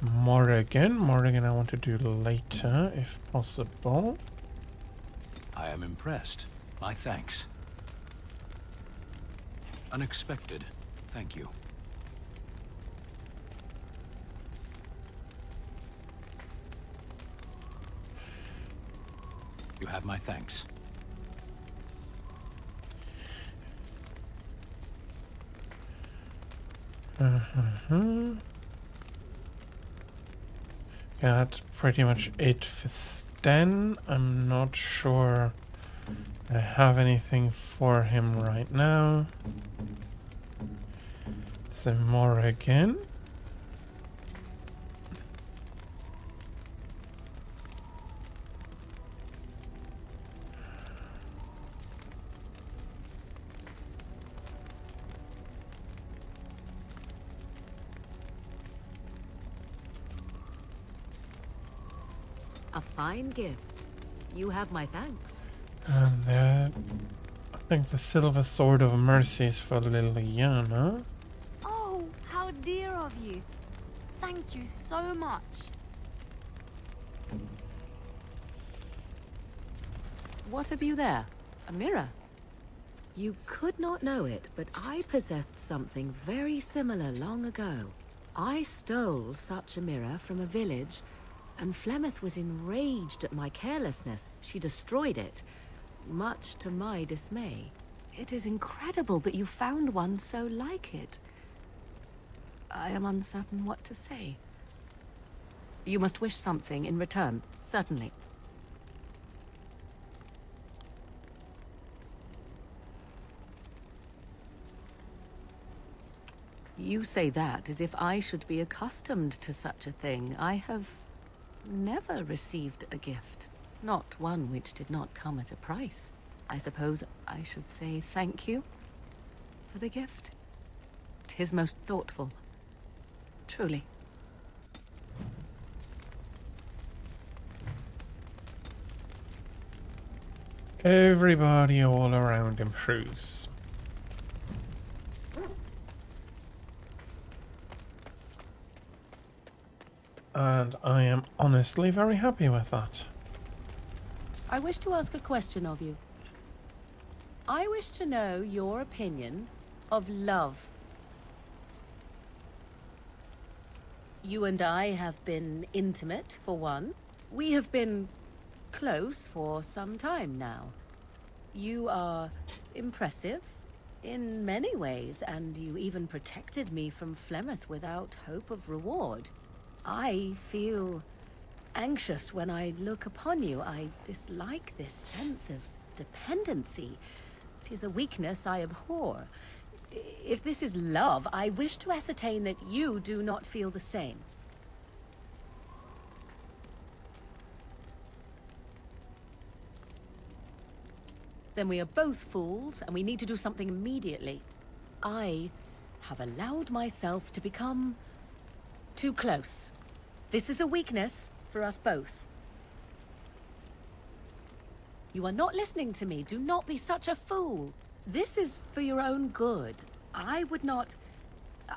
Morrigan, I want to do later, if possible. I am impressed. My thanks. Unexpected. Thank you. You have my thanks. Yeah, that's pretty much it for Sten. I'm not sure I have anything for him right now. So more again. A fine gift. You have my thanks. And then I think the silver sword of mercy is for Liliana. Oh, how dear of you. Thank you so much. What have you there? A mirror? You could not know it, but I possessed something very similar long ago. I stole such a mirror from a village, and Flemeth was enraged at my carelessness. She destroyed it, much to my dismay. It is incredible that you found one so like it. I am uncertain what to say. You must wish something in return, certainly. You say that as if I should be accustomed to such a thing. I have never received a gift, not one which did not come at a price. I suppose I should say thank you for the gift. 'Tis most thoughtful, truly. Everybody all around improves. And I am honestly very happy with that. I wish to ask a question of you. I wish to know your opinion of love. You and I have been intimate, for one. We have been close for some time now. You are impressive in many ways, and you even protected me from Flemeth without hope of reward. I feel anxious when I look upon you. I dislike this sense of dependency. It is a weakness I abhor. If this is love, I wish to ascertain that you do not feel the same. Then we are both fools, and we need to do something immediately. I have allowed myself to become too close. This is a weakness for us both. You are not listening to me. Do not be such a fool. This is for your own good. I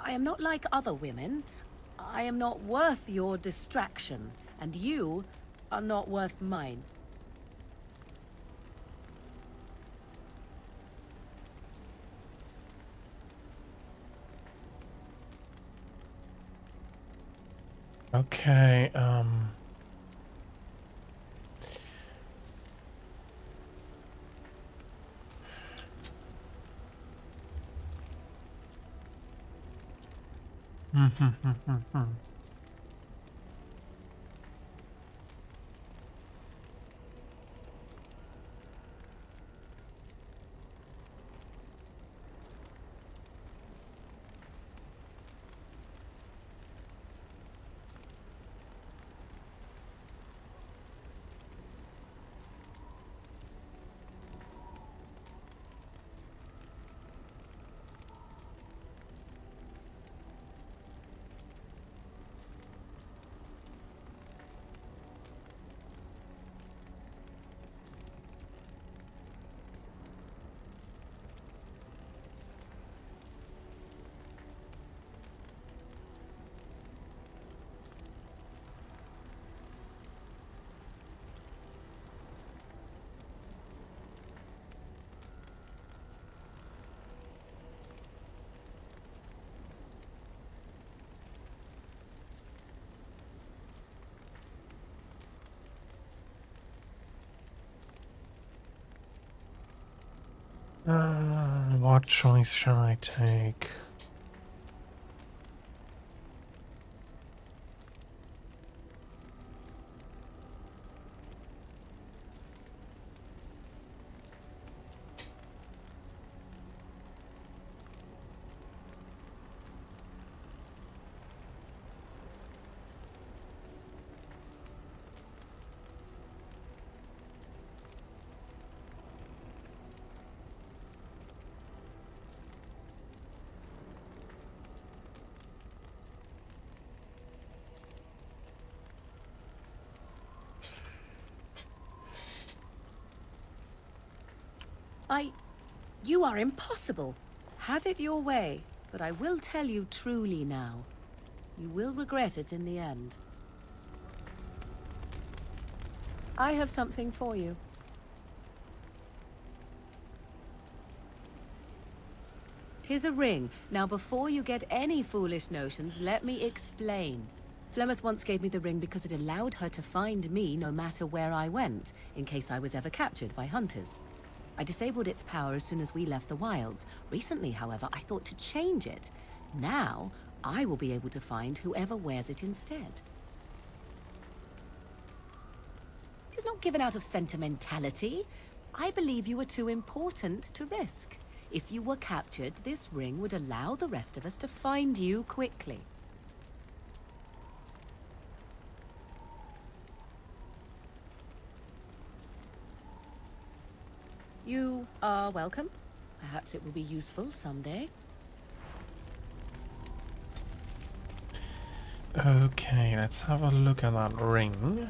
am not like other women. I am not worth your distraction, and you are not worth mine. Okay, what choice shall I take? You are impossible. Have it your way, but I will tell you truly now. You will regret it in the end. I have something for you. Tis a ring. Now, before you get any foolish notions, let me explain. Flemeth once gave me the ring because it allowed her to find me no matter where I went, in case I was ever captured by hunters. I disabled its power as soon as we left the wilds. Recently, however, I thought to change it. Now, I will be able to find whoever wears it instead. It is not given out of sentimentality. I believe you are too important to risk. If you were captured, this ring would allow the rest of us to find you quickly. You are welcome. Perhaps it will be useful someday. Okay, let's have a look at that ring.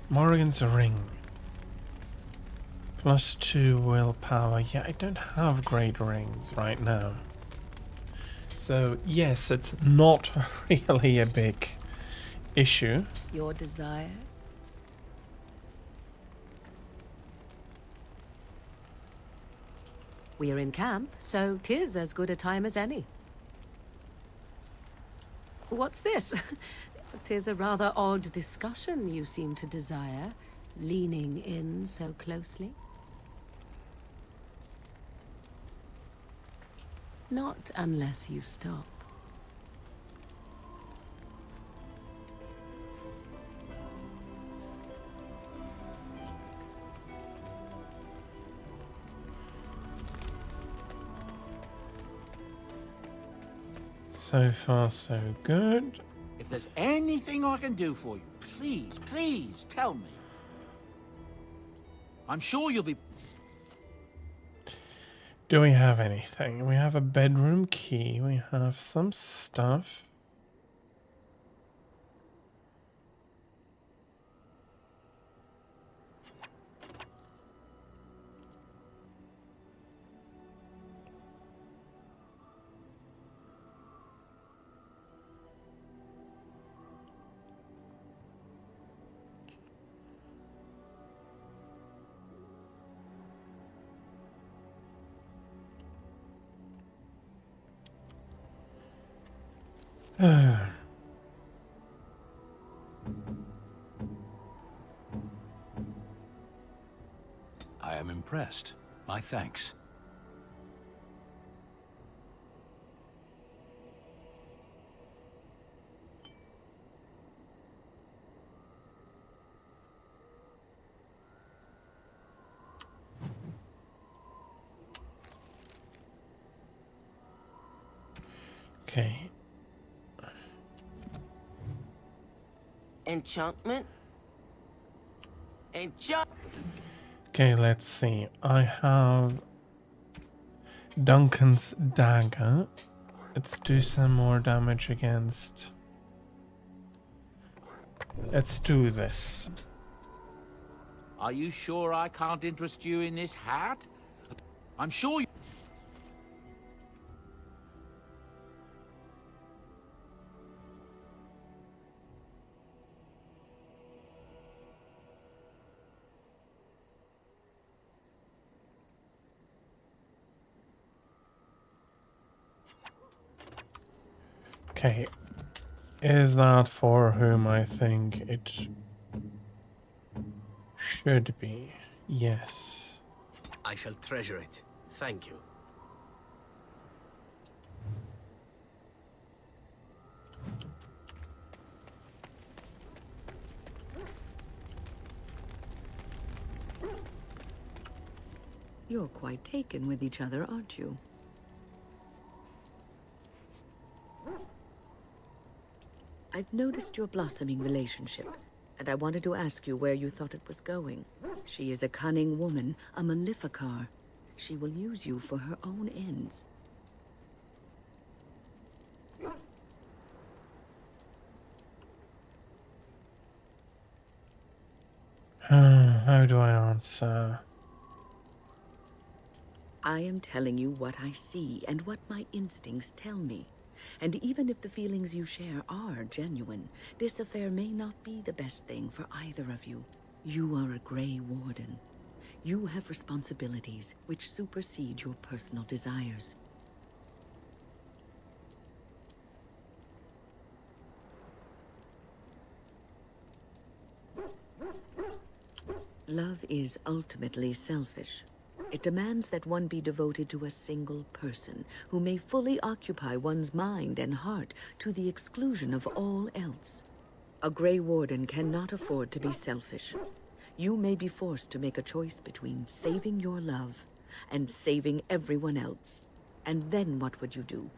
Morrigan's ring. +2 willpower. Yeah, I don't have great rings right now. So, yes, it's not really a big issue. Your desire? We're in camp, so 'tis as good a time as any. What's this? 'Tis a rather odd discussion you seem to desire, leaning in so closely. Not unless you stop. So far, so good. If there's anything I can do for you, please, please tell me. I'm sure you'll be... Do we have anything? We have a bedroom key. We have some stuff. I am impressed. My thanks. Okay. Enchantment? Okay, let's see. I have Duncan's dagger. Let's do some more damage against. Let's do this. Are you sure I can't interest you in this hat? I'm sure you... Okay. Is that for whom I think it should be? Yes. I shall treasure it. Thank you. You're quite taken with each other, aren't you? I've noticed your blossoming relationship, and I wanted to ask you where you thought it was going. She is a cunning woman, a Maleficar. She will use you for her own ends. How do I answer? I am telling you what I see and what my instincts tell me. And even if the feelings you share are genuine, this affair may not be the best thing for either of you. You are a Grey Warden. You have responsibilities which supersede your personal desires. Love is ultimately selfish. It demands that one be devoted to a single person who may fully occupy one's mind and heart to the exclusion of all else. A Grey Warden cannot afford to be selfish. You may be forced to make a choice between saving your love and saving everyone else. And then what would you do?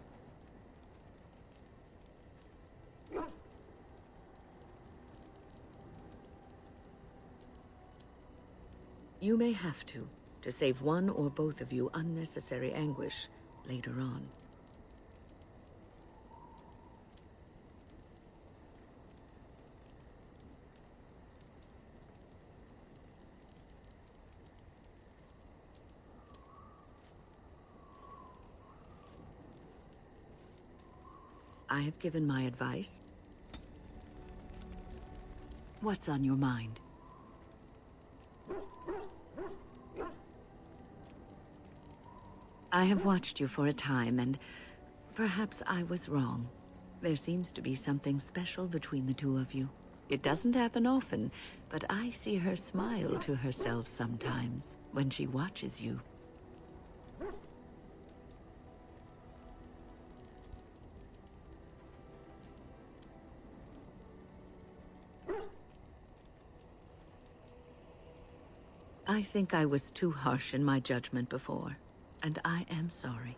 You may have to save one or both of you unnecessary anguish later on. I have given my advice. What's on your mind? I have watched you for a time, and perhaps I was wrong. There seems to be something special between the two of you. It doesn't happen often, but I see her smile to herself sometimes when she watches you. I think I was too harsh in my judgment before, and I am sorry.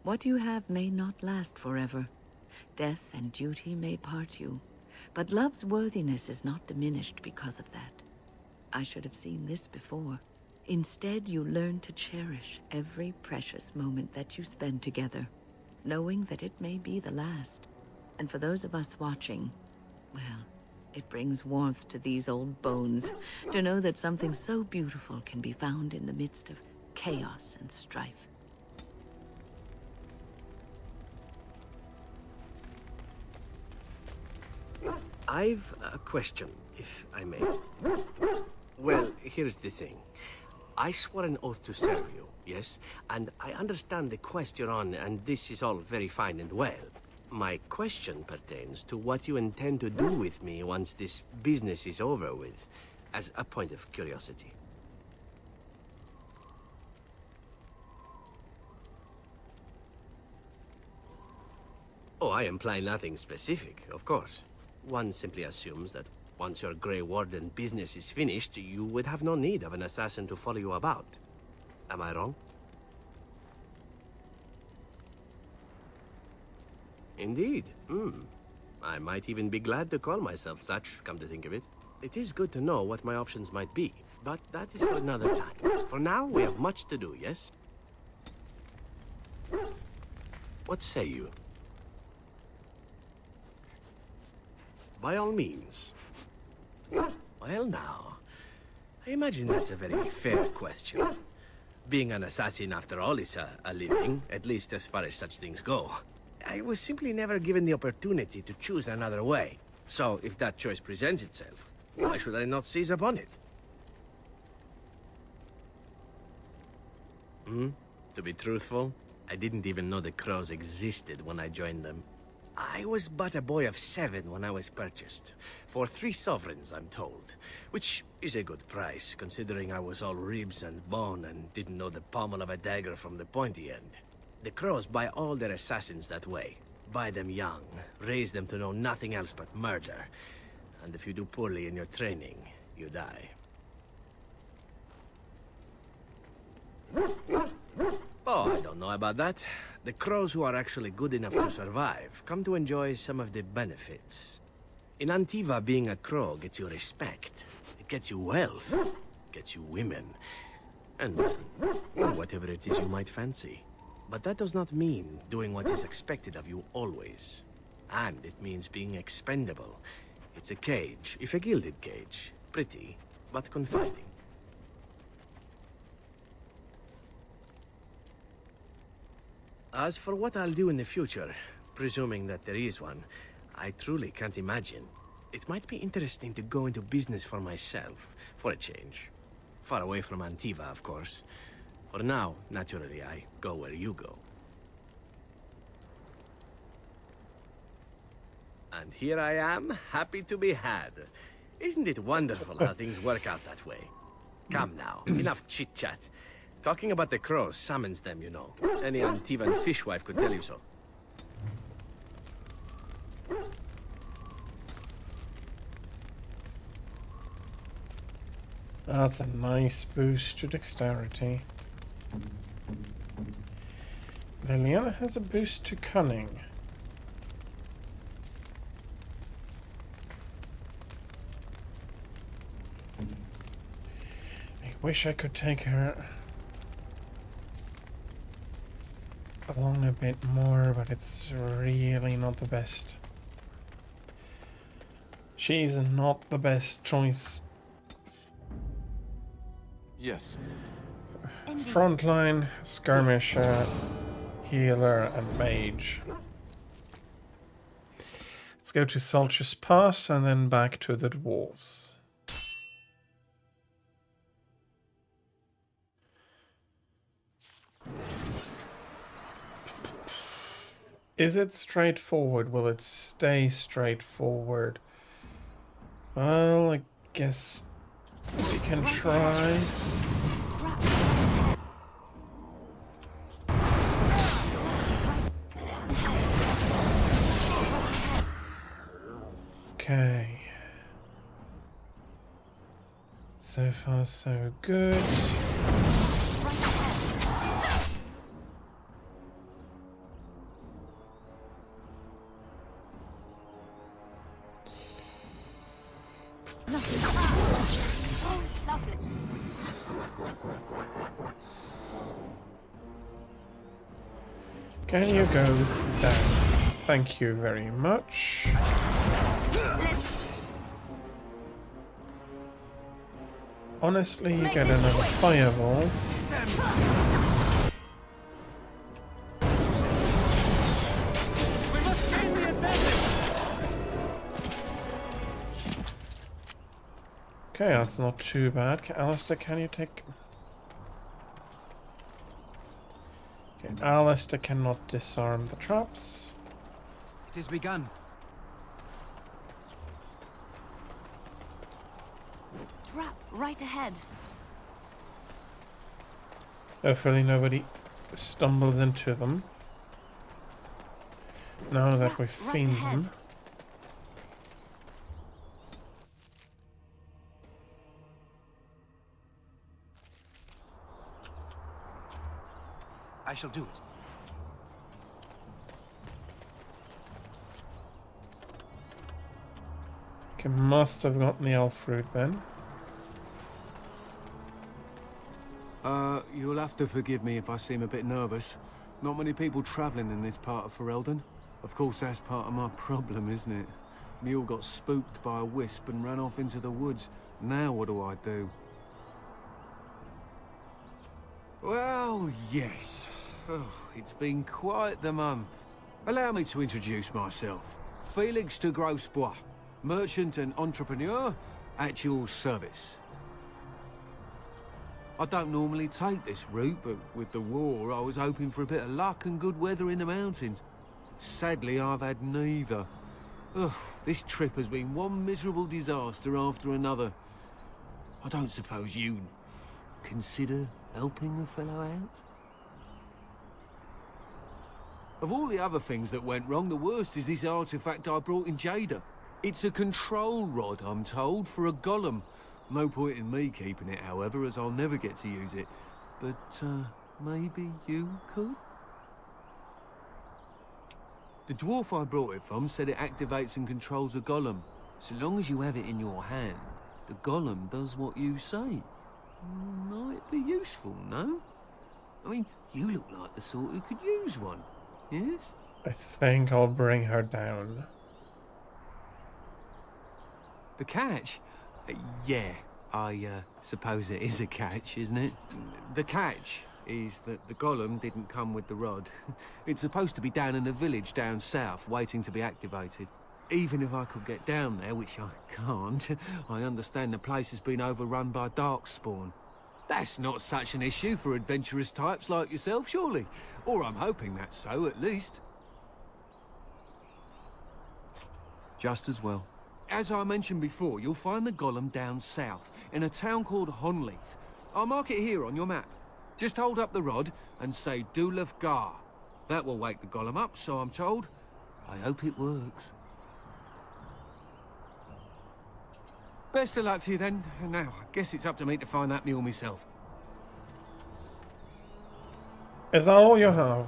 What you have may not last forever. Death and duty may part you, but love's worthiness is not diminished because of that. I should have seen this before. Instead, you learn to cherish every precious moment that you spend together, knowing that it may be the last. And for those of us watching, well, it brings warmth to these old bones to know that something so beautiful can be found in the midst of chaos and strife. I've a question, if I may. Well, here's the thing. I swore an oath to serve you, yes? And I understand the quest you're on, and this is all very fine and well. My question pertains to what you intend to do with me once this business is over with, as a point of curiosity. Oh, I imply nothing specific, of course. One simply assumes that once your Grey Warden business is finished, you would have no need of an assassin to follow you about. Am I wrong? Indeed. I might even be glad to call myself such, come to think of it. It is good to know what my options might be, but that is for another time. For now, we have much to do, yes? What say you? By all means. Well now, I imagine that's a very fair question. Being an assassin, after all, is a living, at least as far as such things go. I was simply never given the opportunity to choose another way. So, if that choice presents itself, why should I not seize upon it? To be truthful, I didn't even know the crows existed when I joined them. I was but a boy of 7 when I was purchased. For 3 sovereigns, I'm told. Which is a good price, considering I was all ribs and bone and didn't know the pommel of a dagger from the pointy end. The crows buy all their assassins that way. Buy them young, raise them to know nothing else but murder. And if you do poorly in your training, you die. Oh, I don't know about that. The crows who are actually good enough to survive come to enjoy some of the benefits. In Antiva, being a crow gets you respect. It gets you wealth. Gets you women. And whatever it is you might fancy. But that does not mean doing what is expected of you always. And it means being expendable. It's a cage, if a gilded cage. Pretty, but confining. As for what I'll do in the future, presuming that there is one, I truly can't imagine. It might be interesting to go into business for myself, for a change. Far away from Antiva, of course. For now, naturally, I go where you go. And here I am, happy to be had. Isn't it wonderful how things work out that way? Come now, enough chit-chat. Talking about the crows summons them, you know. Any Antivan fishwife could tell you so. That's a nice boost to dexterity. Liliana has a boost to cunning. I wish I could take her along a bit more, but it's really not the best. She's not the best choice. Yes. Frontline, skirmisher, healer, and mage. Let's go to Solstice Pass and then back to the dwarves. Is it straightforward? Will it stay straightforward? Well, I guess we can try. Okay. So far, so good. Can you go down? Thank you very much. Honestly, you get another fireball. Okay, that's not too bad. Alistair, can you take... Okay, Alistair cannot disarm the traps. It has begun. Trap right ahead. Hopefully nobody stumbles into them. Now that we've seen them. I shall do it. Okay, must have gotten the elf route then. You'll have to forgive me if I seem a bit nervous. Not many people travelling in this part of Ferelden. Of course, that's part of my problem, isn't it? Mule got spooked by a wisp and ran off into the woods. Now what do I do? Well, yes. Oh, it's been quite the month. Allow me to introduce myself. Felix de Grosbois, merchant and entrepreneur at your service. I don't normally take this route, but with the war, I was hoping for a bit of luck and good weather in the mountains. Sadly, I've had neither. Ugh, this trip has been one miserable disaster after another. I don't suppose you'd consider helping a fellow out? Of all the other things that went wrong, the worst is this artifact I brought in Jada. It's a control rod, I'm told, for a golem. No point in me keeping it, however, as I'll never get to use it. But, maybe you could? The dwarf I brought it from said it activates and controls a golem. So long as you have it in your hand, the golem does what you say. Might be useful, no? I mean, you look like the sort who could use one, yes? I think I'll bring her down. The catch? Yeah, I suppose it is a catch, isn't it? The catch is that the golem didn't come with the rod. It's supposed to be down in a village down south, waiting to be activated. Even if I could get down there, which I can't, I understand the place has been overrun by darkspawn. That's not such an issue for adventurous types like yourself, surely? Or I'm hoping that's so, at least. Just as well. As I mentioned before, you'll find the golem down south, in a town called Honleith. I'll mark it here on your map. Just hold up the rod and say Dulaf Gar. That will wake the golem up, so I'm told. I hope it works. Best of luck to you then. Now, I guess it's up to me to find that mule myself. Is that all you have?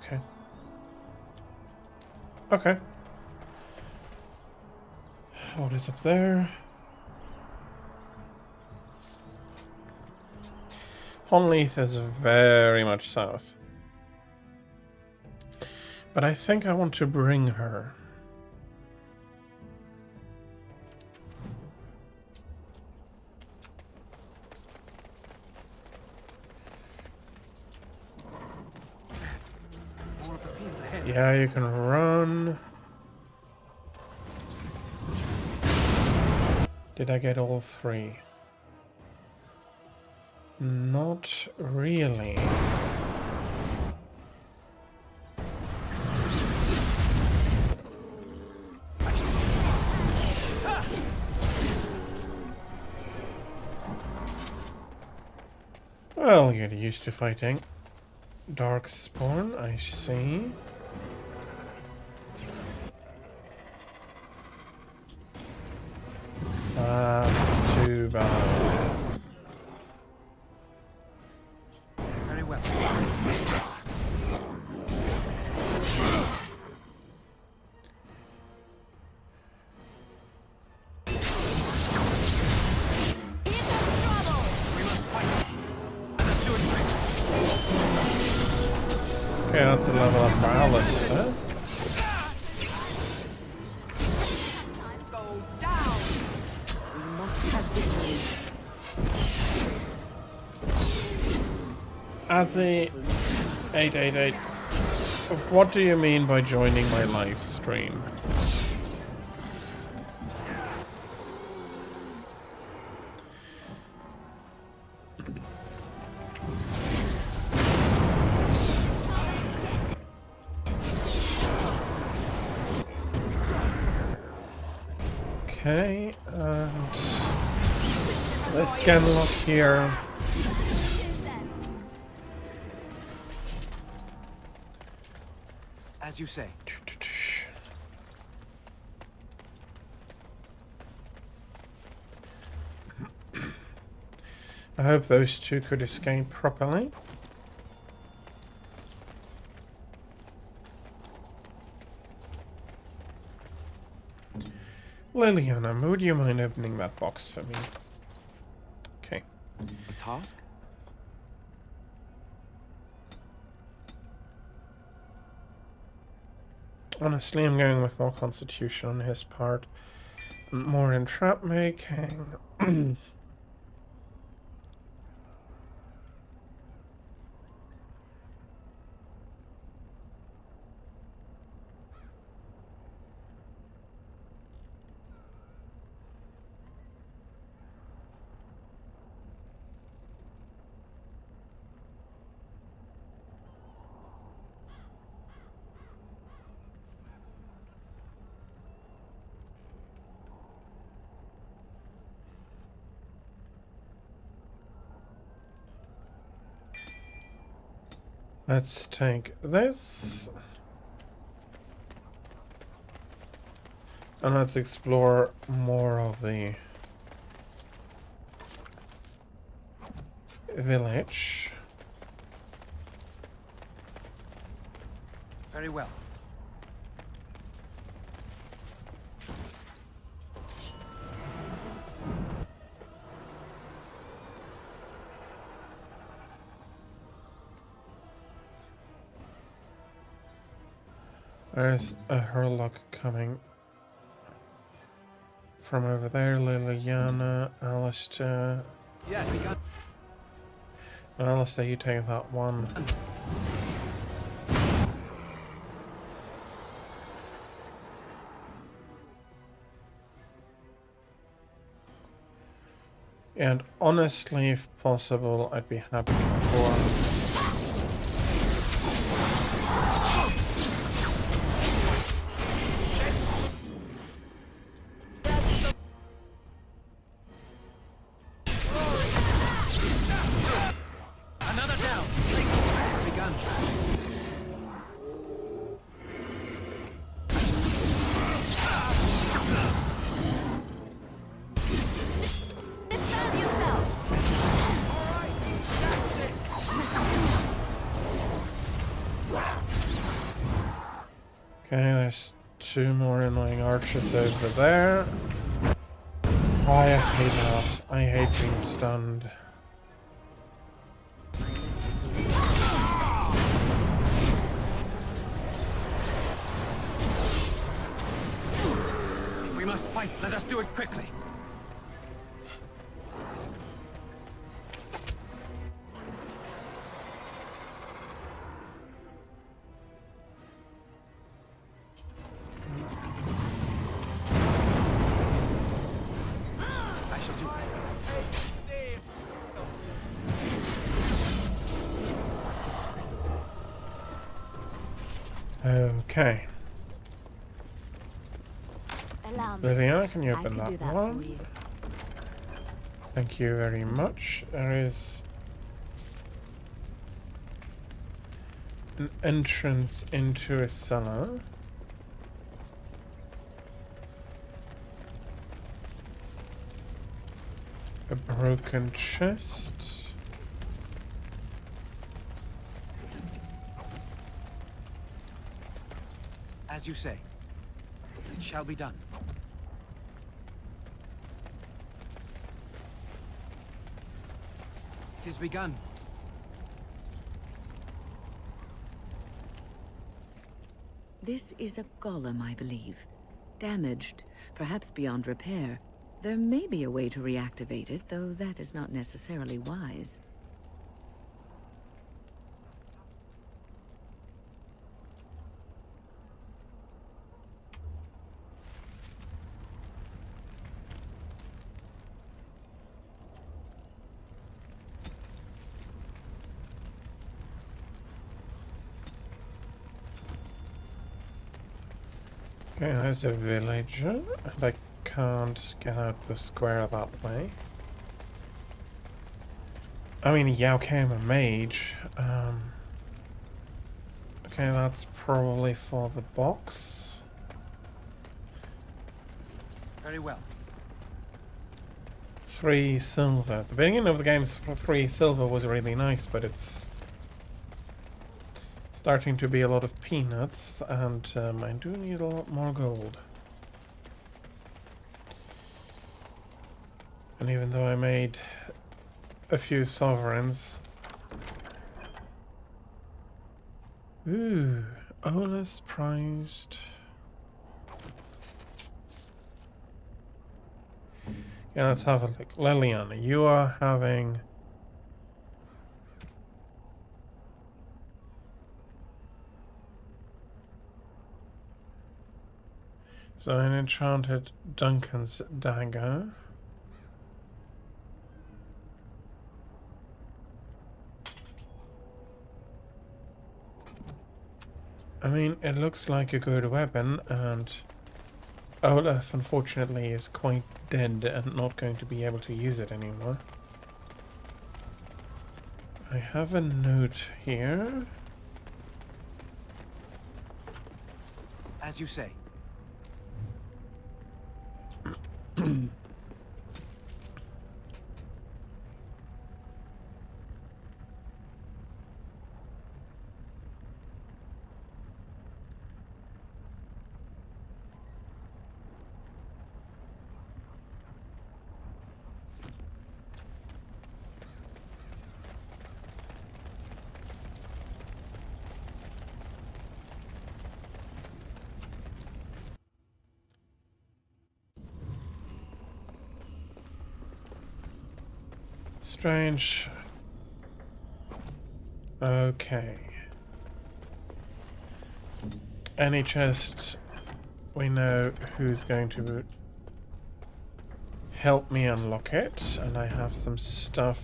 Okay. Okay. What is up there? Honleith is very much south. But I think I want to bring her. Yeah, you can run. Did I get all three? Not really. Well, get used to fighting darkspawn, I see. That's too bad. Very well. Okay, that's a level up for Alice, huh? Adzi 888. What do you mean by joining my live stream? Okay, and let's scan lock here. As you say. I hope those two could escape properly. Liliana, would you mind opening that box for me? Okay. A task? Honestly, I'm going with more constitution on his part. More in trap making. Let's take this. And let's explore more of the village. Very well. There's a Hurlock coming from over there, Liliana, Alistair. Yeah, we got. Alistair, you take that one. And honestly, if possible, I'd be happy for. Another down. Begun. Okay, there's two more annoying archers over there. Oh, I hate that. I hate being stunned. If we must fight, let us do it quickly. I shall do it. Okay. Allow me. Liliana, can you I open can do that that one? for you. Thank you very much. There is an entrance into a cellar. A broken chest. As you say, it shall be done. Tis begun. This is a golem, I believe. Damaged, perhaps beyond repair. There may be a way to reactivate it, though that is not necessarily wise. Okay, there's a villager, and I can't get out the square that way. I mean, yeah, okay, I'm a mage. Okay, that's probably for the box. Very well. 3 silver. The beginning of the game, 3 silver was really nice, but it's starting to be a lot of peanuts, and I do need a lot more gold. And even though I made a few sovereigns... Ooh, Ola's prized... Yeah, let's have a look. Liliana, you are having... So an enchanted Duncan's dagger. I mean, it looks like a good weapon, and Olaf unfortunately is quite dead and not going to be able to use it anymore. I have a note here. As you say. Strange. Okay. Any chest, we know who's going to help me unlock it, and I have some stuff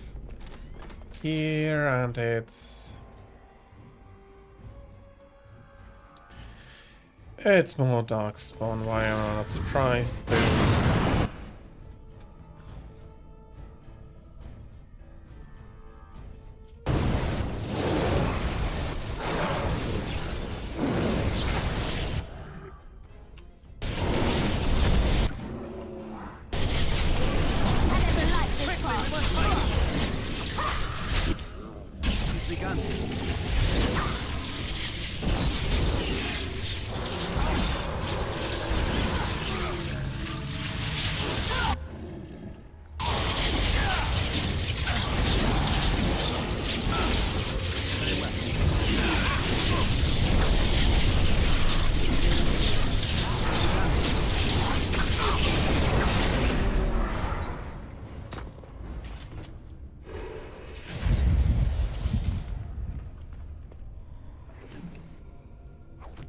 here, and it's more darkspawn. Why am I not surprised? Boom.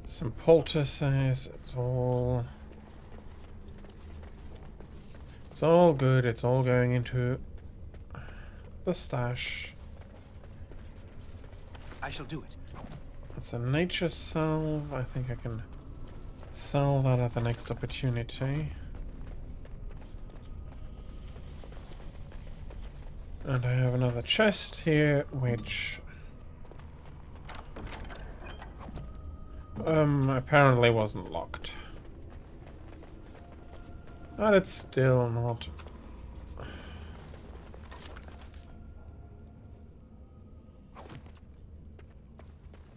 Some poultices, it's all good, it's all going into the stash. I shall do it. That's a nature salve. I think I can sell that at the next opportunity. And I have another chest here, which apparently wasn't locked. But it's still not.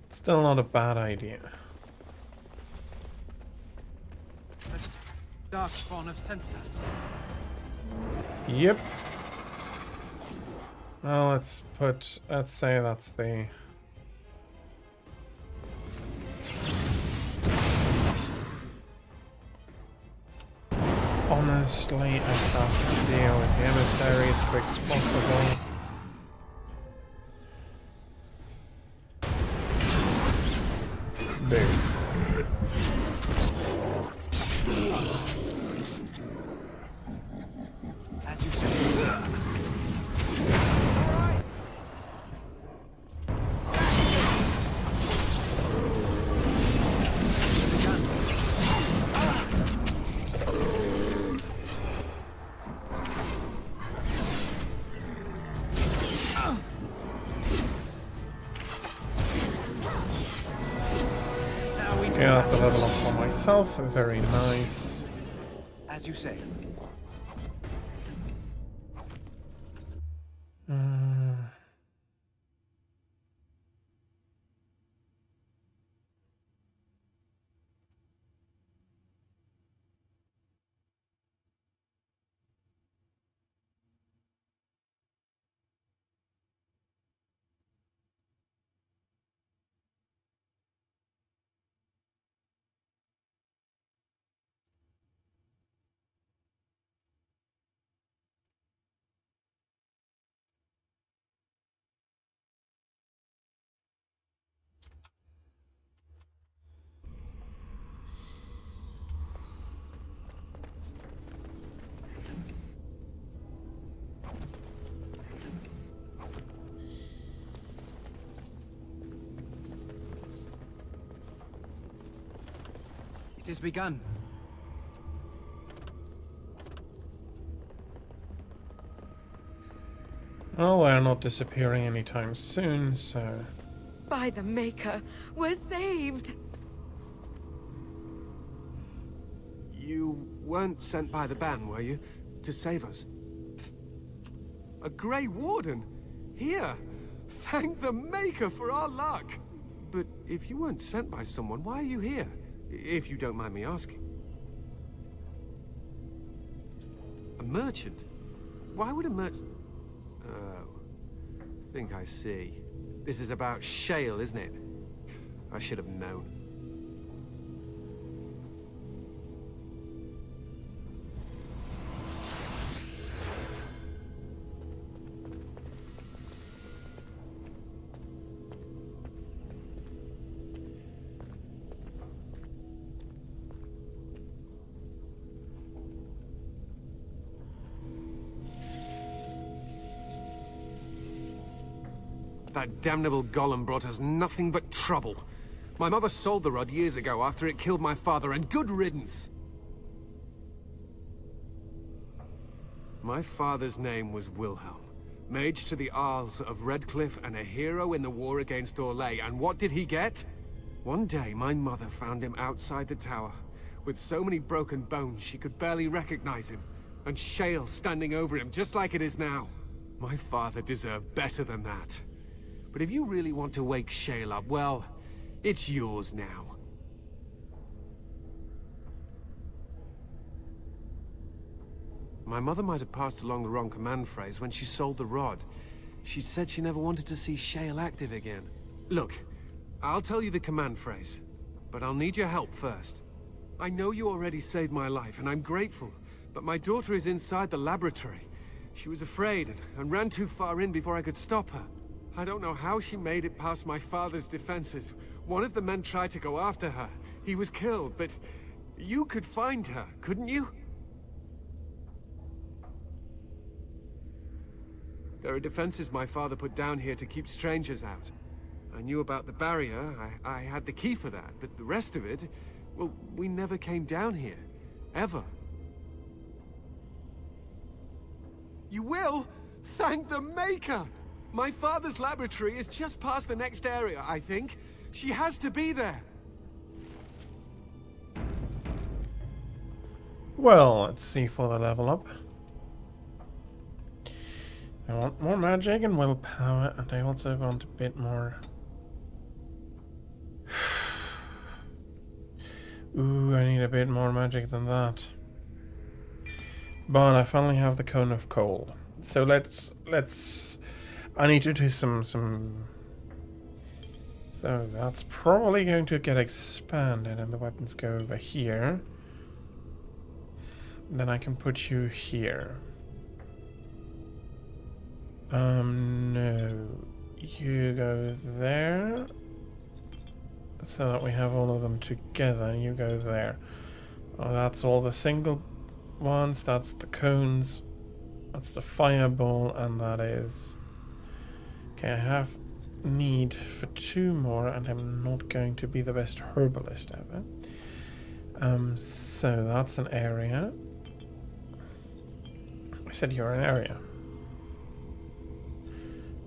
Still not a bad idea. The darkspawn have sensed us. Yep. Well, let's say that's the honestly, I have to deal with the emissary as quick as possible. Boom. As you say. Yeah, that's a level up for myself. Very nice. As you say. It has begun. Well, they're not disappearing anytime soon, so... By the Maker, we're saved! You weren't sent by the ban, were you? To save us? A Grey Warden? Here! Thank the Maker for our luck! But if you weren't sent by someone, why are you here? If you don't mind me asking. A merchant? Why would a merchant... Oh, I think I see. This is about Shale, isn't it? I should have known. That damnable golem brought us nothing but trouble. My mother sold the rod years ago after it killed my father, and good riddance! My father's name was Wilhelm, mage to the Isles of Redcliffe and a hero in the war against Orlais, and what did he get? One day, my mother found him outside the tower, with so many broken bones she could barely recognize him, and shale standing over him just like it is now. My father deserved better than that. But if you really want to wake Shale up, well, it's yours now. My mother might have passed along the wrong command phrase when she sold the rod. She said she never wanted to see Shale active again. Look, I'll tell you the command phrase, but I'll need your help first. I know you already saved my life, and I'm grateful, but my daughter is inside the laboratory. She was afraid and ran too far in before I could stop her. I don't know how she made it past my father's defenses. One of the men tried to go after her. He was killed, but you could find her, couldn't you? There are defenses my father put down here to keep strangers out. I knew about the barrier, I had the key for that, but the rest of it, well, we never came down here. Ever. You will? Thank the Maker! My father's laboratory is just past the next area, I think. She has to be there. Well, let's see for the level up. I want more magic and willpower, and I also want a bit more... Ooh, I need a bit more magic than that. But I finally have the Cone of Cold. So let's... I need to do some... So that's probably going to get expanded, and the weapons go over here. Then I can put you here. No. You go there. So that we have all of them together, and you go there. Oh, that's all the single ones, that's the cones, that's the fireball, and that is... Okay, I have need for 2 more, and I'm not going to be the best herbalist ever. So that's an area. I said you're an area.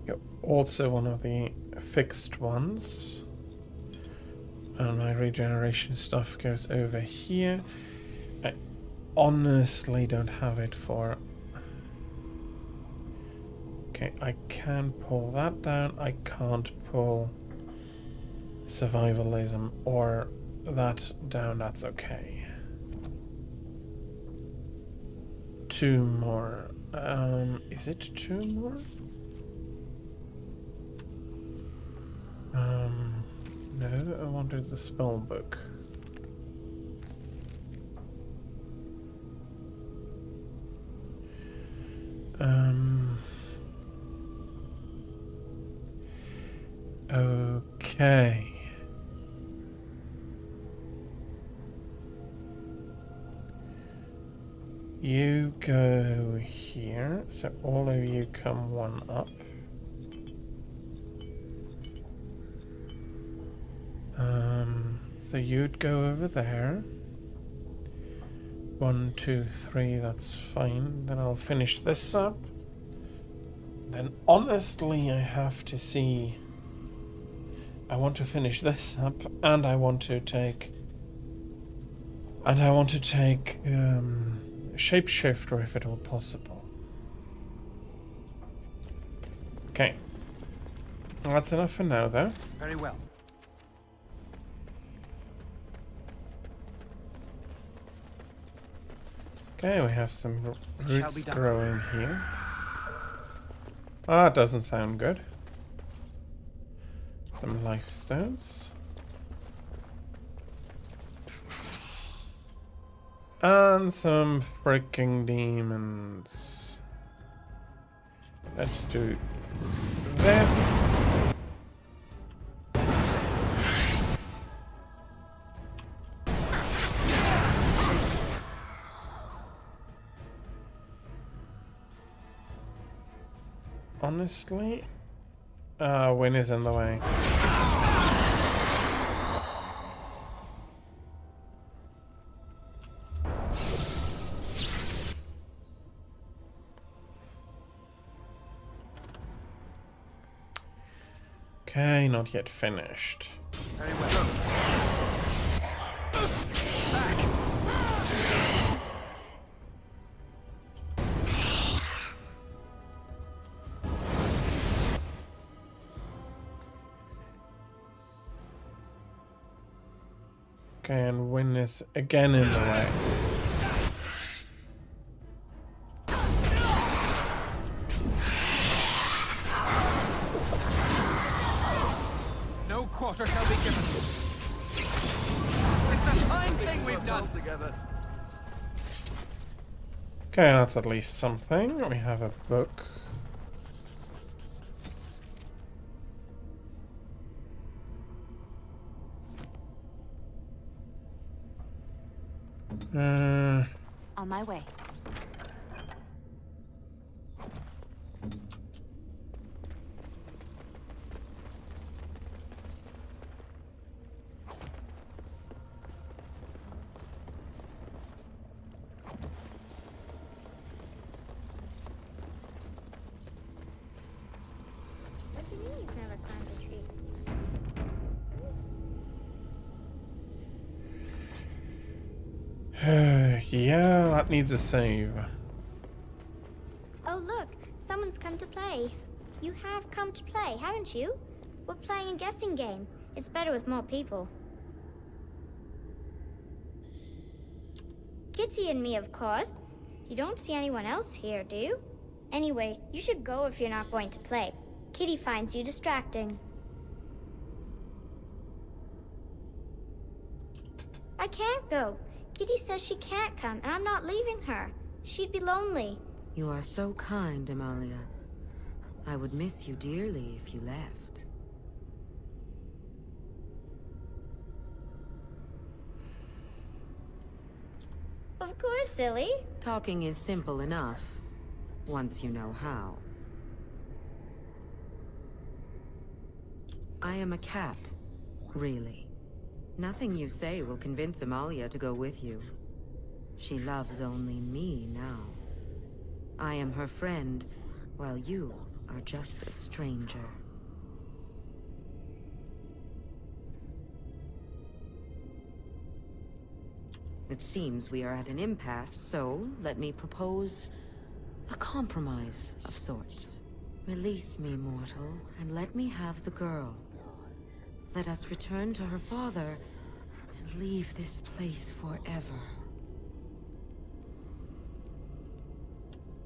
You're also one of the fixed ones. And my regeneration stuff goes over here. I honestly don't have it for... Okay, I can pull that down. I can't pull survivalism or that down. That's okay. 2 more. Is it 2 more? No, I wanted the spell book. Okay. You go here, so all of you come 1 up. So you'd go over there. 1, 2, 3, that's fine. Then I'll finish this up. Then honestly, I have to see... I want to finish this up, and I want to take... Shapeshifter if at all possible. Okay. That's enough for now, though. Very well. Okay, we have some roots growing here. Ah, it doesn't sound good. Some life stones. And some freaking demons. Let's do this. Honestly, Win is in the way. Okay, not yet finished. Very well. Okay, and Win is again in the way. No quarter shall be given. It's a fine thing we've done together. Okay, that's at least something. We have a book. On my way. What do you mean you've never climbed a tree? Yeah, that needs a save. Oh look, someone's come to play. You have come to play, haven't you? We're playing a guessing game. It's better with more people. Kitty and me, of course. You don't see anyone else here, do you? Anyway, you should go if you're not going to play. Kitty finds you distracting. I can't go. Kitty says she can't come, and I'm not leaving her. She'd be lonely. You are so kind, Amalia. I would miss you dearly if you left. Of course, silly. Talking is simple enough, once you know how. I am a cat, really. Nothing you say will convince Amalia to go with you. She loves only me now. I am her friend, while you are just a stranger. It seems we are at an impasse, so let me propose a compromise of sorts. Release me, mortal, and let me have the girl. Let us return to her father and leave this place forever.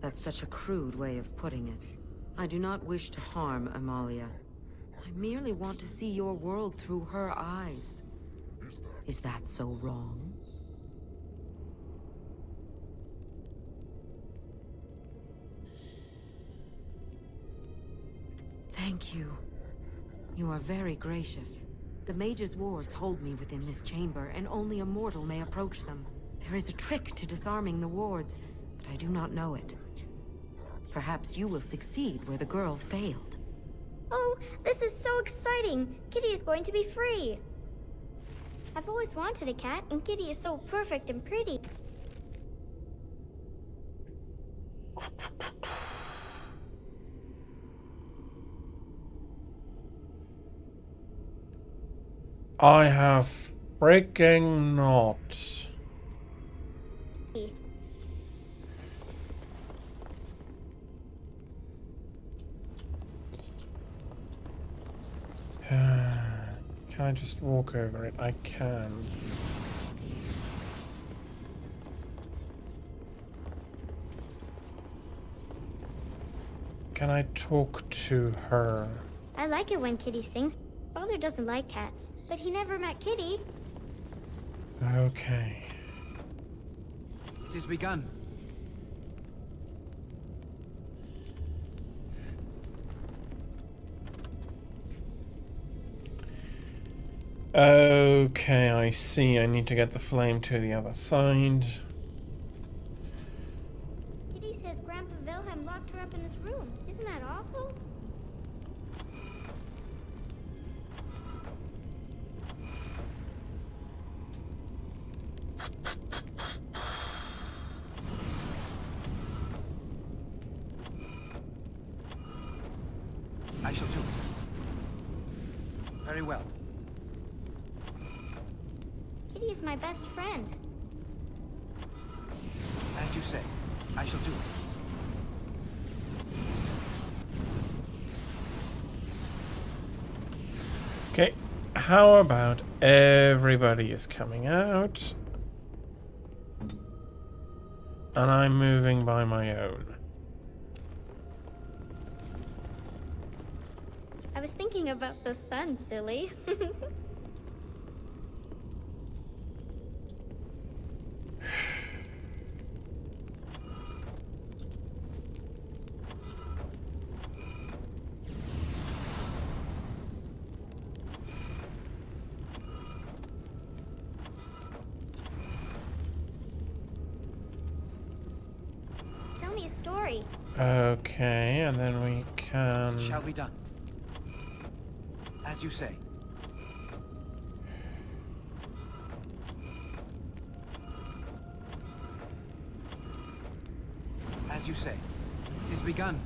That's such a crude way of putting it. I do not wish to harm Amalia. I merely want to see your world through her eyes. Is that so wrong? Thank you. You are very gracious. The mage's wards hold me within this chamber, and only a mortal may approach them. There is a trick to disarming the wards, but I do not know it. Perhaps you will succeed where the girl failed. Oh, this is so exciting! Kitty is going to be free! I've always wanted a cat, and Kitty is so perfect and pretty. I have freaking not. Can I just walk over it? I can. Can I talk to her? I like it when Kitty sings. Father doesn't like cats, but he never met Kitty. Okay. It is begun. Okay, I see. I need to get the flame to the other side. Kitty says Grandpa Wilhelm locked her up in this room. Isn't that awful? I shall do it. Very well. Kitty is my best friend. As you say, I shall do it. Okay, how about everybody is coming out? And I'm moving by my own. I was thinking about the sun, silly. Tell me a story. Okay, and then we can... It shall be done. As you say. As you say. 'Tis begun.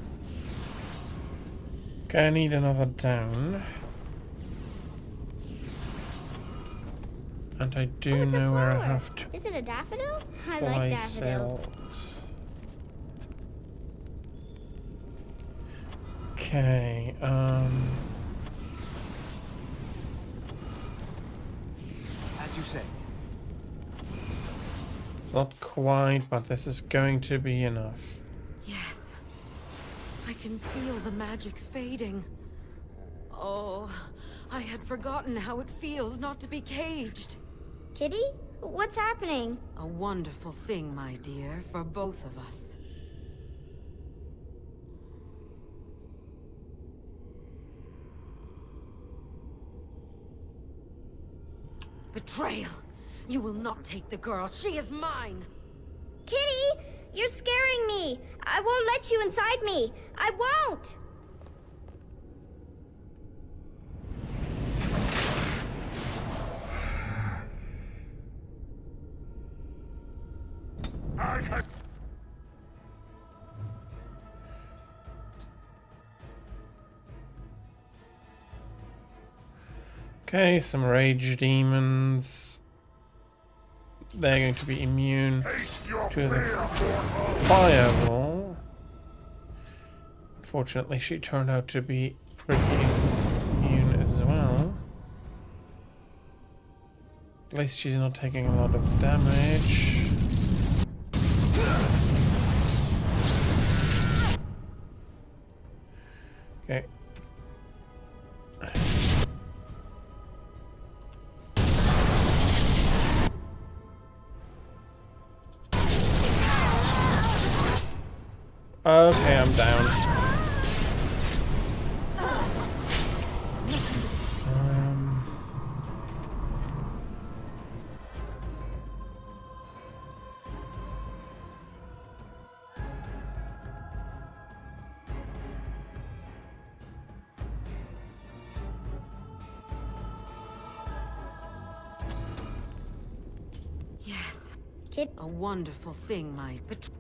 Okay, I need another down. And I do know where I have to Is it a daffodil? I place like daffodils. cells. Okay, As you say. it's not quite, but this is going to be enough. Yes. I can feel the magic fading. Oh, I had forgotten how it feels not to be caged. Kitty? What's happening? A wonderful thing, my dear, for both of us. Betrayal! You will not take the girl. She is mine! Kitty! You're scaring me! I won't let you inside me! I won't! Okay, some rage demons. They're going to be immune to the fireball. Unfortunately, she turned out to be pretty immune as well. At least she's not taking a lot of damage. Okay. Okay, I'm down. Yes. A wonderful thing, my betrayal.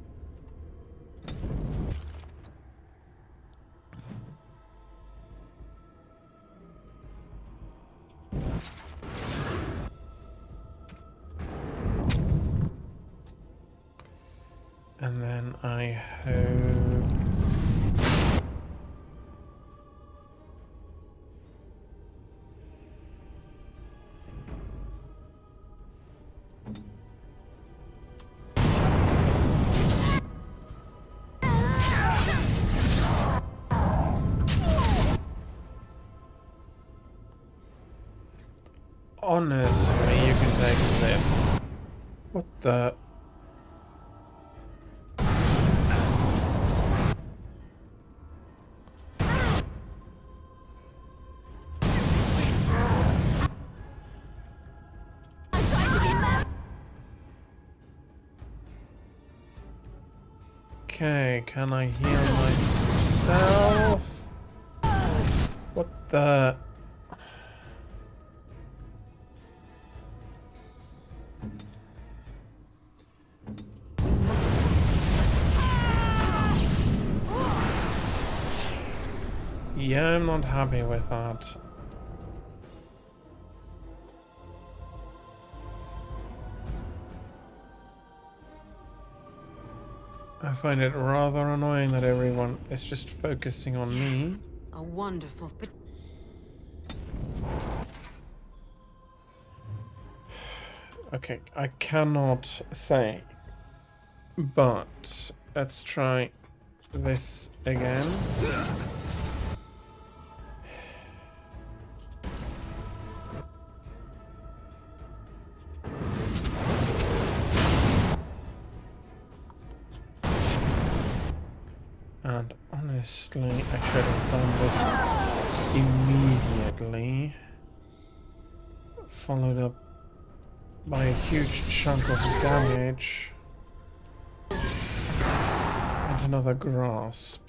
And then I hope... Honestly, you can take this. What the... Okay, can I heal myself? What the... Yeah, I'm not happy with that. I find it rather annoying that everyone is just focusing on me. A wonderful... Okay, I cannot say, but let's try this again. And honestly, I should have done this immediately. Followed up by a huge chunk of damage. And another grasp.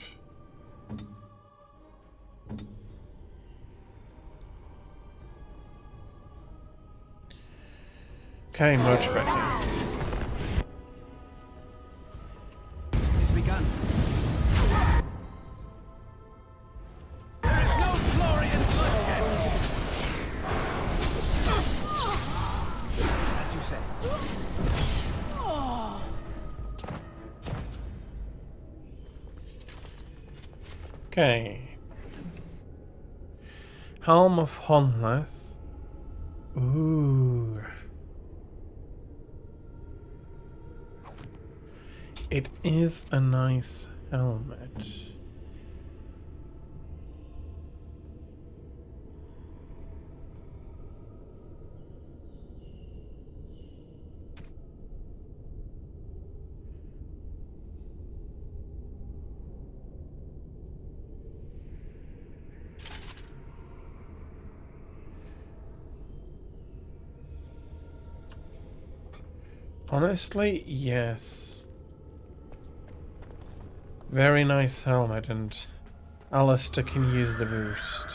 Okay, much better. It's begun. There is no glory in bloodshed. As you say. Okay. Helm of Honleth. Ooh. It is a nice helmet. Honestly, yes. Very nice helmet, and Alistair can use the boost.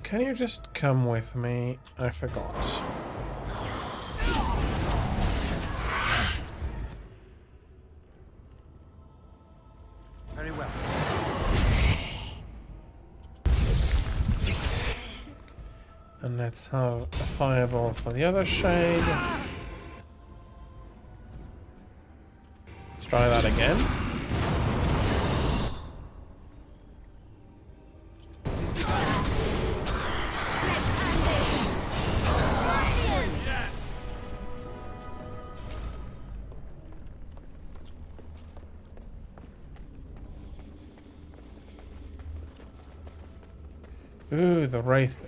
Can you just come with me? I forgot. Very well. And let's have a fireball for the other shade. Let's try that again. Ooh, the Wraith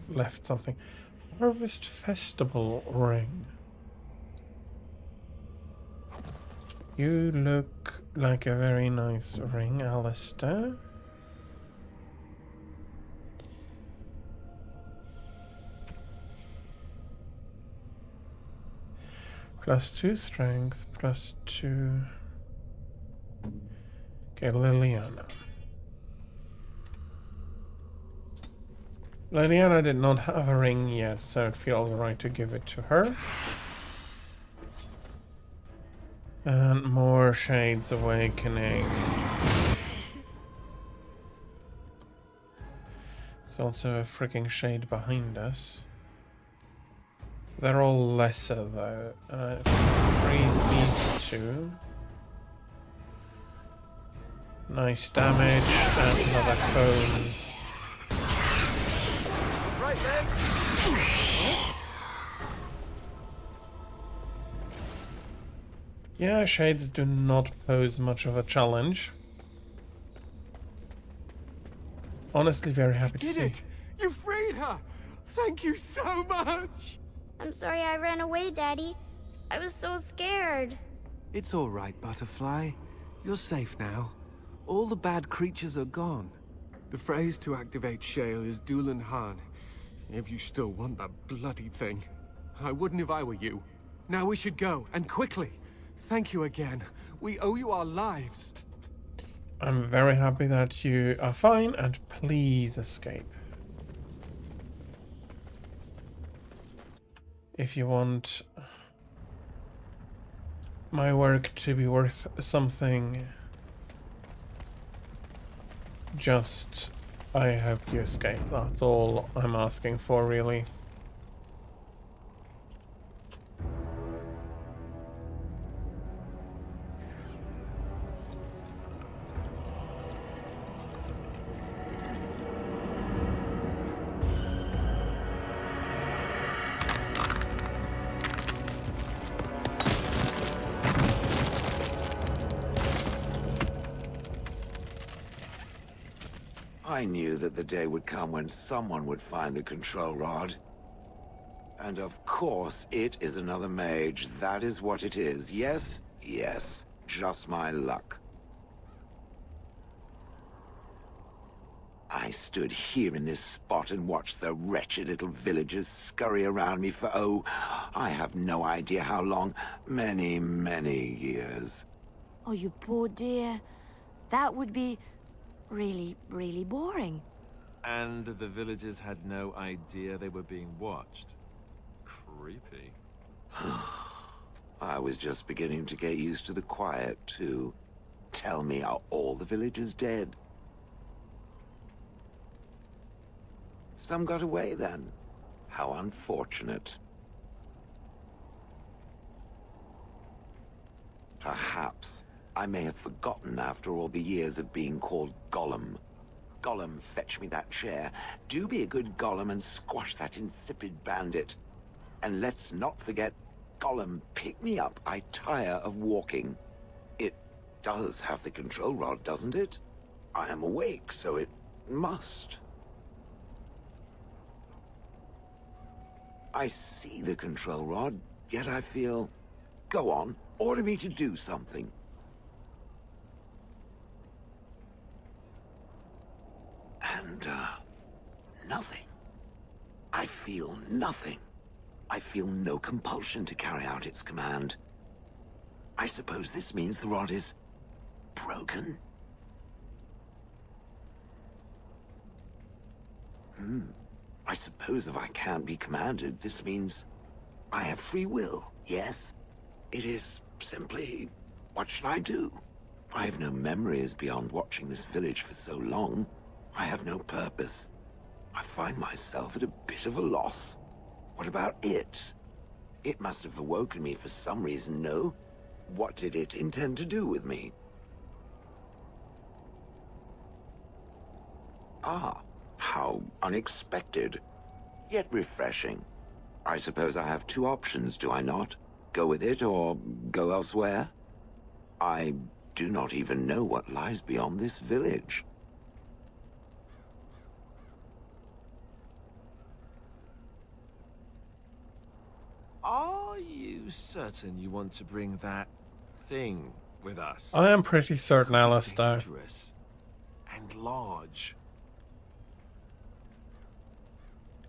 left something. Harvest Festival ring. You look like a very nice ring, Alistair. +2 strength, +2. Okay, Liliana. Liliana did not have a ring yet, so it feels right to give it to her. And more Shades Awakening. There's also a freaking shade behind us. They're all lesser though. If I freeze these two. Nice damage and another cone. Right then. Yeah, shades do not pose much of a challenge. Honestly, very happy to You see. did it! You freed her! Thank you so much! I'm sorry I ran away, Daddy. I was so scared. It's all right, Butterfly. You're safe now. All the bad creatures are gone. The phrase to activate Shale is Dulan Han. If you still want that bloody thing. I wouldn't if I were you. Now we should go, and quickly. Thank you again. We owe you our lives. I'm very happy that you are fine, and please escape. If you want my work to be worth something, Just, I hope you escape. That's all I'm asking for, really. I knew that the day would come when someone would find the control rod. And of course, it is another mage. That is what it is. Yes, yes. Just my luck. I stood here in this spot and watched the wretched little villagers scurry around me for, oh, I have no idea how long. Many, many years. Oh, you poor dear. That would be really, really boring. And the villagers had no idea they were being watched. Creepy. I was just beginning to get used to the quiet, too. Tell me, are all the villagers dead? Some got away, then. How unfortunate. Perhaps I may have forgotten after all the years of being called Gollum. Gollum, fetch me that chair. Do be a good Gollum and squash that insipid bandit. And let's not forget, Gollum, pick me up. I tire of walking. It does have the control rod, doesn't it? I am awake, so it must. I see the control rod, yet I feel... Go on, order me to do something. And, nothing. I feel nothing. I feel no compulsion to carry out its command. I suppose this means the rod is... broken? I suppose if I can't be commanded, this means I have free will, yes? It is simply, what should I do? I have no memories beyond watching this village for so long. I have no purpose. I find myself at a bit of a loss. What about it? It must have awoken me for some reason, no? What did it intend to do with me? Ah, how unexpected. Yet refreshing. I suppose I have two options, do I not? Go with it or go elsewhere? I do not even know what lies beyond this village. Are you certain you want to bring that thing with us? I am pretty certain, Alistair. Dangerous and large.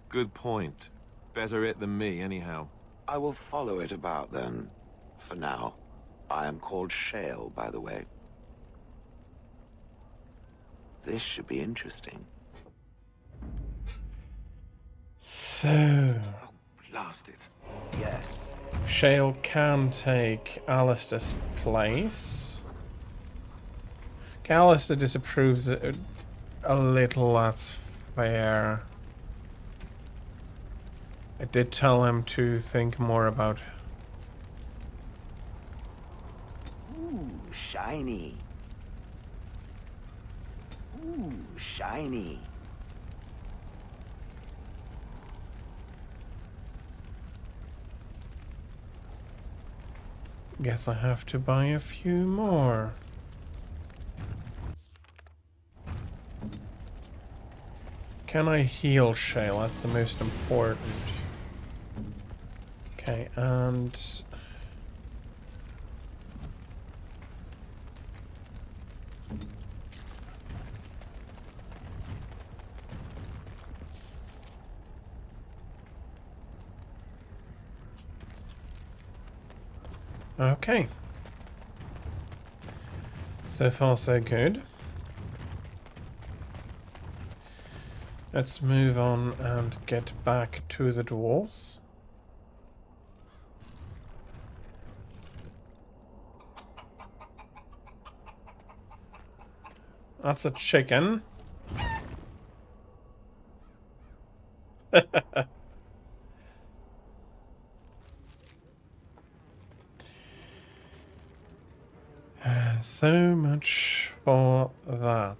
Good point. Better it than me, anyhow. I will follow it about then. For now. I am called Shale, by the way. This should be interesting. So... Blast it. Yes. Shale can take Alistair's place. Okay, Alistair disapproves it a little, that's fair. I did tell him to think more about... Ooh, shiny. Ooh, shiny. Guess I have to buy a few more. Can I heal Shale? That's the most important. Okay, and... Okay. So far, so good. Let's move on and get back to the dwarves. That's a chicken. So much for that.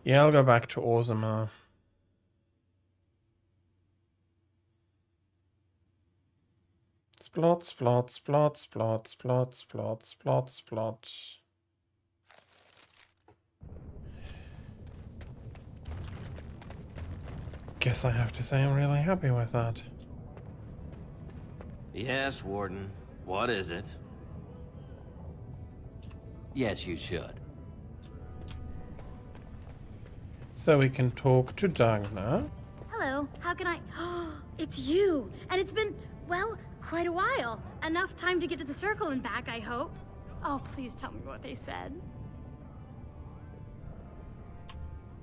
Yeah, I'll go back to Orzammar. Splot, splot, splot, splot, splot, splot, splot, splot. Guess I have to say I'm really happy with that. Yes, Warden. What is it? Yes, you should. So we can talk to Dagna. Hello, how can I... It's you! And it's been, well, quite a while. Enough time to get to the circle and back, I hope. Oh, please tell me what they said.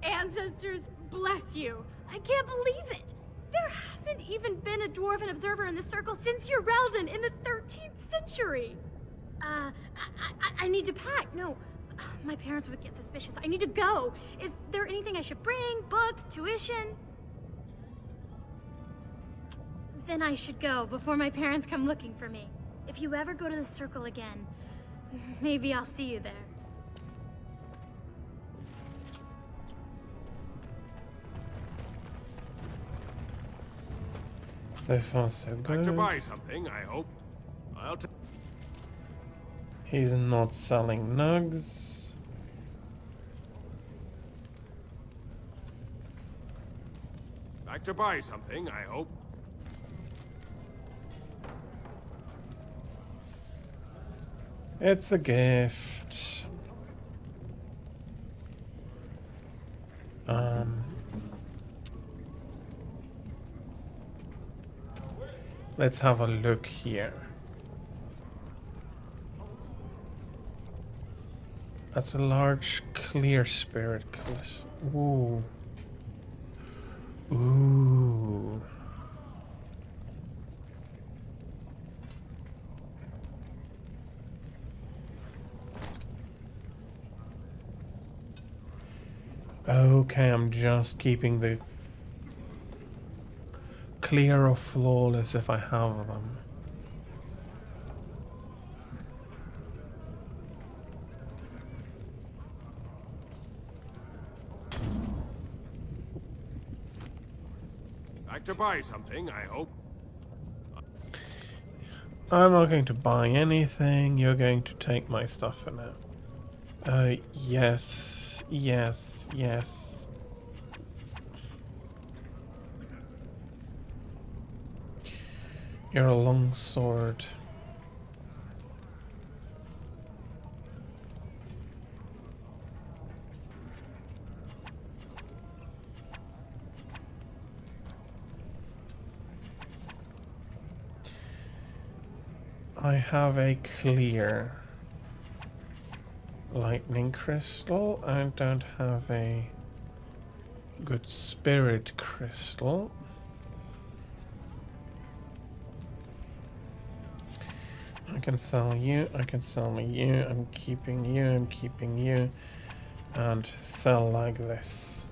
Ancestors, bless you. I can't believe it. There hasn't even been a dwarven observer in the circle since Urelden in the 13th century. I need to pack. No, my parents would get suspicious. I need to go. Is there anything I should bring? Books? Tuition? Then I should go before my parents come looking for me. If you ever go to the circle again, maybe I'll see you there. So far, so good. Like to buy something, I hope. I'll He's not selling nugs. like to buy something, I hope. It's a gift. Let's have a look here. That's a large clear spirit class. Ooh. Ooh. Okay, I'm just keeping the clear or flawless if I have them. Like to buy something, I hope. I'm not going to buy anything. You're going to take my stuff for now. Yes, yes, yes. You're a longsword. I have a clear lightning crystal. I don't have a good spirit crystal. I can sell you, I can sell you, I'm keeping you, and sell like this.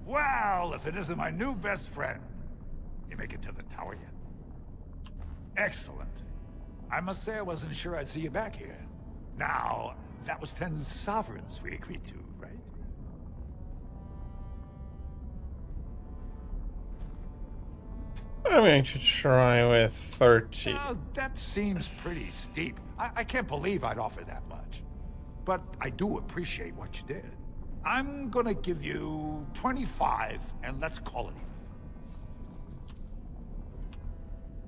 Well, if it isn't my new best friend. You make it to the tower yet? Excellent. I must say I wasn't sure I'd see you back here. Now, that was 10 sovereigns we agreed to, right? I'm going to try with 30. Now, that seems pretty steep. I can't believe I'd offer that much. But I do appreciate what you did. I'm gonna give you 25, and let's call it even.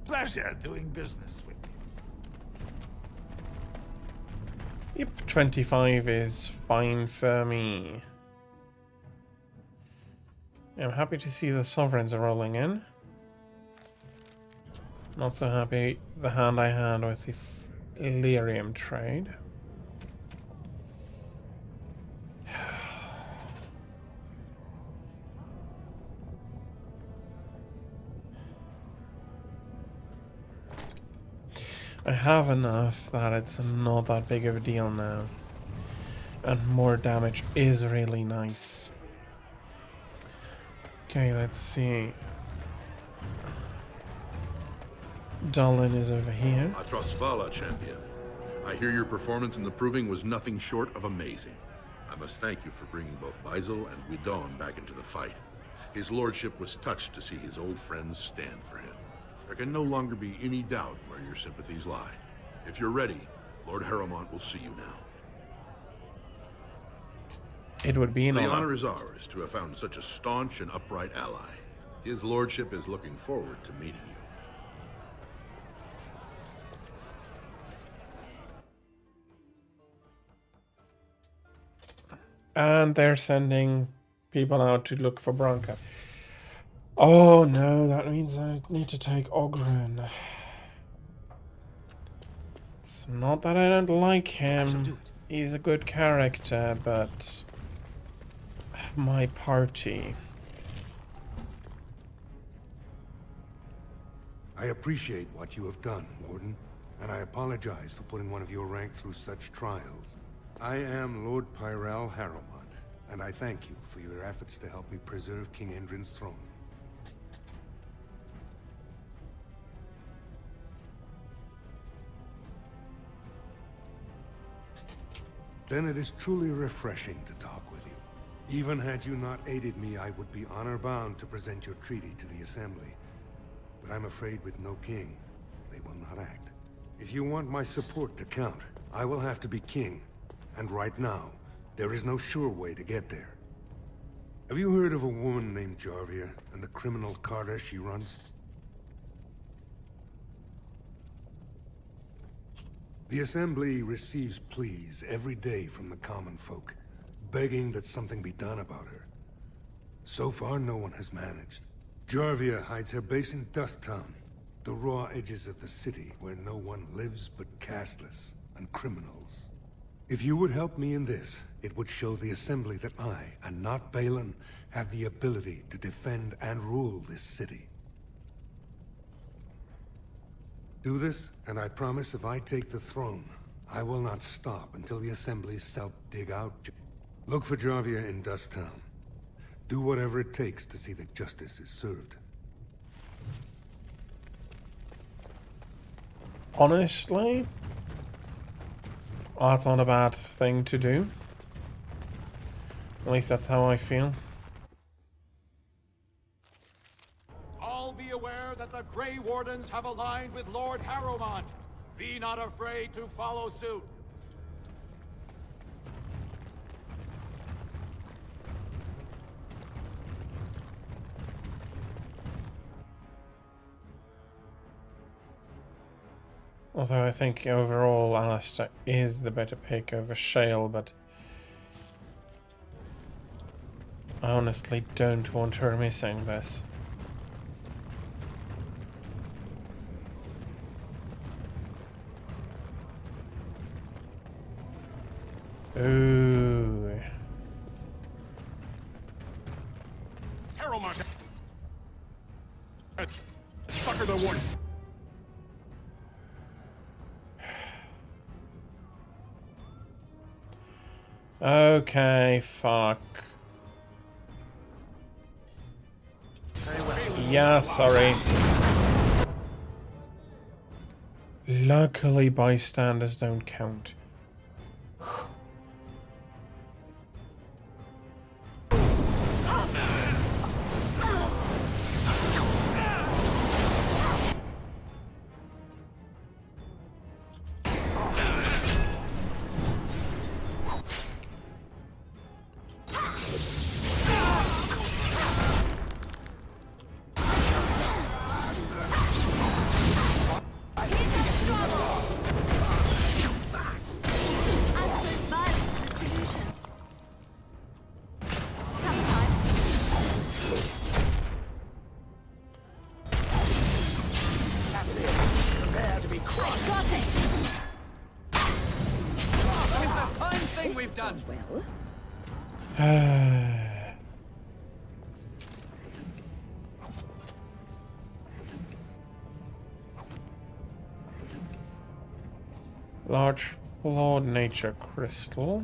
Pleasure doing business with you. Yep, 25 is fine for me. I'm happy to see the sovereigns are rolling in. Not so happy the hand I had with the lyrium trade. I have enough that it's not that big of a deal now. And more damage is really nice. Okay, let's see. Dolan is over here. Atrosvala, champion. I hear your performance in the proving was nothing short of amazing. I must thank you for bringing both Baisel and Guidon back into the fight. His lordship was touched to see his old friends stand for him. There can no longer be any doubt where your sympathies lie. If you're ready, Lord Harrowmont will see you now. It would be an honor. The honor is ours to have found such a staunch and upright ally. His lordship is looking forward to meeting you. And they're sending people out to look for Branka. Oh no, that means I need to take Ogryn. It's not that I don't like him. He's a good character, but my party. I appreciate what you have done, Warden, and I apologize for putting one of your rank through such trials. I am Lord Pyrell Harrowmont, and I thank you for your efforts to help me preserve King Endrin's throne. Then it is truly refreshing to talk with you. Even had you not aided me, I would be honor-bound to present your treaty to the Assembly. But I'm afraid with no king, they will not act. If you want my support to count, I will have to be king. And right now, there is no sure way to get there. Have you heard of a woman named Jarvia and the criminal carter she runs? The Assembly receives pleas every day from the common folk, begging that something be done about her. So far, no one has managed. Jarvia hides her base in Dust Town, the raw edges of the city where no one lives but casteless and criminals. If you would help me in this, it would show the Assembly that I, and not Balin, have the ability to defend and rule this city. Do this, and I promise if I take the throne, I will not stop until the Assembly's help dig out. Look for Jarvia in Dust Town. Do whatever it takes to see that justice is served. Honestly, that's not a bad thing to do. At least that's how I feel. All be aware that the Grey Wardens have aligned with Lord Harrowmont. Be not afraid to follow suit. Although I think overall Alistair is the better pick over Shale, but I honestly don't want her missing this. Ooh. Harrowmont! Sucker the warden! Okay, fuck. Yeah, sorry. Luckily, bystanders don't count. gone well. Large flawed nature crystal.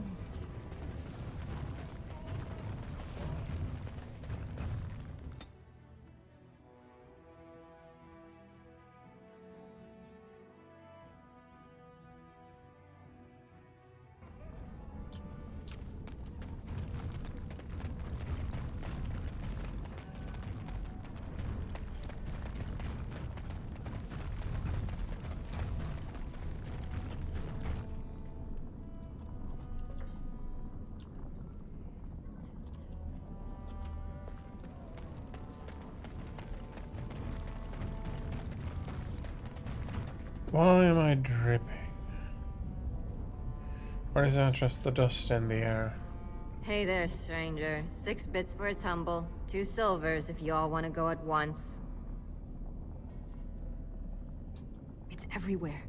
Why am I dripping? Or is that just the dust in the air? Hey there, stranger. 6 bits for a tumble. 2 silvers if you all want to go at once. It's everywhere.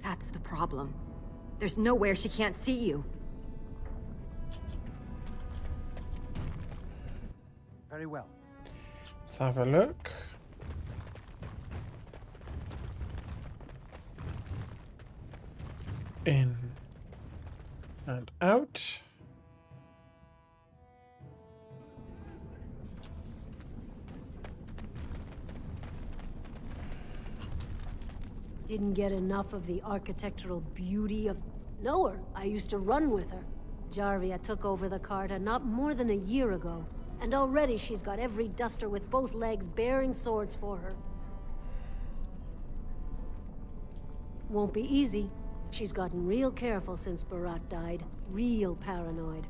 That's the problem. There's nowhere she can't see you. Very well. Let's have a look. In and out. Didn't get enough of the architectural beauty of... Know her. I used to run with her. Jarvia took over the Carta not more than a year ago, and already she's got every duster with both legs bearing swords for her. Won't be easy. She's gotten real careful since Barat died. Real paranoid.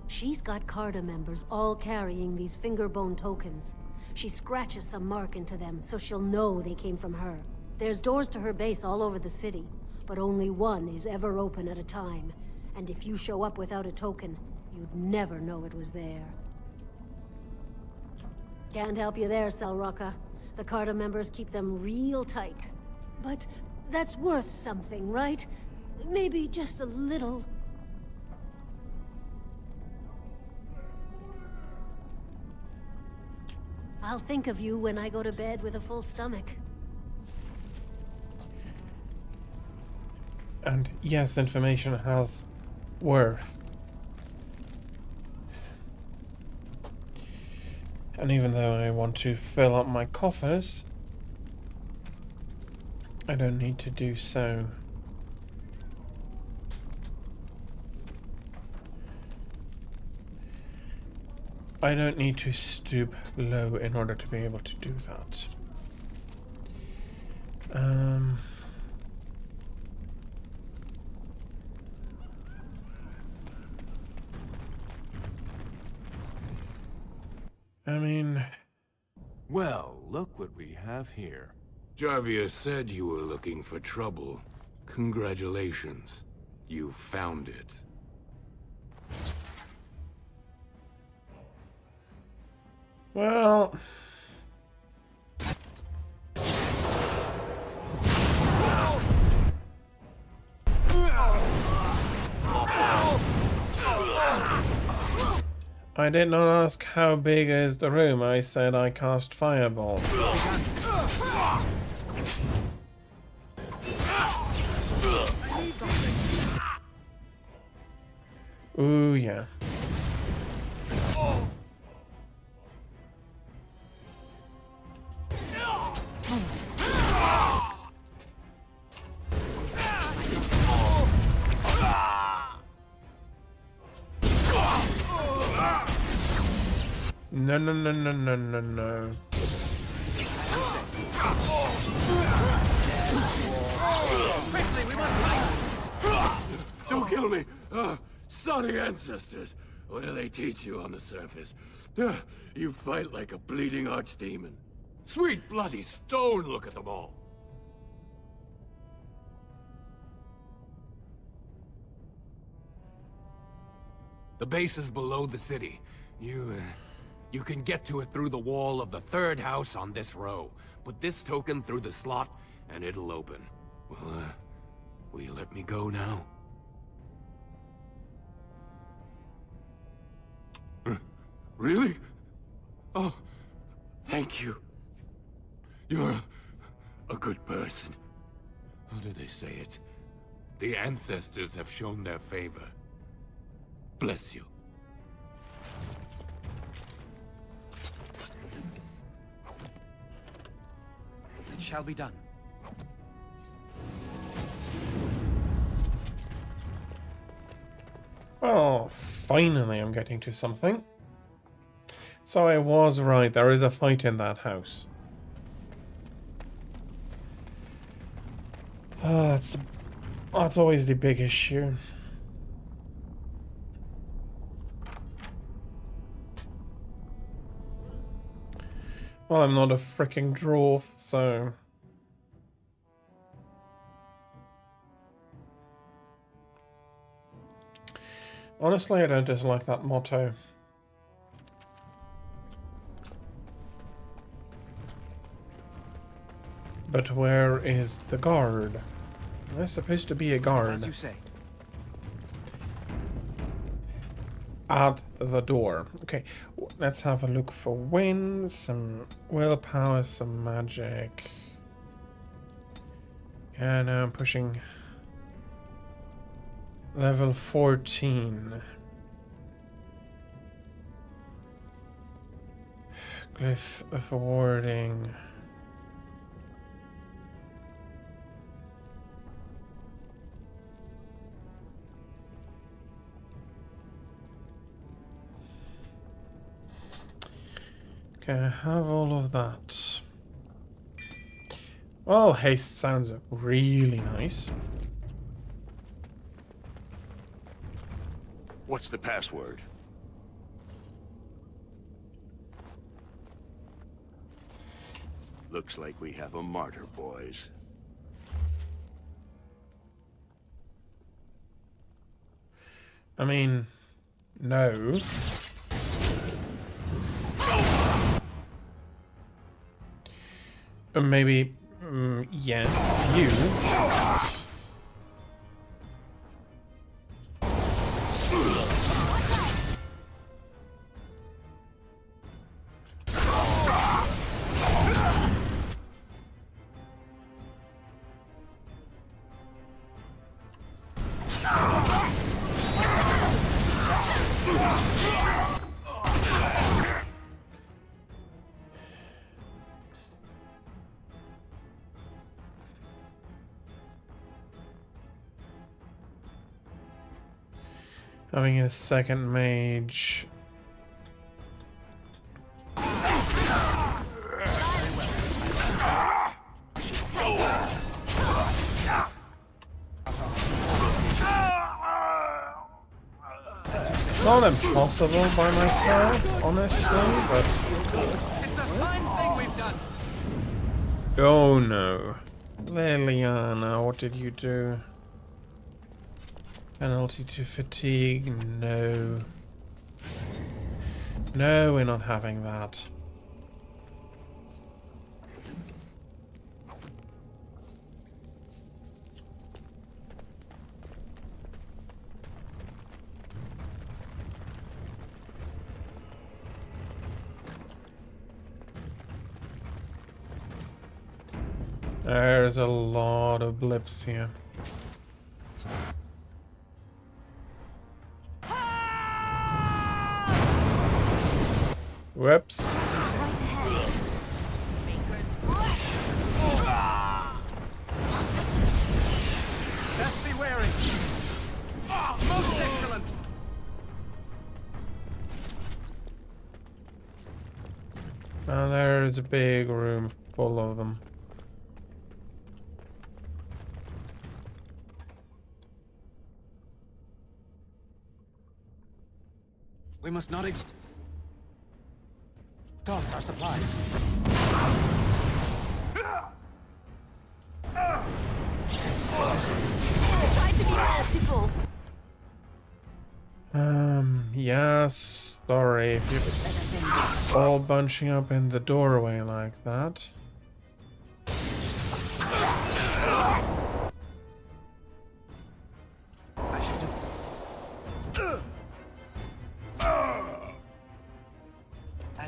She's got Carta members all carrying these fingerbone tokens. She scratches some mark into them so she'll know they came from her. There's doors to her base all over the city, but only one is ever open at a time. And if you show up without a token, you'd never know it was there. Can't help you there, Selrocka. The Carta members keep them real tight. But that's worth something, right? Maybe just a little. I'll think of you when I go to bed with a full stomach. And yes, information has worth. And even though I want to fill up my coffers, I don't need to do so. I don't need to stoop low in order to be able to do that. I mean... Well, look what we have here. Jarvia said you were looking for trouble. Congratulations. You found it. Well... I did not ask how big is the room, I said I cast fireball. Ooh, yeah. No, no, no, no, no, no, no. Quickly, we must... Don't kill me! Sorry ancestors. What do they teach you on the surface? You fight like a bleeding archdemon. Sweet bloody stone, look at them all. The base is below the city. You can get to it through the wall of the 3rd house on this row. Put this token through the slot, and it'll open. Well, will you let me go now? Really? Oh, thank you. You're a good person. How do they say it? The ancestors have shown their favor. Bless you. It shall be done. Oh, finally I'm getting to something. So I was right, there is a fight in that house. That's always the big issue. Well, I'm not a freaking dwarf, so... Honestly, I don't dislike that motto. But where is the guard? There's supposed to be a guard. As you say. At the door. Okay, let's have a look for wind, some willpower, some magic. Yeah, now I'm pushing level 14. Glyph of warding. Okay, I have all of that. Well, haste sounds really nice. What's the password? Looks like we have a martyr, boys. I mean, no. Maybe, yes, you. Having a second mage. Not impossible by myself, honestly, but... It's a fine thing we've done. Oh no. Liliana, what did you do? Penalty to fatigue? No. No, we're not having that. There's a lot of blips here. Whoops. Best be wary. Ah, most excellent. And there's a big room full of them. We must not exhaust our supplies. Try to be merciful. Yes. Sorry if you're all bunching up in the doorway like that.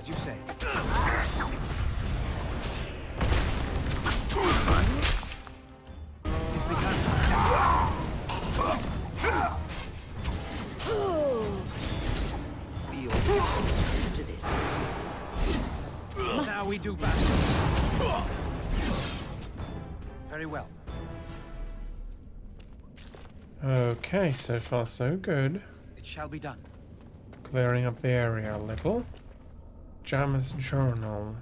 As you say. It's begun. Feel to this. Now we do battle. Very well. Okay, so far so good. It shall be done. Clearing up the area a little. Jammer's journal.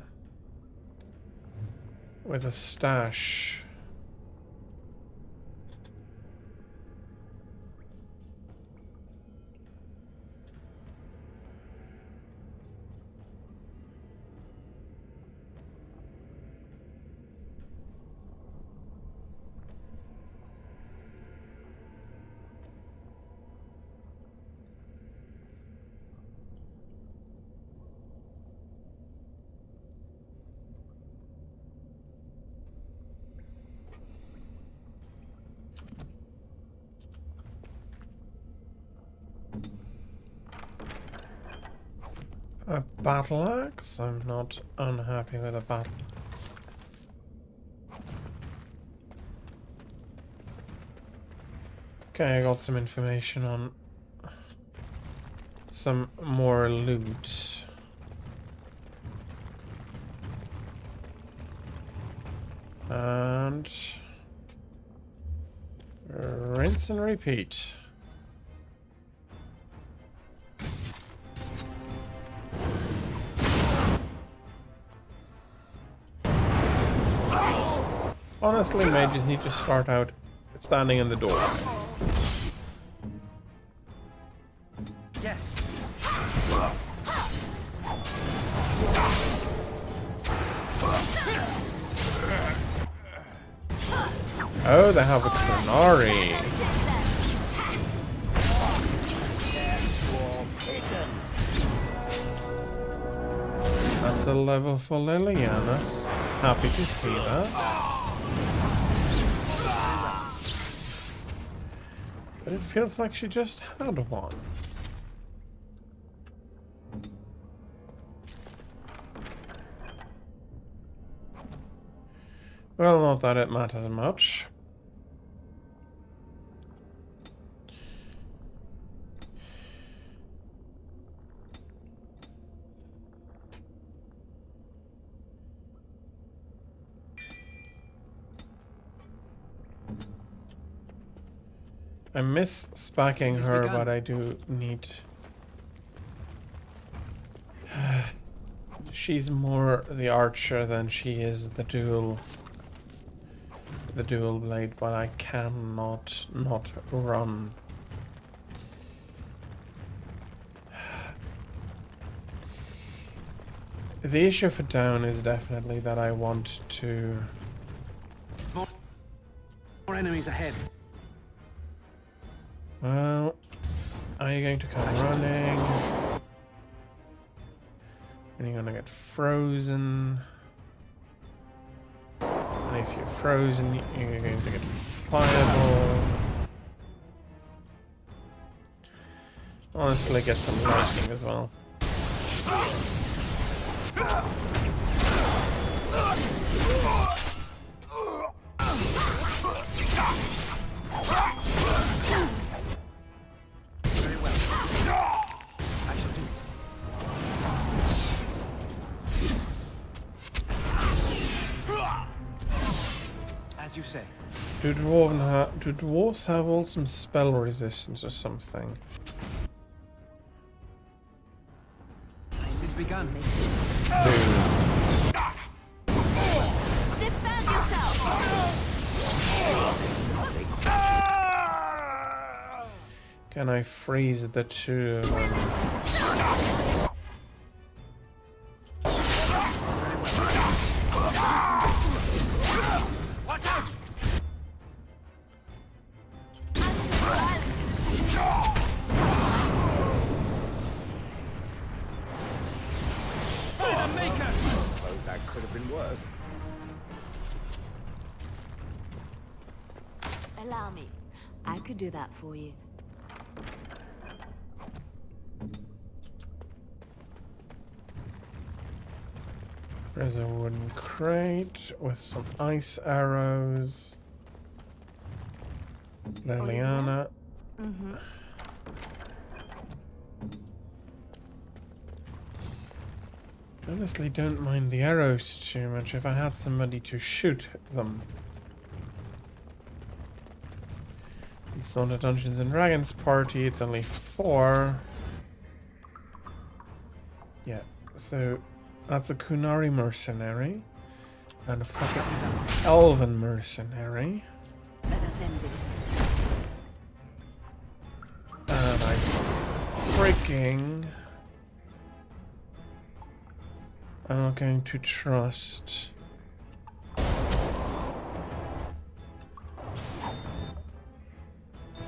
With a stash. A battle axe? I'm not unhappy with a battle axe. Okay, I got some information on some more loot. And rinse and repeat. Honestly, mages need to start out standing in the doorway. Yes. Oh, they have a Kunari. That's a level for Liliana. Happy to see that. But it feels like she just had one. Well, not that it matters much. I miss spacking her, but I do need... She's more the archer than she is the dual blade, but I cannot not run. The issue for down is definitely that I want to... More enemies ahead. Well, are you going to come running? And you're gonna get frozen. And if you're frozen, you're going to get fireball. Honestly, get some lightning as well. As you say. Do dwarves have all some spell resistance or something? It is begun. Defend yourself! Can I freeze the two of them? Watch out! I suppose that could have been worse. Allow me. I could do that for you. There's a wooden crate with some ice arrows. Liliana. Mm-hmm. Honestly, don't mind the arrows too much if I had somebody to shoot them. It's not a Dungeons and Dragons party, it's only 4. Yeah, so that's a Kunari mercenary and a fucking elven mercenary. And I freaking... I'm not going to trust...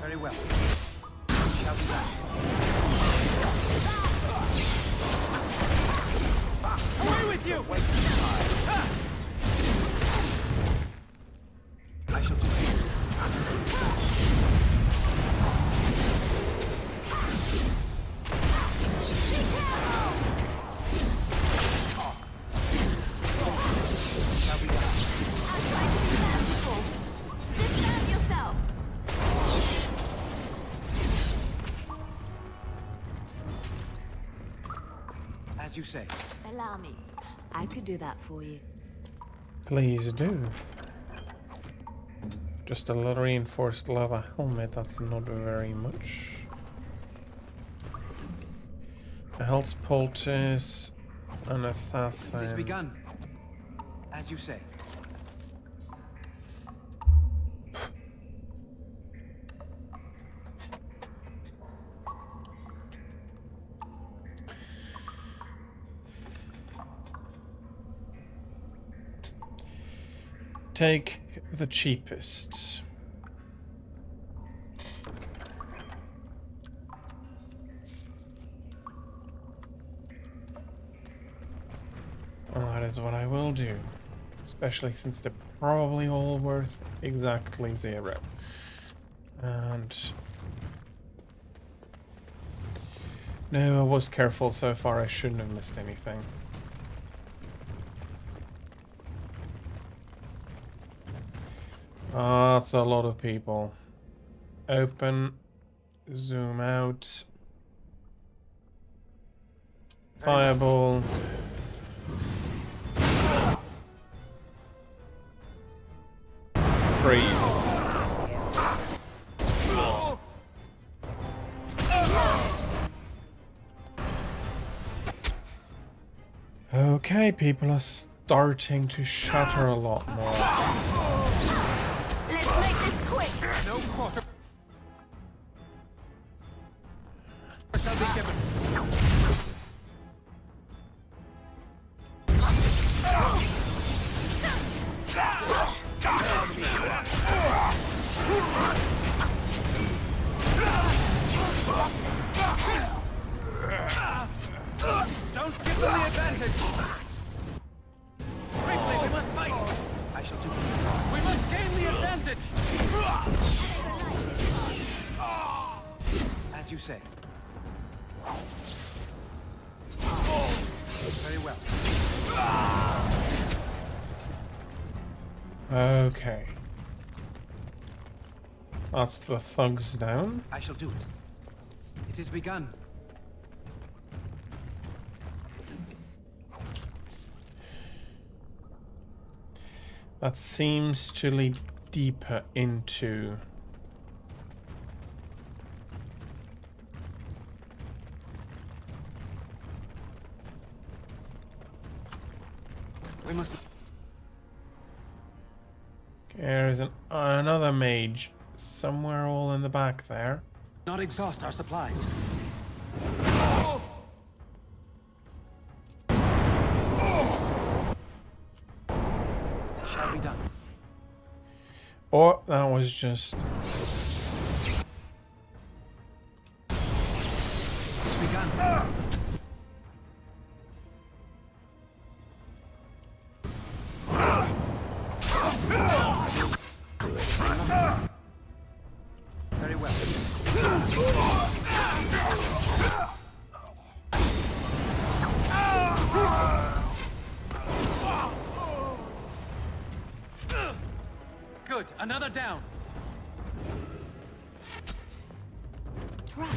Very well. Shall be back. Away with you! I shall do it. Shall be done. Defend yourself! As you say. Allow me. I could do that for you. Please do. Just a little reinforced leather helmet, that's not very much. A health poultice, an assassin. It is begun. As you say. Take the cheapest. Well, that is what I will do. Especially since they're probably all worth exactly 0. And... no, I was careful so far, I shouldn't have missed anything. That's a lot of people. Open, zoom out, fireball. Freeze. Okay, people are starting to shatter a lot more. Let's make this quick! No quarter shall be given. Don't give them the advantage. Quickly, we must fight. I shall do it. We must gain the advantage. As you say. Very well. Okay. That's the thugs down. I shall do it. It is begun. That seems to lead deeper into... We must... There's another mage somewhere all in the back there. not exhaust our supplies. It shall be done. Or that was just... It's begun. Very well. Good. Another down. Trap.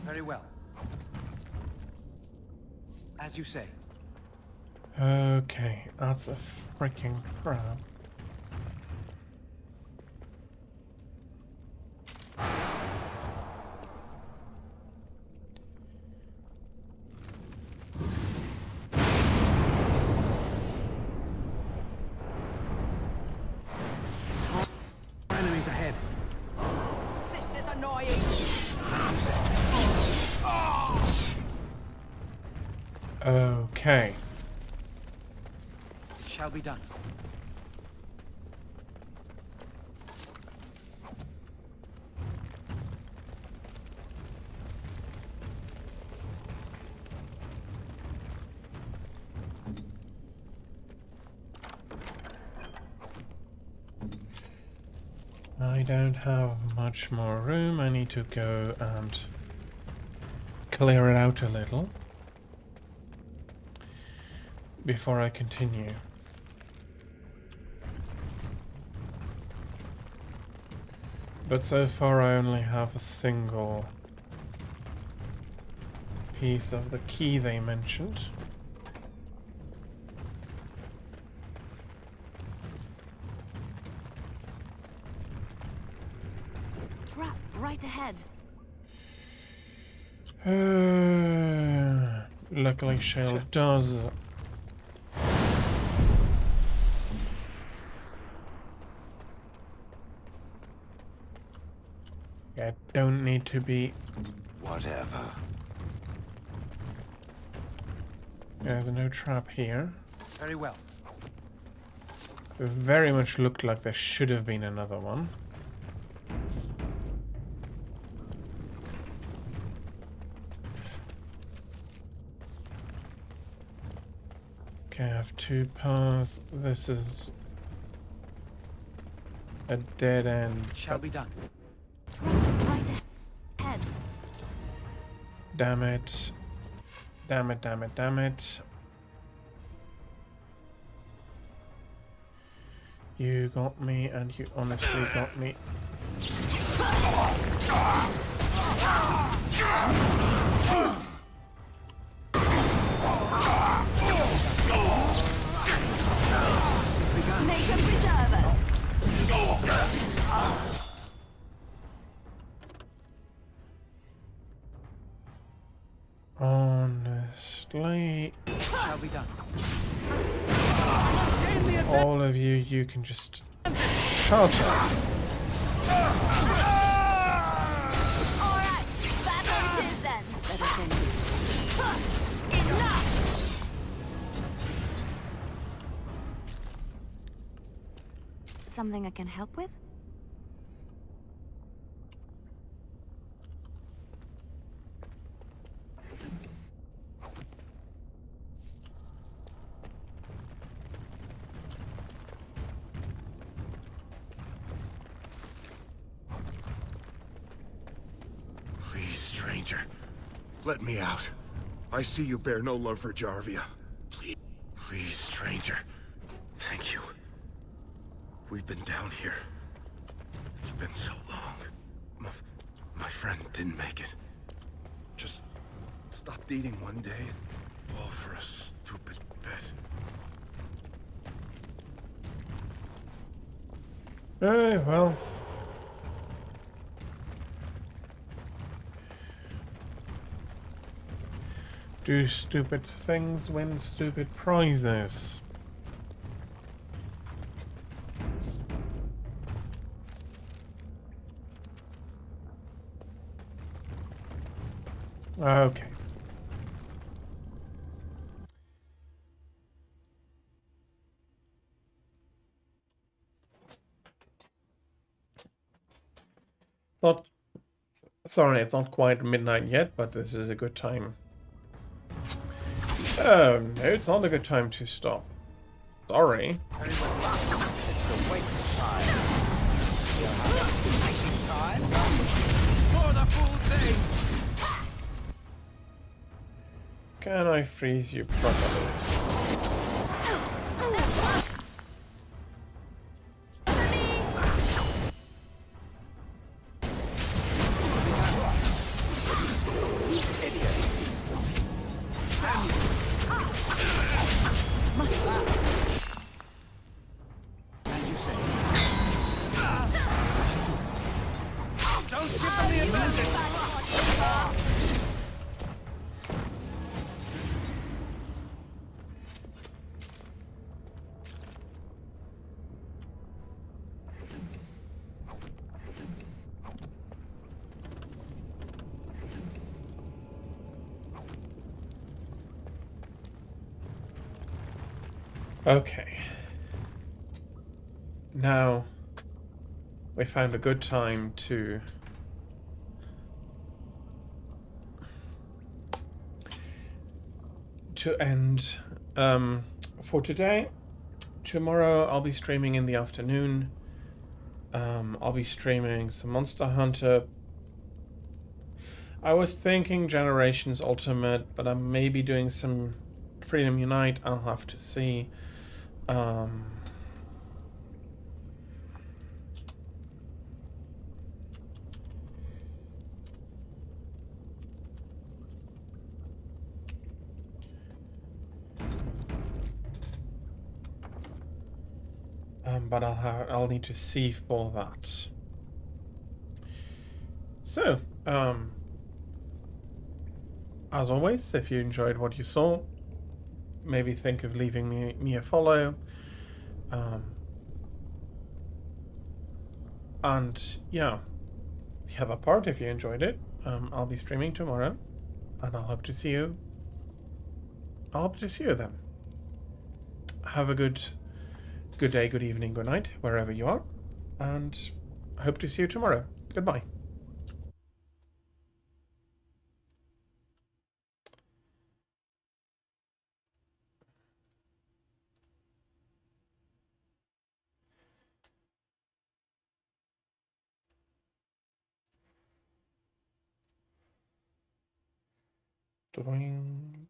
Very well. As you say. Okay, that's a freaking crap. Enemies ahead. This is annoying. Okay. It shall be done. I don't have much more room. I need to go and clear it out a little before I continue. But so far I only have a single piece of the key they mentioned. Trap right ahead. Luckily Shale does. I don't need to be. Whatever. There's no trap here. Very well. It very much looked like there should have been another one. Okay, I have two paths. This is a dead end. It shall be done. Right ahead. Damn it. Damn it, damn it, damn it. You got me, and you honestly got me. Make them preserve us. Honestly, Shall be done. all of you, you can just shut up. Alright, battle it is then. Better than you. Enough! Something I can help with? Please, stranger. Let me out. I see you bear no love for Jarvia. Please, stranger. Thank you. We've been down here. It's been so long. My friend didn't make it. Just stopped eating one day, all for a stupid bet. Well. Do stupid things, win stupid prizes. Okay. Not sorry, it's not quite midnight yet, but this is a good time. Oh no, it's not a good time to stop. Sorry. It's the wait time. You'll have a nice time. for the full thing! Can I freeze you properly? Don't give them the advantage! Okay. Now we found a good time to end for today. Tomorrow I'll be streaming in the afternoon. I'll be streaming some Monster Hunter. I was thinking Generations Ultimate, but I may be doing some Freedom Unite. I'll have to see. But I'll need to see for that. So, as always, if you enjoyed what you saw, maybe think of leaving me a follow. And yeah, the other part, if you enjoyed it, I'll be streaming tomorrow, and I'll hope to see you. I'll hope to see you then. Have a good day, good evening, good night, wherever you are, and hope to see you tomorrow. Goodbye. Doing.